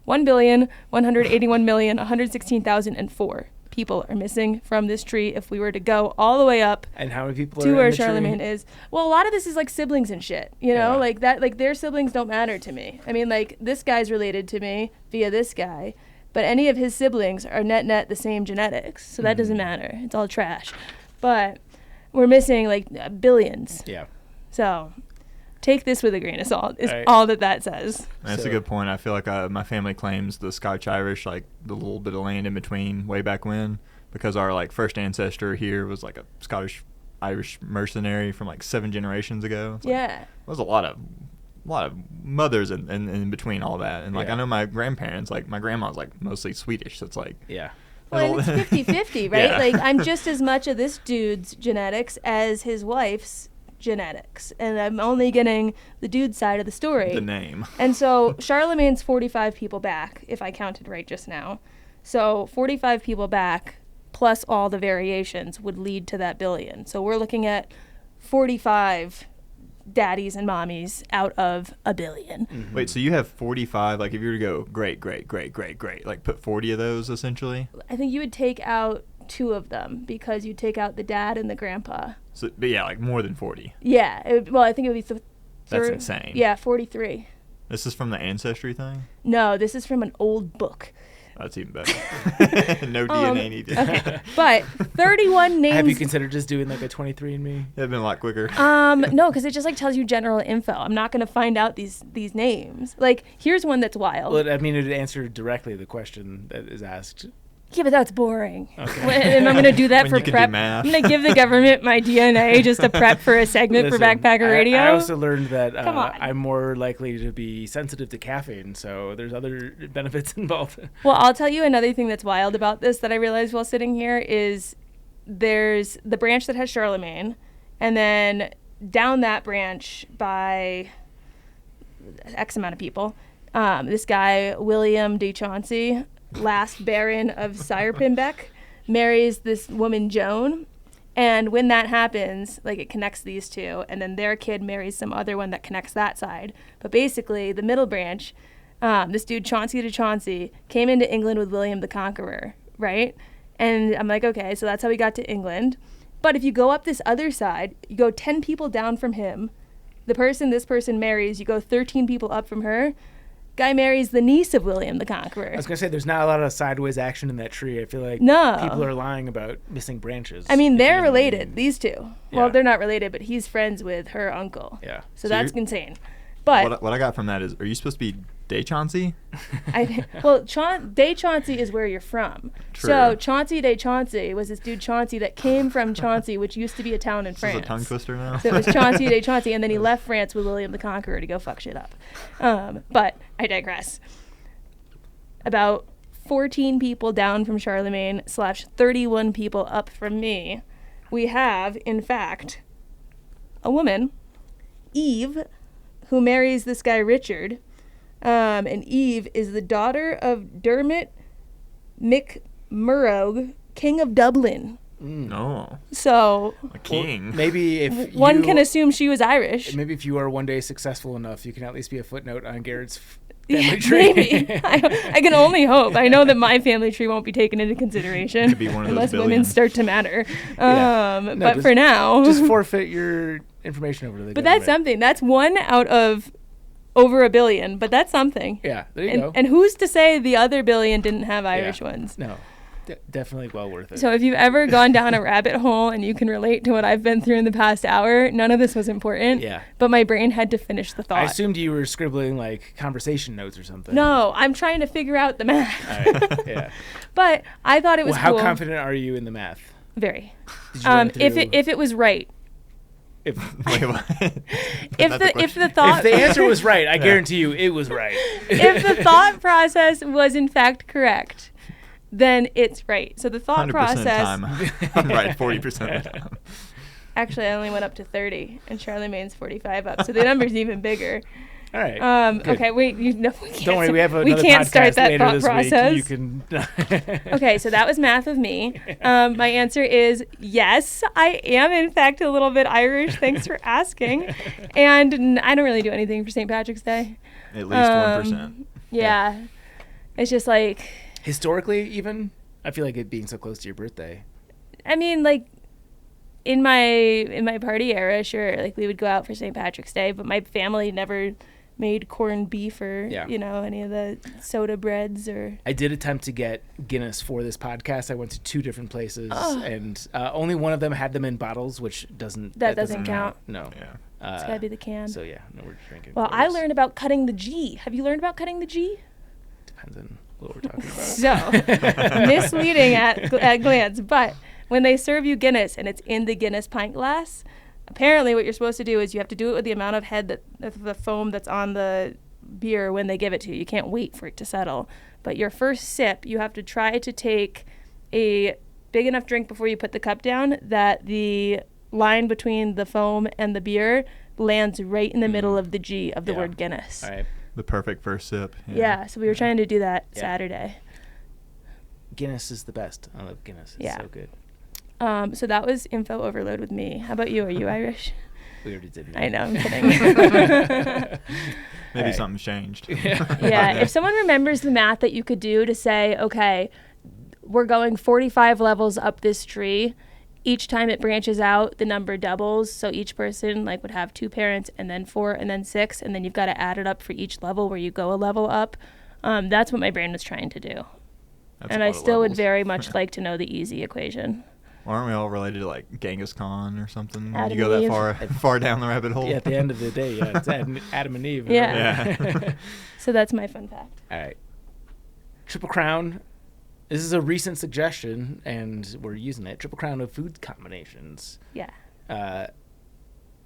1,181,116,004 people are missing from this tree if we were to go all the way up. And how many people to are where in the Charlemagne tree? is? Well, a lot of this is siblings and shit, their siblings don't matter to me. I mean, this guy's related to me via this guy, but any of his siblings are net the same genetics, so that doesn't matter. It's all trash. But we're missing billions. Yeah. So take this with a grain of salt is all that says. That's a good point. I feel like my family claims the Scotch-Irish, the little bit of land in between way back when, because our first ancestor here was a Scottish-Irish mercenary from 7 generations ago. There was a lot of mothers in between all that. And I know my grandparents, my grandma's mostly Swedish, so it's yeah. Well, and it's 50-50, right? Yeah. I'm just as much of this dude's genetics as his wife's genetics, and I'm only getting the dude side of the story. The name. And so Charlemagne's 45 people back, if I counted right just now. So 45 people back plus all the variations would lead to that billion. So we're looking at 45 daddies and mommies out of a billion. Mm-hmm. Wait, so you have 45, if you were to go great, put 40 of those essentially? I think you would take out 2 of them because you take out the dad and the grandpa. So, but yeah, like more than 40. Yeah. I think it would be... That's insane. Yeah, 43. This is from the ancestry thing? No, this is from an old book. That's even better. No DNA needed. Okay. But 31 names... Have you considered just doing like a 23andMe? That'd been a lot quicker. No, because it just like tells you general info. I'm not going to find out these names. Like, here's one that's wild. Well, I mean, it answered directly the question that is asked. Yeah, but that's boring. Okay. And I'm going to do that When for you can do prep. math. I'm going to give the government my DNA just to prep for a segment for Backpacker Radio. I also learned that Come on. I'm more likely to be sensitive to caffeine, so there's other benefits involved. Well, I'll tell you another thing that's wild about this that I realized while sitting here is there's the branch that has Charlemagne, and then down that branch by X amount of people, this guy, William de Chauncey, last Baron of Sierpenbeck, marries this woman Joan, and when that happens, like, it connects these two, and then their kid marries some other one that connects that side. But basically, the middle branch, this dude Chauncey de Chauncey came into England with William the Conqueror, right? And I'm like, okay, so that's how we got to England. But if you go up this other side, you go 10 people down from him. The person this person marries, you go 13 people up from her. Guy marries the niece of William the Conqueror. I was going to say, there's not a lot of sideways action in that tree. I feel like No. people are lying about missing branches. I mean, if they're you know what I related, mean. these two. Yeah. Well, they're not related, but he's friends with her uncle. Yeah. So So that's you're- insane. But What I got from that is, are you supposed to be de Chauncey? De Chauncey is where you're from. True. So Chauncey de Chauncey was this dude Chauncey that came from Chauncey, which used to be a town in This France. is a tongue twister now. So it was Chauncey de Chauncey, and then he left France with William the Conqueror to go fuck shit up. But I digress. About 14 people down from Charlemagne / 31 people up from me, we have, in fact, a woman, Eve, who marries this guy Richard. And Eve is the daughter of Dermot McMurrough, King of Dublin. No, So a king. Maybe if one you, can assume she was Irish. Maybe if you are one day successful enough, you can at least be a footnote on Garrett's family tree. Maybe. I can only hope. I know that my family tree won't be taken into consideration Could be one of those unless women billions. start to matter. Yeah. No, But just- for now, Just forfeit your information over to the but government. that's something. That's one out of over a billion. But that's something. Yeah, there you go. And who's to say the other billion didn't have Irish ones? No, definitely well worth it. So if you've ever gone down a rabbit hole and you can relate to what I've been through in the past hour, none of this was important. Yeah. But my brain had to finish the thought. I assumed you were scribbling like conversation notes or something. No, I'm trying to figure out the math. All right. Yeah. But I thought it was Well, how cool. confident are you in the math? Very. Did you run If through- it was right. if Wait, what? If the thought if the answer was right, I guarantee you it was right. if the thought process was in fact correct, then it's right. So the thought 100% process. time, I'm right 40% of the time. Actually, I only went up to 30, and Charlemagne's 45 up, so the number's even bigger. All right. Good. Okay, wait. We can't. Don't worry, we have another we can't podcast start that later thought this process. week. You can. Okay, so that was math of me. My answer is yes, I am in fact a little bit Irish. Thanks for asking. And I don't really do anything for St. Patrick's Day. At least 1%. Yeah. It's just like, Historically, even I feel like it being so close to your birthday. I mean, like in my party era, sure, like we would go out for St. Patrick's Day, but my family never made corned beef or any of the soda breads or. I did attempt to get Guinness for this podcast. I went to 2 different places, and only one of them had them in bottles, which doesn't count. No, Yeah. It's gotta be the can. So yeah, no, we're drinking. Well, I learned about cutting the G. Have you learned about cutting the G? Depends on what we're talking about. So, misleading at glance, but when they serve you Guinness and it's in the Guinness pint glass, apparently what you're supposed to do is you have to do it with the amount of head of the foam that's on the beer when they give it to you. You can't wait for it to settle. But your first sip, you have to try to take a big enough drink before you put the cup down that the line between the foam and the beer lands right in the middle of the G of the word Guinness. All right. The perfect first sip. Yeah, so we were trying to do that Saturday. Guinness is the best. I love Guinness. It's so good. So that was info overload with me. How about you? Are you Irish? We already did. I know, I'm kidding. Maybe something's changed. Yeah, if someone remembers the math that you could do to say, okay, we're going 45 levels up this tree, each time it branches out, the number doubles. So each person like would have 2 parents and then 4 and then 6. And then you've got to add it up for each level where you go a level up. That's what my brain was trying to do. And I still would very much like to know the easy equation. Well, aren't we all related to like Genghis Khan or something? Adam You go and that Eve. far down the rabbit hole. Yeah, at the end of the day, yeah, it's Adam and Eve. Yeah. So that's my fun fact. All right. Triple Crown. This is a recent suggestion, and we're using it. Triple Crown of food combinations. Yeah. Yeah,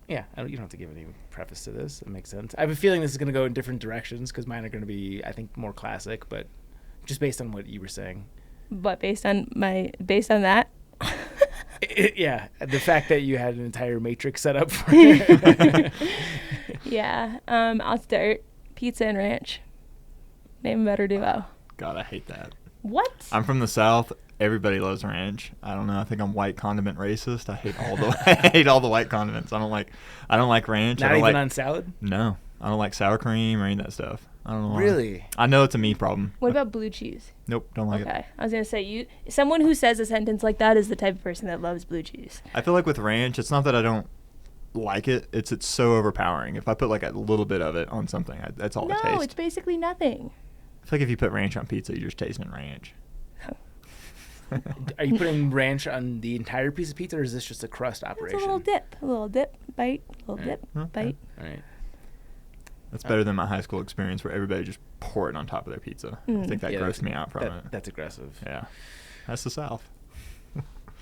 you don't have to give any preface to this. It makes sense. I have a feeling this is going to go in different directions because mine are going to be, I think, more classic, but just based on what you were saying. But based on that, Yeah, the fact that you had an entire matrix set up for it. yeah. I'll start. Pizza and ranch. Name a better duo. God, I hate that. What? I'm from the South. Everybody loves ranch. I don't know. I think I'm white condiment racist. I hate all the white condiments. I don't like ranch. Not I don't even like, on salad? No, I don't like sour cream or any of that stuff. I don't know why. Really? I know it's a me problem. What about blue cheese? Nope, don't like it. Okay. I was going to say, someone who says a sentence like that is the type of person that loves blue cheese. I feel like with ranch, it's not that I don't like it. It's so overpowering. If I put like a little bit of it on something, that's all I taste. No, it's basically nothing. I feel like if you put ranch on pizza, you're just tasting ranch. Are you putting ranch on the entire piece of pizza, or is this just a crust operation? It's a little dip, bite, bite. All right. That's better than my high school experience where everybody just poured it on top of their pizza. I think that grossed me out from it. That's aggressive. Yeah. That's the South.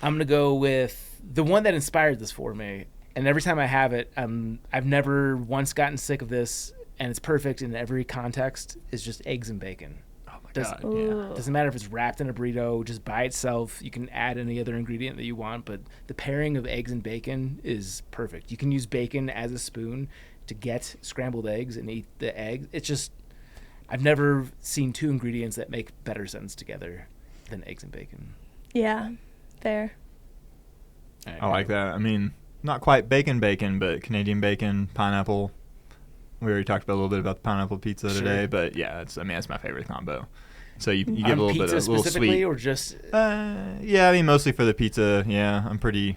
I'm going to go with the one that inspired this for me. And every time I have it, I've never once gotten sick of this, and it's perfect in every context, is just eggs and bacon. Oh, my God. Yeah. Ooh. Doesn't matter if it's wrapped in a burrito, just by itself. You can add any other ingredient that you want, but the pairing of eggs and bacon is perfect. You can use bacon as a spoon to get scrambled eggs and eat the egg. It's just, I've never seen 2 ingredients that make better sense together than eggs and bacon. Yeah, fair. Right, I like that. I mean, not quite bacon, but Canadian bacon, pineapple. We already talked about a little bit about the pineapple pizza today, but yeah, it's my favorite combo. So you get a little bit of a little sweet. Or just? Yeah, I mean mostly for the pizza. Yeah, I'm pretty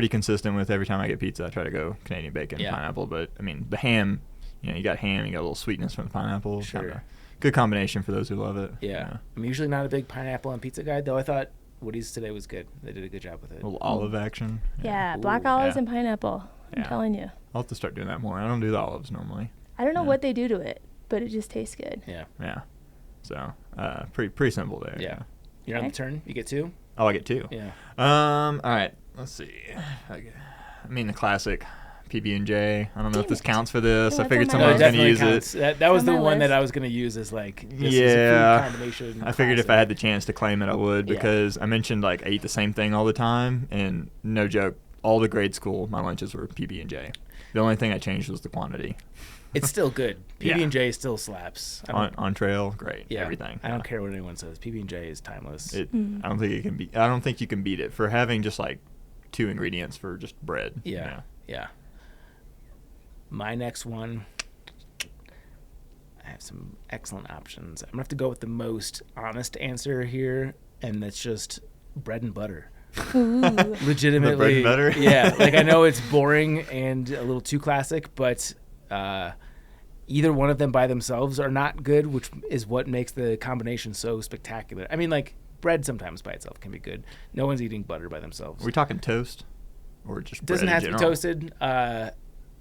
consistent with every time I get pizza. I try to go Canadian bacon, pineapple. But I mean the ham, you got ham, you got a little sweetness from the pineapple. Sure. Kinda good combination for those who love it. Yeah. I'm usually not a big pineapple on pizza guy, though. I thought Woody's today was good. They did a good job with it. A little olive action. Yeah, Ooh, black olives yeah. and pineapple. I'm telling you. I'll have to start doing that more. I don't do the olives normally. I don't know what they do to it, but it just tastes good. Yeah. Yeah. So pretty simple there. Yeah. You're on the turn. You get 2. Oh, I get 2. Yeah. All right. Let's see. I mean the classic PB&J. I don't know if this counts for this. No, I figured it's on someone my was list. going to use it. That was on the my one list. that I was going to use as like this is a Yeah. food combination. I figured if I had the chance to claim it, I would, Yeah. because I mentioned like I eat the same thing all the time, and no joke, all the grade school my lunches were PB&J. The only thing I changed was the quantity. It's still good. Yeah. PB&J still slaps. On trail, great. Yeah, Everything. I don't care what anyone says. PB&J is timeless. I don't think it can be. I don't think you can beat it for having just like 2 ingredients for just bread. Yeah. My next one, I have some excellent options. I'm going to have to go with the most honest answer here, and that's just bread and butter. Ooh. Legitimately. The bread and butter? Yeah. Like, I know it's boring and a little too classic, but either one of them by themselves are not good, which is what makes the combination so spectacular. I mean, like, bread sometimes by itself can be good. No one's eating butter by themselves. Are we talking toast or just It doesn't bread have in to be general? toasted.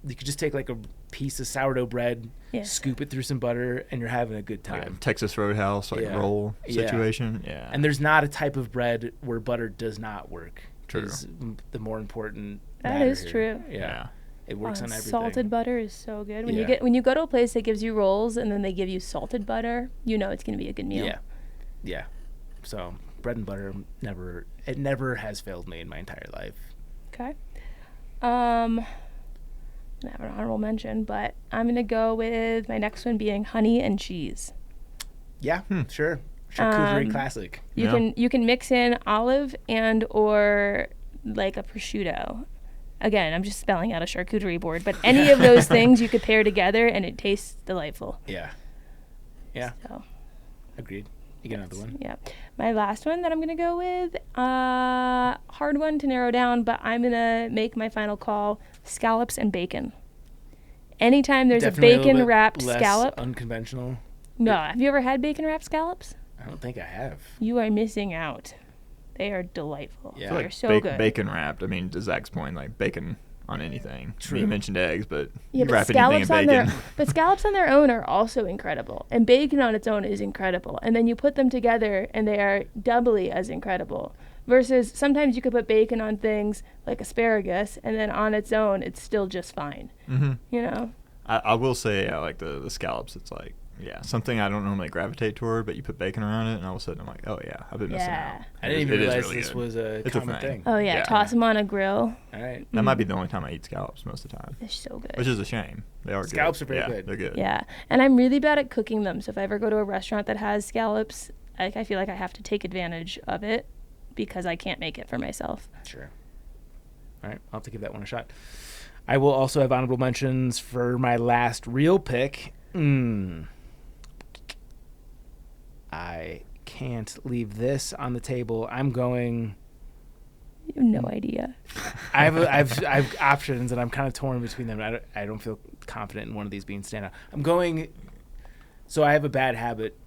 You could just take like a piece of sourdough bread, scoop it through some butter, and you're having a good Like a time. Texas Roadhouse roll situation. Yeah. And there's not a type of bread where butter does not work. True. Is the more important. That matter is here. true. Yeah. It works on everything. Salted butter is so good. Yeah. When you go to a place that gives you rolls and then they give you salted butter, you know it's going to be a good meal. Yeah. So bread and butter never has failed me in my entire life. Okay. I have an honorable mention, but I'm going to go with my next one being honey and cheese. Yeah, sure. Charcuterie classic. You can mix in olive and or like a prosciutto. Again, I'm just spelling out a charcuterie board, but any of those things you could pair together and it tastes delightful. Yeah. So. Agreed. You got another one? Yeah. My last one that I'm going to go with, hard one to narrow down, but I'm going to make my final call, scallops and bacon. Anytime there's Definitely a bacon-wrapped less scallop. Unconventional. No, have you ever had bacon-wrapped scallops? I don't think I have. You are missing out. They are delightful. Yeah. They're Like so good. bacon wrapped. I mean, to Zach's point, like bacon on anything. True. You mentioned eggs, but Yeah, you but wrap anything in scallops on their bacon. but scallops on their own are also incredible, and bacon on its own is incredible. And then you put them together, and they are doubly as incredible. Versus sometimes you could put bacon on things like asparagus, and then on its own, it's still just fine. Mm-hmm. You know. I will say I like the scallops. It's like, yeah, something I don't normally gravitate toward, but you put bacon around it, and all of a sudden I'm like, oh yeah, I've been missing Yeah. out. I didn't It even is realize really this good. was a It's a common thing. thing. Oh yeah, Yeah. toss them on a grill. All right. That might be the only time I eat scallops most of the time, It's so good. which is a shame. They are Scallops good. are very Yeah, good. They're good. Yeah, and I'm really bad at cooking them. So if I ever go to a restaurant that has scallops, I feel like I have to take advantage of it because I can't make it for myself. Sure. All right. I'll have to give that one a shot. I will also have honorable mentions for my last real pick. I can't leave this on the table. I'm going. You have no idea. I've options, and I'm kind of torn between them. I don't feel confident in one of these being standout. I'm going. So I have a bad habit.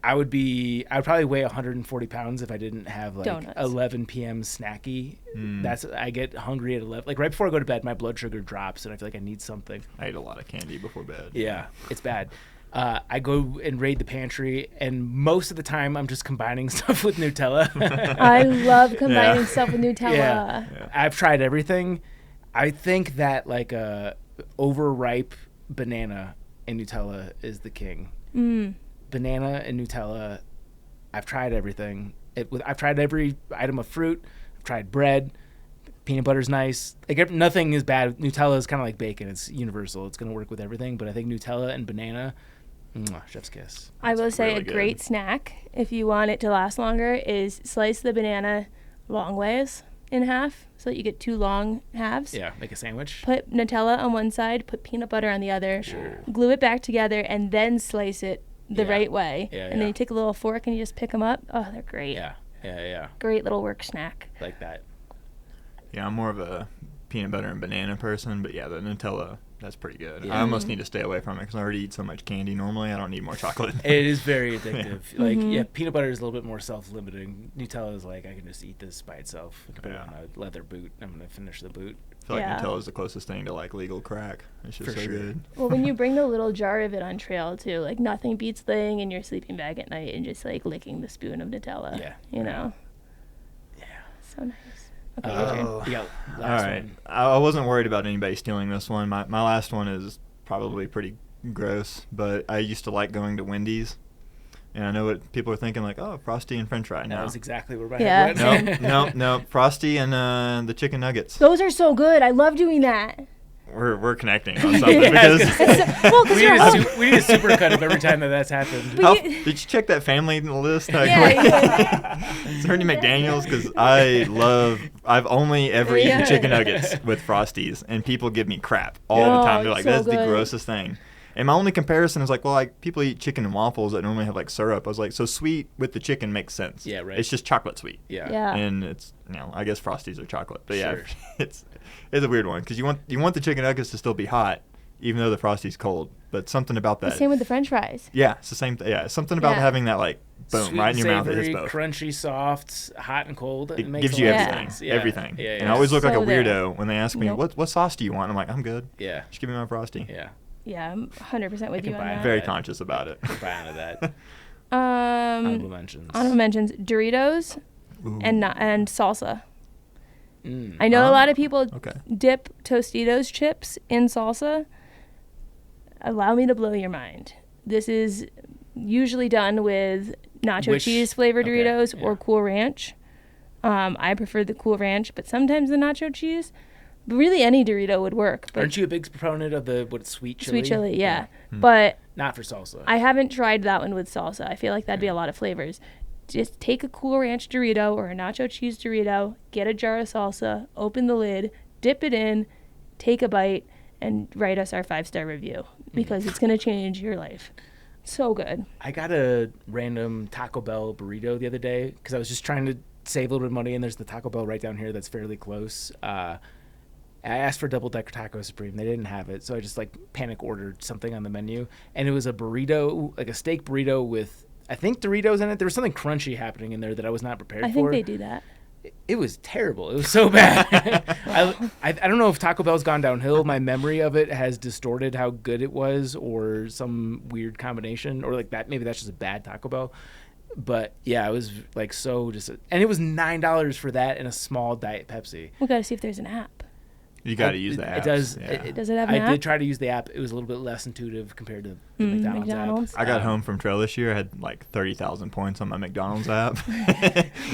I'd probably weigh 140 pounds if I didn't have like Donuts. 11 p.m. snacky. I get hungry at 11. Like right before I go to bed, my blood sugar drops, and I feel like I need something. I ate a lot of candy before bed. Yeah, it's bad. I go and raid the pantry, and most of the time I'm just combining stuff with Nutella. I love combining Yeah. stuff with Nutella. Yeah. I've tried everything. I think that like a overripe banana and Nutella is the king. Banana and Nutella. I've tried everything. I've tried every item of fruit. I've tried bread. Peanut butter's nice. Like nothing is bad. Nutella is kind of like bacon. It's universal. It's gonna work with everything. But I think Nutella and banana, chef's kiss. I will say really a good. great snack, if you want it to last longer, is slice the banana long ways in half so that you get 2 long halves. Yeah, make a sandwich. Put Nutella on one side, put peanut butter on the other, Sure. glue it back together, and then slice it the Yeah. right way. Yeah, and yeah. then you take a little fork and you just pick them up. Oh, they're great. Yeah. Great little work snack. Like that. Yeah, I'm more of a peanut butter and banana person, but yeah, the Nutella, that's pretty good. Yeah. I almost need to stay away from it because I already eat so much candy normally. I don't need more chocolate. It is very addictive. Like, Mm-hmm. yeah, peanut butter is a little bit more self-limiting. Nutella is like, I can just eat this by itself. I can put it Yeah. on a leather boot. I'm going to finish the boot. I feel like Yeah. Nutella is the closest thing to like legal crack. It's just For so sure. good. Well, when you bring the little jar of it on trail, too, like nothing beats laying in your sleeping bag at night and just like licking the spoon of Nutella. Yeah. You know? Yeah. So nice. Okay, your turn. You got All last right. one. I wasn't worried about anybody stealing this one. My last one is probably pretty gross, but I used to like going to Wendy's. And I know what people are thinking, like, oh, Frosty and French fry. That No, was exactly where my Yeah. head went. no, Frosty and the chicken nuggets. Those are so good. I love doing that. We're connecting on something Yeah, I was because. gonna say, Well, because we, you're need a home. we need a supercut of every time that's happened. But Did you check that family list? Yeah, Is there any McDaniels? Because I've only ever eaten Yeah. chicken nuggets with Frosties, and people give me crap all Oh, the time. They're like, so that's the good. grossest thing. And my only comparison is like, well, like people eat chicken and waffles that normally have like syrup. I was like, so sweet with the chicken makes sense. Yeah, right. It's just chocolate sweet. Yeah. Yeah. And it's, I guess Frosties are chocolate, but yeah, Sure. it's a weird one because you want the chicken nuggets to still be hot, even though the Frosty's cold. But something about The that. same with the French fries. Yeah, it's the same thing. Yeah, something about Yeah. having that like boom Sweet right in and your mouth. It savory, hits both. crunchy, soft, hot and cold. It makes gives a you lot of everything. sense. Yeah. Everything. Yeah, And I always look like a So there. weirdo when they ask me, Nope. what sauce do you want? I'm like, I'm good. Yeah. Just give me my Frosty. Yeah. Yeah, I'm 100% with can you on buy it. that. Very Yeah. conscious about it. Buy onto that. Honorable Honorable mentions. mentions Doritos Ooh. and salsa. Mm. I know a lot of people Okay. dip Tostitos chips in salsa. Allow me to blow your mind. This is usually done with nacho cheese flavored okay, Doritos yeah. or Cool Ranch. I prefer the Cool Ranch, but sometimes the nacho cheese. But really, any Dorito would work. But Aren't you a big proponent of the sweet chili? sweet chili, yeah. But Not for salsa. I haven't tried that one with salsa. I feel like that'd be a lot of flavors. Just take a Cool Ranch Dorito or a nacho cheese Dorito, get a jar of salsa, open the lid, dip it in, take a bite, and write us our 5-star review because it's going to change your life. So good. I got a random Taco Bell burrito the other day because I was just trying to save a little bit of money, and there's the Taco Bell right down here that's fairly close. I asked for double decker taco supreme. They didn't have it, so I just like panic ordered something on the menu, and it was a burrito, like a steak burrito with I think Doritos in it. There was something crunchy happening in there that I was not prepared for. I think they do that. It was terrible. It was so bad. I don't know if Taco Bell's gone downhill. My memory of it has distorted how good it was, or some weird combination, or like that. Maybe that's just a bad Taco Bell. But yeah, it was like so just, and it was $9 for that and a small Diet Pepsi. We got to see if there's an app. You got to use the app. It does. Yeah. Does it have an app? I did try to use the app. It was a little bit less intuitive compared to the McDonald's app. I got home from trail this year. I had like 30,000 points on my McDonald's app.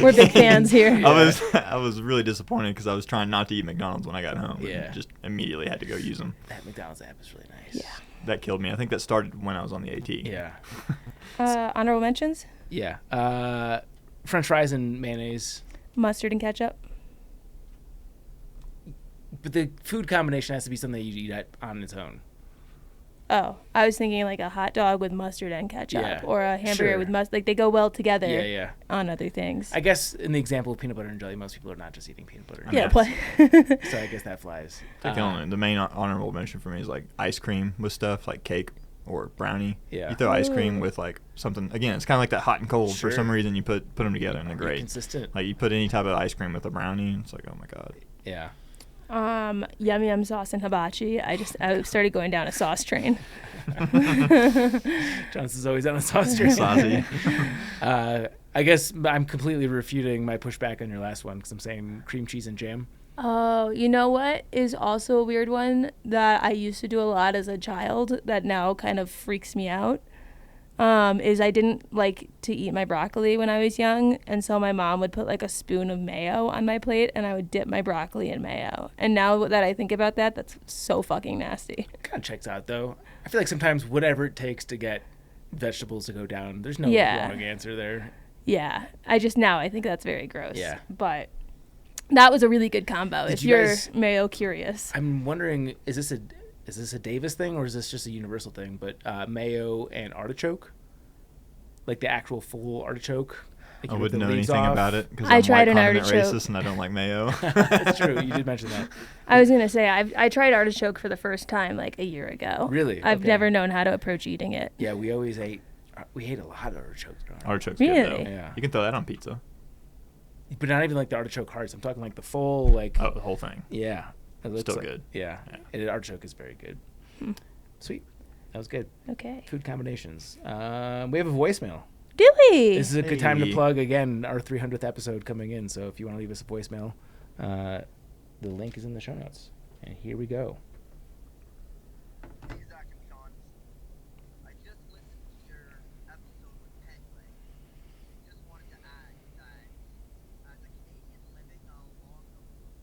We're big fans here. I was really disappointed because I was trying not to eat McDonald's when I got home. Yeah. And just immediately had to go use them. That McDonald's app is really nice. Yeah. That killed me. I think that started when I was on the AT. Yeah. Honorable mentions? Yeah. French fries and mayonnaise. Mustard and ketchup. But the food combination has to be something that you eat on its own. Oh, I was thinking like a hot dog with mustard and ketchup, Yeah, or a hamburger sure. with mustard. Like they go well together. Yeah. On other things. I guess in the example of peanut butter and jelly, most people are not just eating peanut butter and Yeah. jelly. So I guess that flies. I think the main honorable mention for me is like ice cream with stuff like cake or brownie. Yeah. You throw ice cream Ooh. with like something. Again, it's kind of like that hot and cold. Sure. For some reason, you put them together and they're You're great. consistent. Like you put any type of ice cream with a brownie, it's like, oh my god. Yeah. Yum yum sauce and hibachi. I started going down a sauce train. Johnson's always on a sauce train. Saucy. I guess I'm completely refuting my pushback on your last one because I'm saying cream cheese and jam. Oh, you know what is also a weird one that I used to do a lot as a child that now kind of freaks me out? Is I didn't like to eat my broccoli when I was young, and so my mom would put like a spoon of mayo on my plate, and I would dip my broccoli in mayo. And now that I think about that, that's so fucking nasty. Kind of checks out though. I feel like sometimes whatever it takes to get vegetables to go down, there's no Yeah. wrong answer there. Yeah, I think that's very gross. Yeah. But that was a really good combo Did if you you're guys- mayo curious. I'm wondering, is this a Davis thing or is this just a universal thing? But mayo and artichoke, like the actual full artichoke. Like I you rip wouldn't the know leaves anything off. about it because I I'm tried white an condiment artichoke. racist and I don't like mayo. That's true. You did mention that. I was gonna say I tried artichoke for the first time like a year ago. Really? I've Okay. never known how to approach eating it. Yeah, we ate a lot of artichokes growing up. Artichoke's good Really? though. Yeah. You can throw that on pizza. But not even like the artichoke hearts. I'm talking like the full, like, Oh, the whole thing. yeah. It looks Still like- good. Yeah. Yeah. And the artichoke is very good. Sweet. That was good. Okay. Food combinations. We have a voicemail. Do we? This is a good time to Hey. plug, again, our 300th episode coming in. So if you want to leave us a voicemail, the link is in the show notes. And here we go. Hey, Zach and Sean. I just listened to your episode with Penguin. Just wanted to add that as a Canadian living along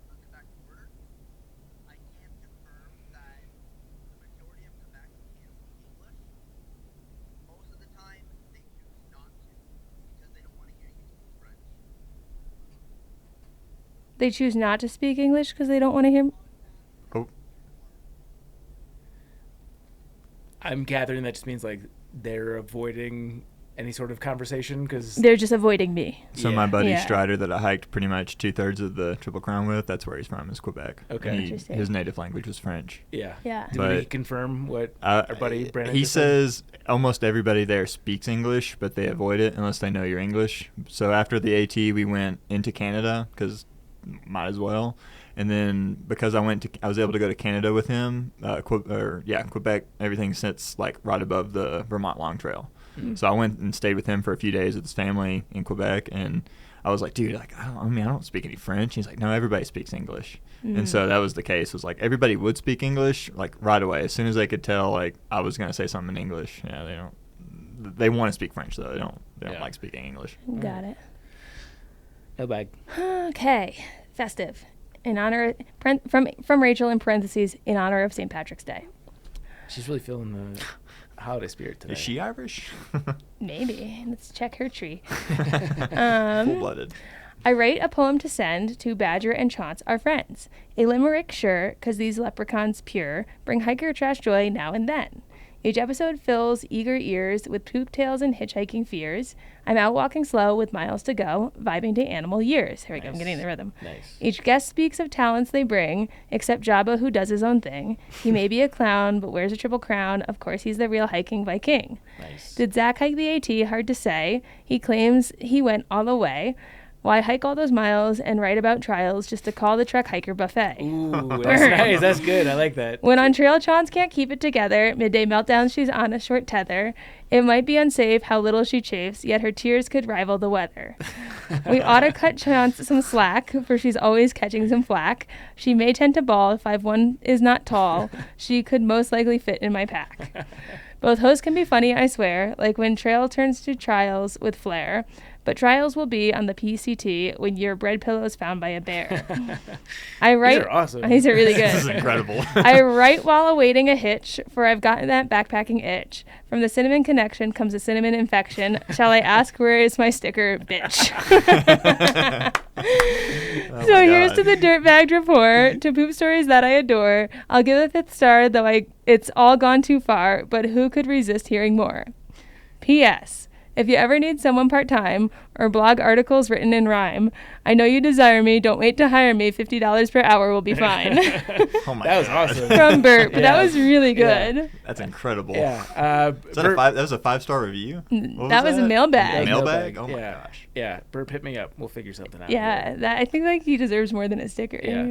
the Quebec border, I can confirm that the majority of Quebecers can speak English. Most of the time, they choose not to because they don't want to hear you speak French. They choose not to speak English because they don't want to hear. Oh, I'm gathering that just means like they're avoiding any sort of conversation because They're just avoiding me. so Yeah. my buddy Yeah. Strider that I hiked pretty much 2/3 of the Triple Crown with, that's where he's from, is Quebec. Okay. And Interesting. his native language was French. yeah. Yeah. Did But- we confirm what our buddy Brandon He just said? says almost everybody there speaks English, but they avoid it unless they know you're English. So after the AT, we went into Canada because might as well. And then because I was able to go to Canada with him. Quebec, everything sits like right above the Vermont Long Trail. So I went and stayed with him for a few days with his family in Quebec, and I was like, dude, like I don't speak any French. He's like, no, everybody speaks English. And so that was the case. It was like everybody would speak English like right away as soon as they could tell like I was gonna say something in English. Yeah, they don't. They want to speak French though. They don't Yeah. like speaking English. Got it. No bag. Okay. Festive. In honor from Rachel in parentheses in honor of St. Patrick's Day. She's really feeling the holiday spirit today. Is she Irish? Maybe. Let's check her tree. Full-blooded. I write a poem to send to Badger and Chauncey, our friends. A limerick sure, 'cause these leprechauns pure bring hiker trash joy now and then. Each episode fills eager ears with poop tales and hitchhiking fears. I'm out walking slow with miles to go, vibing to animal years. Here we go, I'm getting the rhythm. Nice. Each guest speaks of talents they bring, except Jabba, who does his own thing. He may be a clown, but wears a triple crown. Of course, he's the real hiking Viking. Nice. Did Zach hike the AT? Hard to say. He claims he went all the way. Why hike all those miles and write about trials just to call the Trek hiker buffet? Ooh, that's nice. That's good. I like that. When on trail, Chance can't keep it together. Midday meltdowns, she's on a short tether. It might be unsafe how little she chafes, yet her tears could rival the weather. We ought to cut Chance some slack, for she's always catching some flack. She may tend to bawl. 5'1" is not tall. She could most likely fit in my pack. Both hosts can be funny, I swear, like when trail turns to trials with flair. But trials will be on the PCT when your bread pillow is found by a bear. I write. These are awesome. These are really good. This is incredible. I write while awaiting a hitch, for I've gotten that backpacking itch. From the cinnamon connection comes a cinnamon infection. Shall I ask where is my sticker, bitch? So here's to the dirtbag report, to poop stories that I adore. I'll give a 5th star, though it's all gone too far, but who could resist hearing more? P.S. If you ever need someone part-time or blog articles written in rhyme, I know you desire me. Don't wait to hire me. $50 per hour will be fine. Oh my That was God. awesome. From Bert, but Yeah. that was really good. Yeah. That's incredible. Yeah. That was a 5-star review? What That was a mailbag. Mailbag? Oh my yeah. gosh. Yeah. Bert, hit me up. We'll figure something out. Yeah, that, I think like he deserves more than a sticker. Yeah.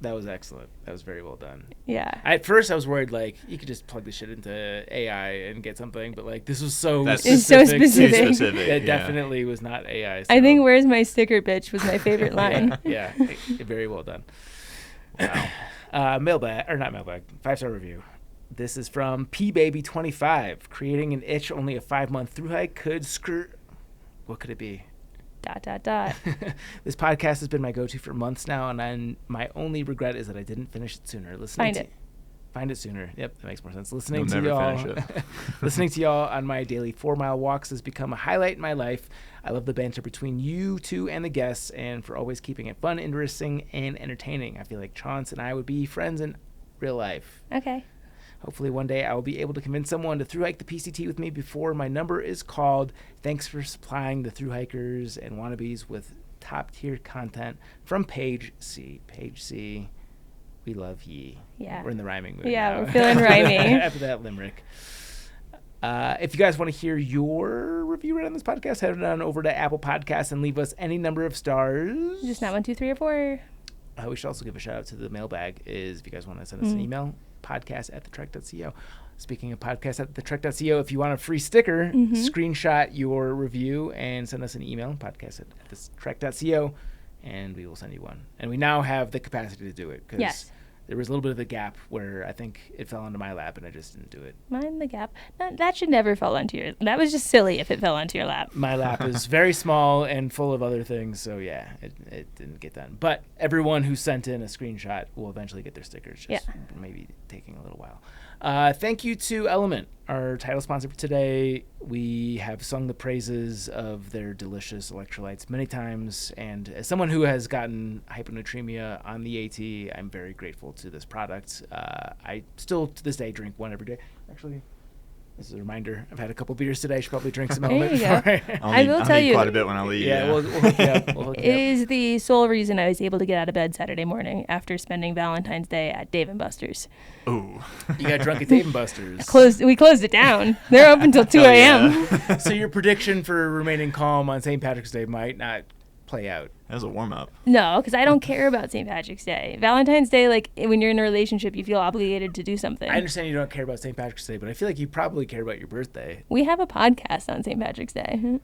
That was excellent. That was very well done. Yeah. At first, I was worried like you could just plug this shit into AI and get something, but like this was so That's It's so specific. specific. Too specific. It yeah. definitely was not AI. I think so- "Where's my sticker, bitch" was my favorite line. Yeah, very well done. Wow. Mailbag, or not mailbag, 5-star review. This is from PBaby25. Creating an itch only a 5-month thru-hike could screw. What could it be? ... This podcast has been my go-to for months now, and my only regret is that I didn't finish it sooner. Find it sooner. Yep, that makes more sense. Listening You'll to never y'all, finish it. listening to y'all on my daily 4-mile walks has become a highlight in my life. I love the banter between you two and the guests, and for always keeping it fun, interesting, and entertaining. I feel like Chance and I would be friends in real life. Okay. Hopefully one day I will be able to convince someone to thru-hike the PCT with me before my number is called. Thanks for supplying the thru-hikers and wannabes with top-tier content from Page C. Page C, we love ye. Yeah. We're in the rhyming mood Yeah, now. we're feeling rhymey. After that limerick. If you guys want to hear your review read on this podcast, head on over to Apple Podcasts and leave us any number of stars. Just not 1, 2, 3, or 4. We should also give a shout out to the mailbag. If you guys want to send us an email, podcast@thetrek.co. Speaking of podcast@thetrek.co, if you want a free sticker, screenshot your review and send us an email, podcast@thetrek.co, and we will send you one. And we now have the capacity to do it because Yes. there was a little bit of a gap where I think it fell onto my lap and I just didn't do it. Mind the gap. That should never fall onto your. That was just silly if it fell onto your lap. My lap is very small and full of other things, so yeah, it didn't get done. But everyone who sent in a screenshot will eventually get their stickers, just maybe taking a little while. Thank you to Element, our title sponsor for today. We have sung the praises of their delicious electrolytes many times, and as someone who has gotten hyponatremia on the AT, I'm very grateful to this product. I still, to this day, drink one every day. Actually, this is a reminder. I've had a couple beers today. I should probably drink some There Element. you go. before I- I'll need quite a bit when I leave. yeah, we'll hook you up. We'll hook It you up. is the sole reason I was able to get out of bed Saturday morning after spending Valentine's Day at Dave & Buster's. Ooh. You got drunk at Dave & Buster's. We closed it down. They're open till 2 Hell a.m. yeah. So your prediction for remaining calm on St. Patrick's Day might not play out. That was a warm-up. No, because I don't care about St. Patrick's Day. Valentine's Day, like when you're in a relationship, you feel obligated to do something. I understand you don't care about St. Patrick's Day, but I feel like you probably care about your birthday. We have a podcast on St. Patrick's Day.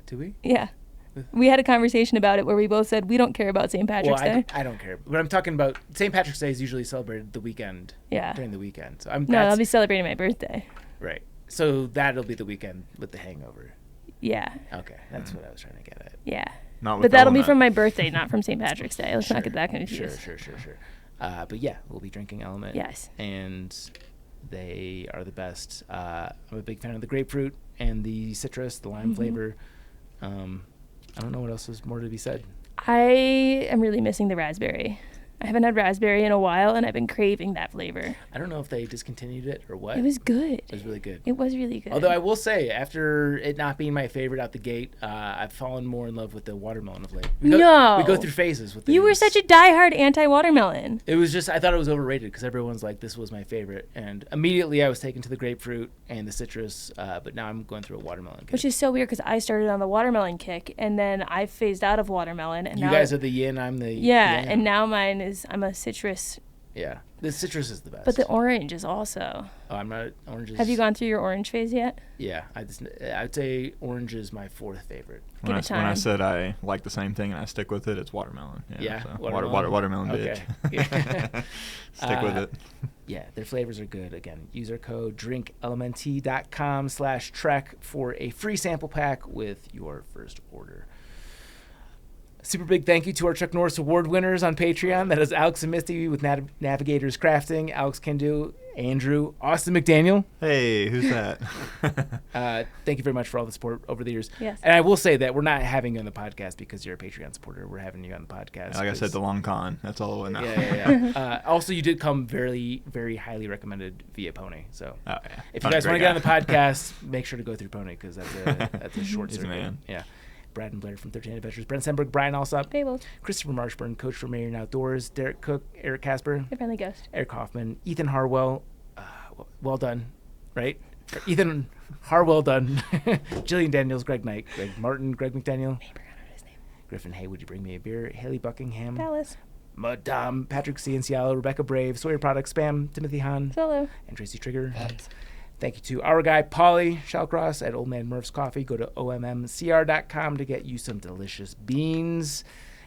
Do we? Yeah. We had a conversation about it where we both said we don't care about St. Patrick's Well, Day. I don't care. But I'm talking about St. Patrick's Day is usually celebrated the weekend. Yeah. During the weekend. So No, I'll be celebrating my birthday. right. So that'll be the weekend with the hangover. Yeah. Okay, that's what I was trying to get at. Yeah. Not with But that'll be Element. from my birthday, not from St. Patrick's Day. Let's not get that confused. Sure. But yeah, we'll be drinking Element. Yes. And they are the best. I'm a big fan of the grapefruit and the citrus, the lime flavor. I don't know what else is more to be said. I am really missing the raspberry. I haven't had raspberry in a while, and I've been craving that flavor. I don't know if they discontinued it or what. It was good. It was really good. It was really good. Although I will say, after it not being my favorite out the gate, I've fallen more in love with the watermelon of late. We go through phases with things. You were such a diehard anti-watermelon. It was just, I thought it was overrated because everyone's like, this was my favorite. And immediately I was taken to the grapefruit and the citrus, but now I'm going through a watermelon kick. Which is so weird because I started on the watermelon kick, and then I phased out of watermelon. And you guys are the yin, I'm the yang. And now mine is, I'm a citrus. Yeah, the citrus is the best. But the orange is also. Oh, I'm not oranges. Have you gone through your orange phase yet? Yeah, I'd say orange is my fourth favorite. When I said I like the same thing and I stick with it, it's watermelon. Yeah, so watermelon. Bitch. Okay. Stick with it. Yeah, their flavors are good. Again, use our code drinklmnt.com/trek for a free sample pack with your first order. Super big thank you to our Chuck Norris Award winners on Patreon. That is Alex and Misty with Navigators Crafting, Alex Kendu, Andrew, Austen McDaniel. Hey, who's that? Thank you very much for all the support over the years. Yes. And I will say that we're not having you on the podcast because you're a Patreon supporter. We're having you on the podcast. Like I said, the long con. That's all I know. Yeah. Also, you did come very, very highly recommended via Pony. So if you guys want to get on the podcast, make sure to go through Pony because that's a short circuit. Man. Yeah. Brad and Blair from 13 Adventures, Brent Senberg, Brian Alsop, Fables, Christopher Marshburn, Coach from Marion Outdoors, Derek Cook, Eric Casper, The Friendly Ghost, Eric Hoffman, Ethan Harwell, well done, right? Ethan Harwell done, Jillian Daniels, Greg Knight, Greg Martin, Greg McDaniel, his name, Griffin, hey, would you bring me a beer? Haley Buckingham, Dallas, Madame, Patrick Ciancialo, Rebecca Brave, Sawyer Products, Spam, Timothy Hahn, Solo, and Tracy Trigger. Thank you to our guy, Paulie Shallcross at Old Man Murph's Coffee. Go to ommcr.com to get you some delicious beans.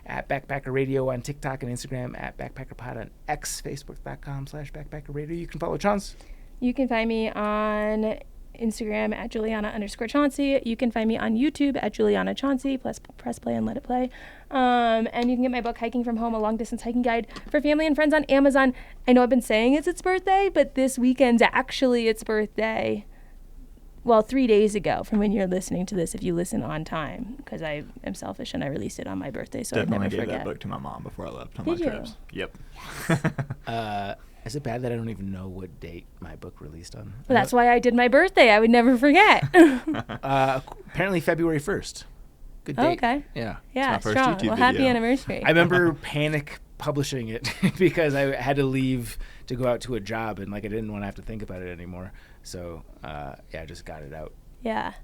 At Backpacker Radio on TikTok and Instagram. At BackpackerPod on X, Facebook.com/BackpackerRadio. You can follow Chance. You can find me on Instagram at Juliana_Chauncey. You can find me on YouTube at Juliana Chauncey. Press play and let it play. And you can get my book, Hiking from Home, a long-distance hiking guide for family and friends on Amazon. I know I've been saying it's its birthday, but this weekend's actually its birthday. Well, 3 days ago from when you're listening to this, if you listen on time, because I am selfish and I released it on my birthday, so Definitely I'd never gave forget. that book to my mom before I left on Did my you? trips. Yep. Is it bad that I don't even know what date my book released on? Well, that's why I did my birthday. I would never forget. Apparently February 1st. Good date. Okay. Yeah. Yeah, my first strong. YouTube Well, happy video. anniversary. I remember panic publishing it because I had to leave to go out to a job and I didn't want to have to think about it anymore. So I just got it out. Yeah.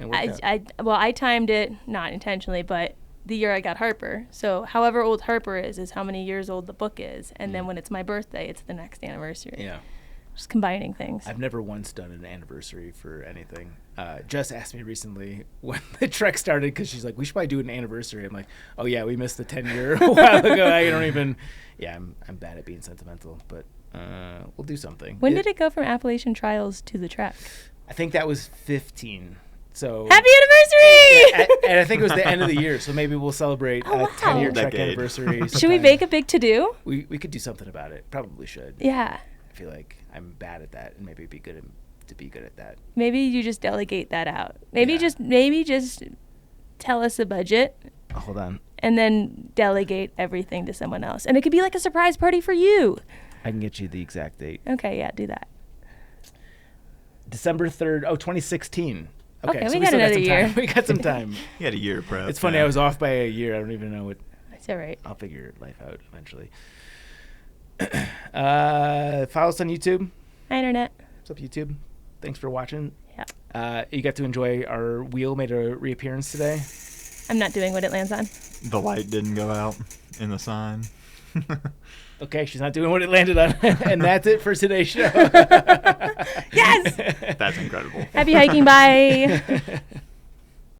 It worked out. I timed it, not intentionally, but the year I got Harper. So however old Harper is how many years old the book is. And then when it's my birthday, it's the next anniversary. Yeah. Just combining things. I've never once done an anniversary for anything. Jess asked me recently when the trek started because she's like, we should probably do an anniversary. I'm like, oh yeah, we missed the 10-year a while ago. I don't even, I'm bad at being sentimental, but we'll do something. When did it go from Appalachian Trials to the trek? I think that was 15. So Happy anniversary! and I think it was the end of the year, so maybe we'll celebrate a 10-year trek Decade. anniversary. Should we sometime. make a big to-do? We could do something about it. Probably should. Yeah. I feel like I'm bad at that, and maybe it'd be good to be good at that. Maybe you just delegate that out. Maybe Yeah. just tell us the budget Oh, hold on. and then delegate everything to someone else. And it could be like a surprise party for you. I can get you the exact date. Okay, yeah, do that. December 3rd, 2016. Okay, we so got still another some year. time. We got some time. You had a year prep. It's funny, yeah. I was off by a year. I don't even know what. That's all right. I'll figure life out eventually. Follow us on YouTube. Hi, Internet. What's up, YouTube? Thanks for watching. Yeah. You got to enjoy our wheel made a reappearance today. I'm not doing what it lands on. The light didn't go out in the sign. Okay, she's not doing what it landed on. And that's it for today's show. Yes! That's incredible. Happy hiking. Bye.